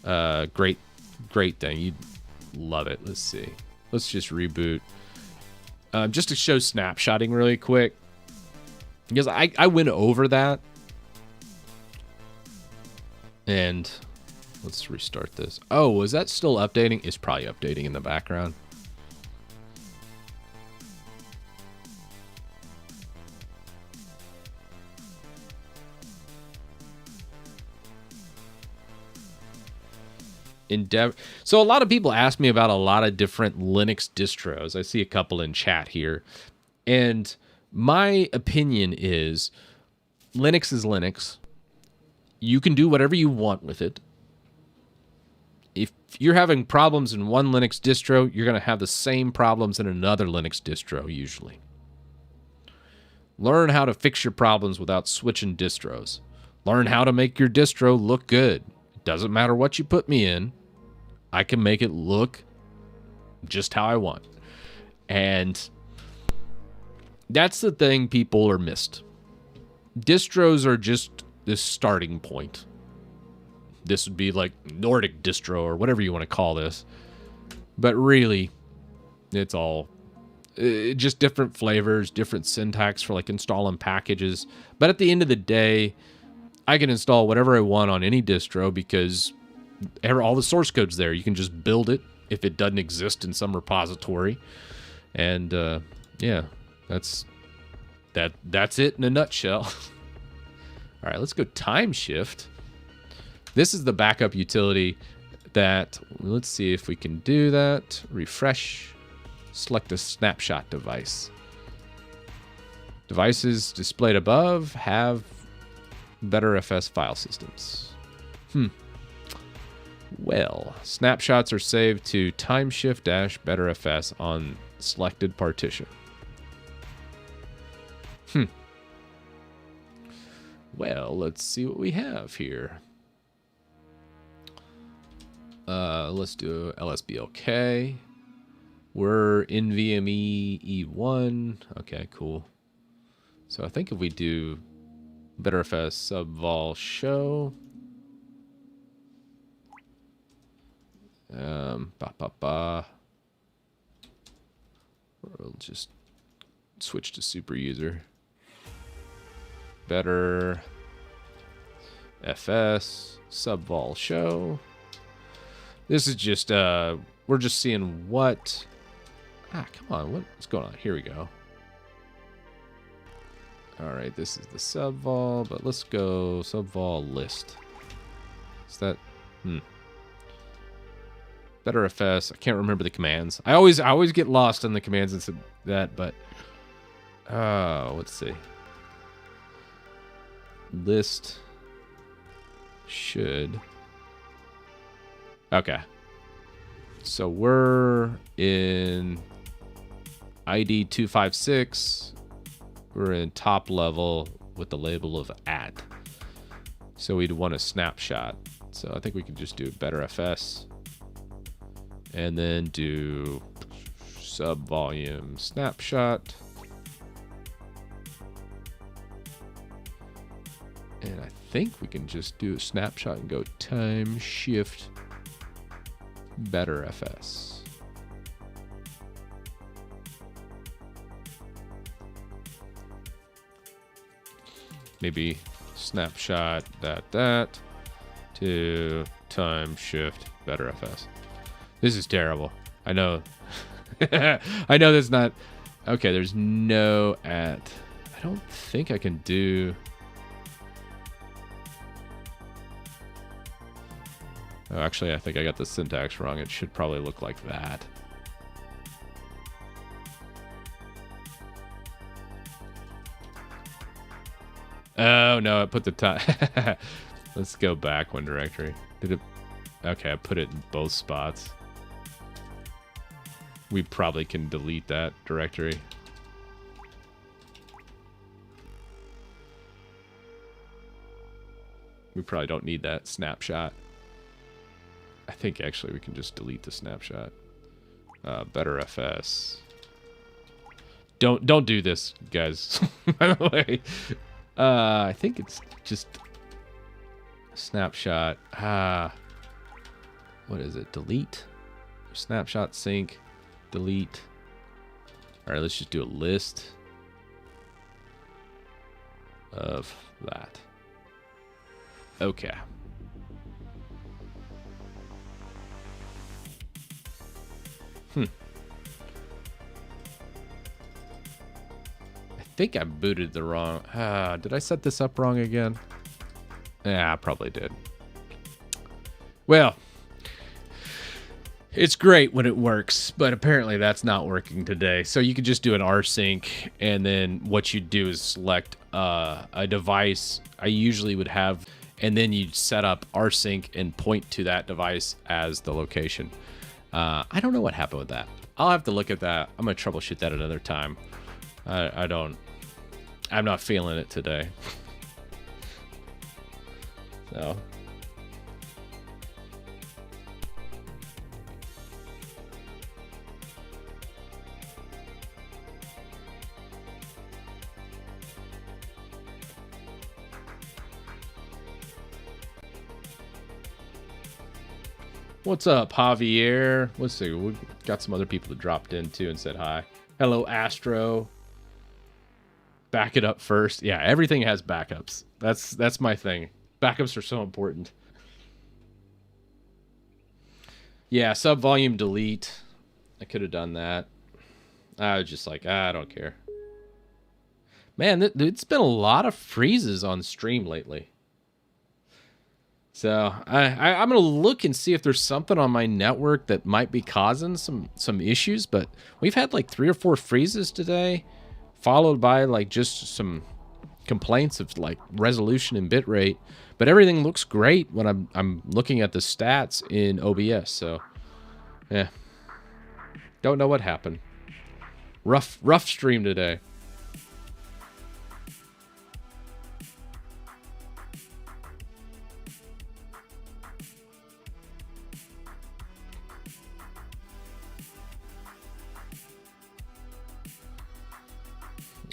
thing. You'd love it. Let's see. Let's just reboot. Just to show snapshotting really quick, because I went over that. And let's restart this. Oh, was that still updating? It's probably updating in the background. So a lot of people ask me about a lot of different Linux distros. I see a couple in chat here. And my opinion is Linux is Linux. You can do whatever you want with it. If you're having problems in one Linux distro, you're going to have the same problems in another Linux distro, usually. Learn how to fix your problems without switching distros. Learn how to make your distro look good. It doesn't matter what you put me in. I can make it look just how I want. And that's the thing people are missed. Distros are just this starting point. This would be like Nordic distro or whatever you want to call this. But really, it's all just different flavors, different syntax for like installing packages. But at the end of the day, I can install whatever I want on any distro because all the source code's there. You can just build it if it doesn't exist in some repository. And yeah, that's it in a nutshell. All right, let's go time shift. This is the backup utility that, let's see if we can do that. Refresh, select a snapshot device. Devices displayed above have BetterFS file systems. Well, snapshots are saved to timeshift-BetterFS on selected partition. Well, let's see what we have here. Let's do LSBLK. We're NVMe E1. Okay, cool. So I think if we do BetterFS subvol show, we'll just switch to super user. Better FS subvol show. This is just we're just seeing what. Come on, what's going on? Here we go. All right, this is the subvol, but let's go subvol list. Is that Better FS? I can't remember the commands. I always get lost on the commands and that, but let's see. List should. Okay. So we're in ID 256. We're in top level with the label of @. So we'd want a snapshot. So I think we can just do better FS and then do sub volume snapshot. And I think we can just do a snapshot and go time shift better FS. Maybe snapshot that to time shift better FS. This is terrible. I know. I know that's not okay. There's no I don't think I can do. Oh, actually, I think I got the syntax wrong. It should probably look like that. Oh, no, I put the time. Let's go back one directory. Did it? Okay, I put it in both spots. We probably can delete that directory. We probably don't need that snapshot. I think actually we can just delete the snapshot. Better FS. Don't do this, guys. By the way, I think it's just snapshot. What is it? Delete. Snapshot sync. Delete. All right, let's just do a list of that. Okay. I think I booted the wrong. Did I set this up wrong again? Yeah, I probably did. Well, it's great when it works, but apparently that's not working today. So you could just do an rsync, and then what you do is select a device. I usually would have, and then you set up rsync and point to that device as the location. I don't know what happened with that. I'll have to look at that. I'm gonna troubleshoot that another time. I'm not feeling it today. So. What's up, Javier? Let's see. We've got some other people that dropped in too and said hi. Hello, Astro. Back it up first. Yeah, everything has backups. That's my thing. Backups are so important. Yeah, sub volume delete. I could have done that. I was just like, I don't care. Man, it's been a lot of freezes on stream lately. So I'm gonna look and see if there's something on my network that might be causing some issues. But we've had like 3 or 4 freezes today, followed by like just some complaints of like resolution and bitrate. But everything looks great when I'm looking at the stats in OBS. So yeah, don't know what happened. Rough stream today.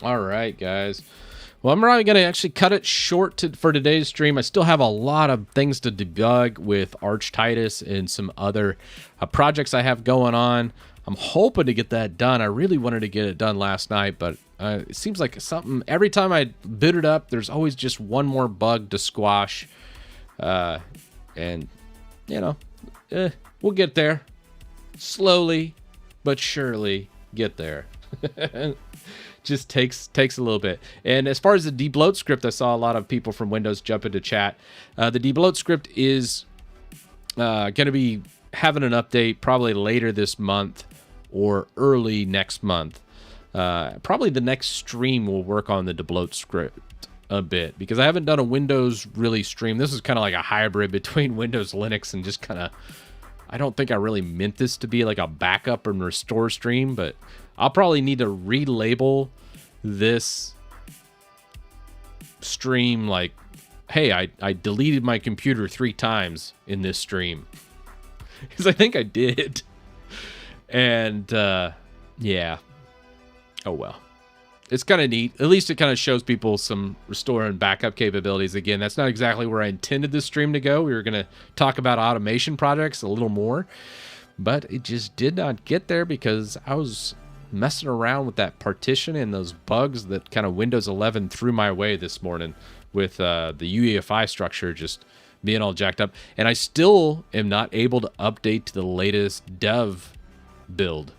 All right, guys. Well, I'm probably going to actually cut it short for today's stream. I still have a lot of things to debug with Titus and some other projects I have going on. I'm hoping to get that done. I really wanted to get it done last night, but it seems like something, every time I boot it up, there's always just one more bug to squash. And, you know, we'll get there. Slowly, but surely get there. Just takes a little bit. And as far as the debloat script, I saw a lot of people from Windows jump into chat. The debloat script is going to be having an update probably later this month or early next month. Probably the next stream will work on the debloat script a bit, because I haven't done a Windows really stream. This is kind of like a hybrid between Windows, Linux, and just kind of, I don't think I really meant this to be like a backup and restore stream, but I'll probably need to relabel this stream like, hey, I deleted my computer 3 times in this stream. Because I think I did. And, yeah. Oh, well. It's kind of neat. At least it kind of shows people some restore and backup capabilities. Again, that's not exactly where I intended this stream to go. We were going to talk about automation projects a little more. But it just did not get there because I was messing around with that partition and those bugs that kind of Windows 11 threw my way this morning with the UEFI structure just being all jacked up. And I still am not able to update to the latest dev build.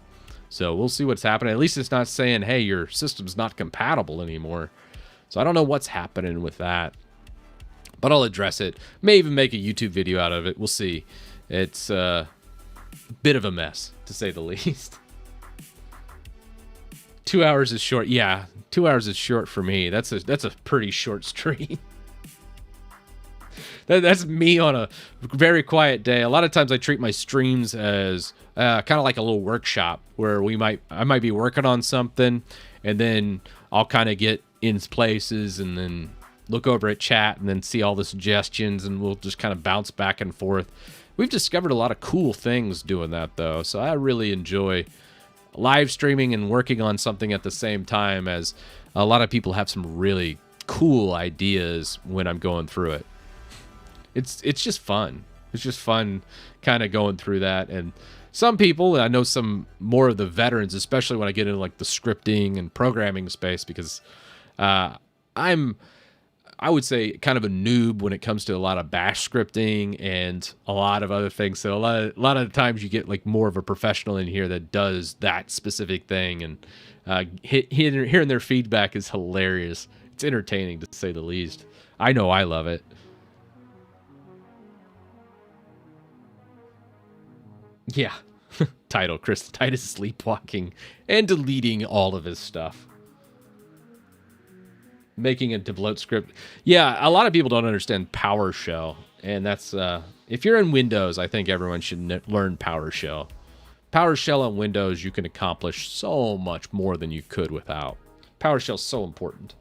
So we'll see what's happening. At least it's not saying, hey, your system's not compatible anymore. So I don't know what's happening with that. But I'll address it. May even make a YouTube video out of it. We'll see. It's a bit of a mess, to say the least. 2 hours is short. Yeah, 2 hours is short for me. That's a pretty short stream. That's me on a very quiet day. A lot of times I treat my streams as kind of like a little workshop where I might be working on something, and then I'll kind of get in places and then look over at chat and then see all the suggestions, and we'll just kind of bounce back and forth. We've discovered a lot of cool things doing that, though, so I really enjoy live streaming and working on something at the same time, as a lot of people have some really cool ideas when I'm going through it. It's just fun. It's just fun kind of going through that. And some people, I know some more of the veterans, especially when I get into like the scripting and programming space, because I would say kind of a noob when it comes to a lot of bash scripting and a lot of other things. So a lot of the times you get like more of a professional in here that does that specific thing, and hearing their feedback is hilarious. It's entertaining, to say the least. I know I love it. Yeah. Titus sleepwalking and deleting all of his stuff. Making a debloat script. Yeah, a lot of people don't understand PowerShell, and that's if you're in Windows, I think everyone should learn PowerShell. PowerShell on Windows, you can accomplish so much more than you could without. PowerShell's so important.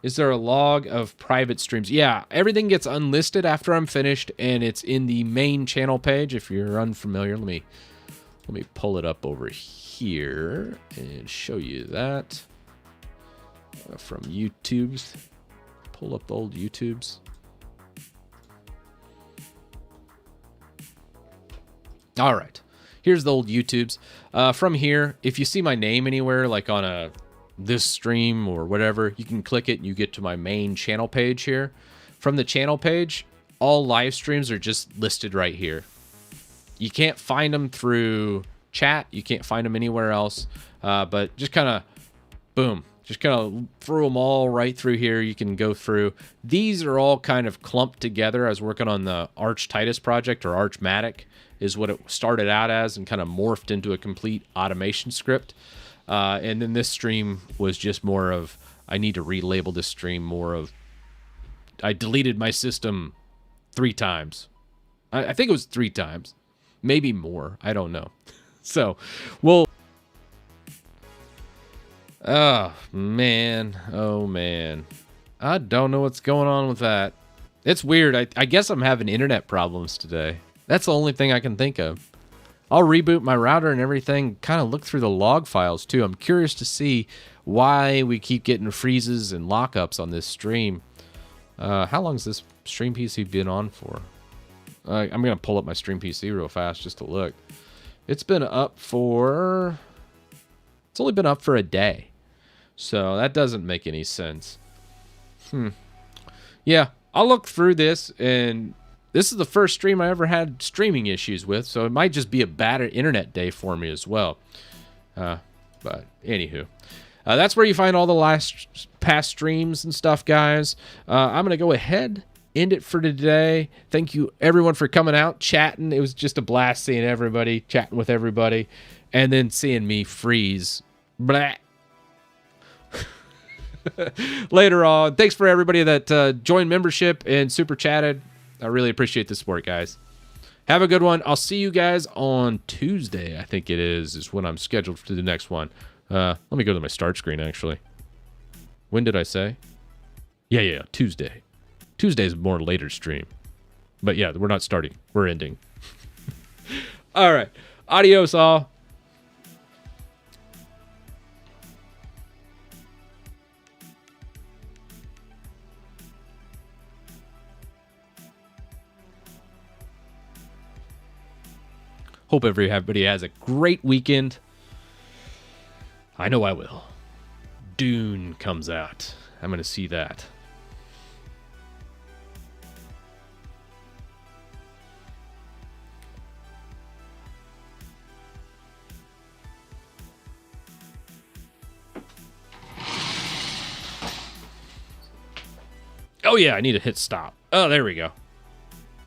Is there a log of private streams? Yeah, everything gets unlisted after I'm finished, and it's in the main channel page. If you're unfamiliar, let me pull it up over here and show you that. From YouTube's. Pull up the old YouTube's. All right. Here's the old YouTube's. From here, if you see my name anywhere, like on this stream or whatever, you can click it and you get to my main channel page here. From the channel page, all live streams are just listed right here. You can't find them through chat. You can't find them anywhere else. But just kind of, boom. Just kind of threw them all right through here. You can go through. These are all kind of clumped together. I was working on the Titus project, or Archmatic is what it started out as, and kind of morphed into a complete automation script. And then this stream was just more of, I need to relabel this stream more of, I deleted my system 3 times. I think it was 3 times. Maybe more. I don't know. So, well... Oh, man. Oh, man. I don't know what's going on with that. It's weird. I guess I'm having internet problems today. That's the only thing I can think of. I'll reboot my router and everything, kind of look through the log files too. I'm curious to see why we keep getting freezes and lockups on this stream. How long has this stream PC been on for? I'm going to pull up my stream PC real fast just to look. It's been up for... It's only been up for a day. So that doesn't make any sense. Yeah, I'll look through this, and this is the first stream I ever had streaming issues with, so it might just be a bad internet day for me as well. But anywho, that's where you find all the past streams and stuff, guys. I'm going to go ahead, end it for today. Thank you, everyone, for coming out, chatting. It was just a blast seeing everybody, chatting with everybody, and then seeing me freeze. Blah. Later on. Thanks for everybody that joined membership and super chatted. I really appreciate the support, guys. Have a good one. I'll see you guys on Tuesday, I think it is when I'm scheduled for the next one. Let me go to my start screen, actually. When did I say? Yeah, Tuesday. Tuesday's more later stream. But yeah, we're not starting. We're ending. All right. Adios, all. Hope everybody has a great weekend. I know I will. Dune comes out. I'm going to see that. Oh yeah, I need to hit stop. Oh, there we go.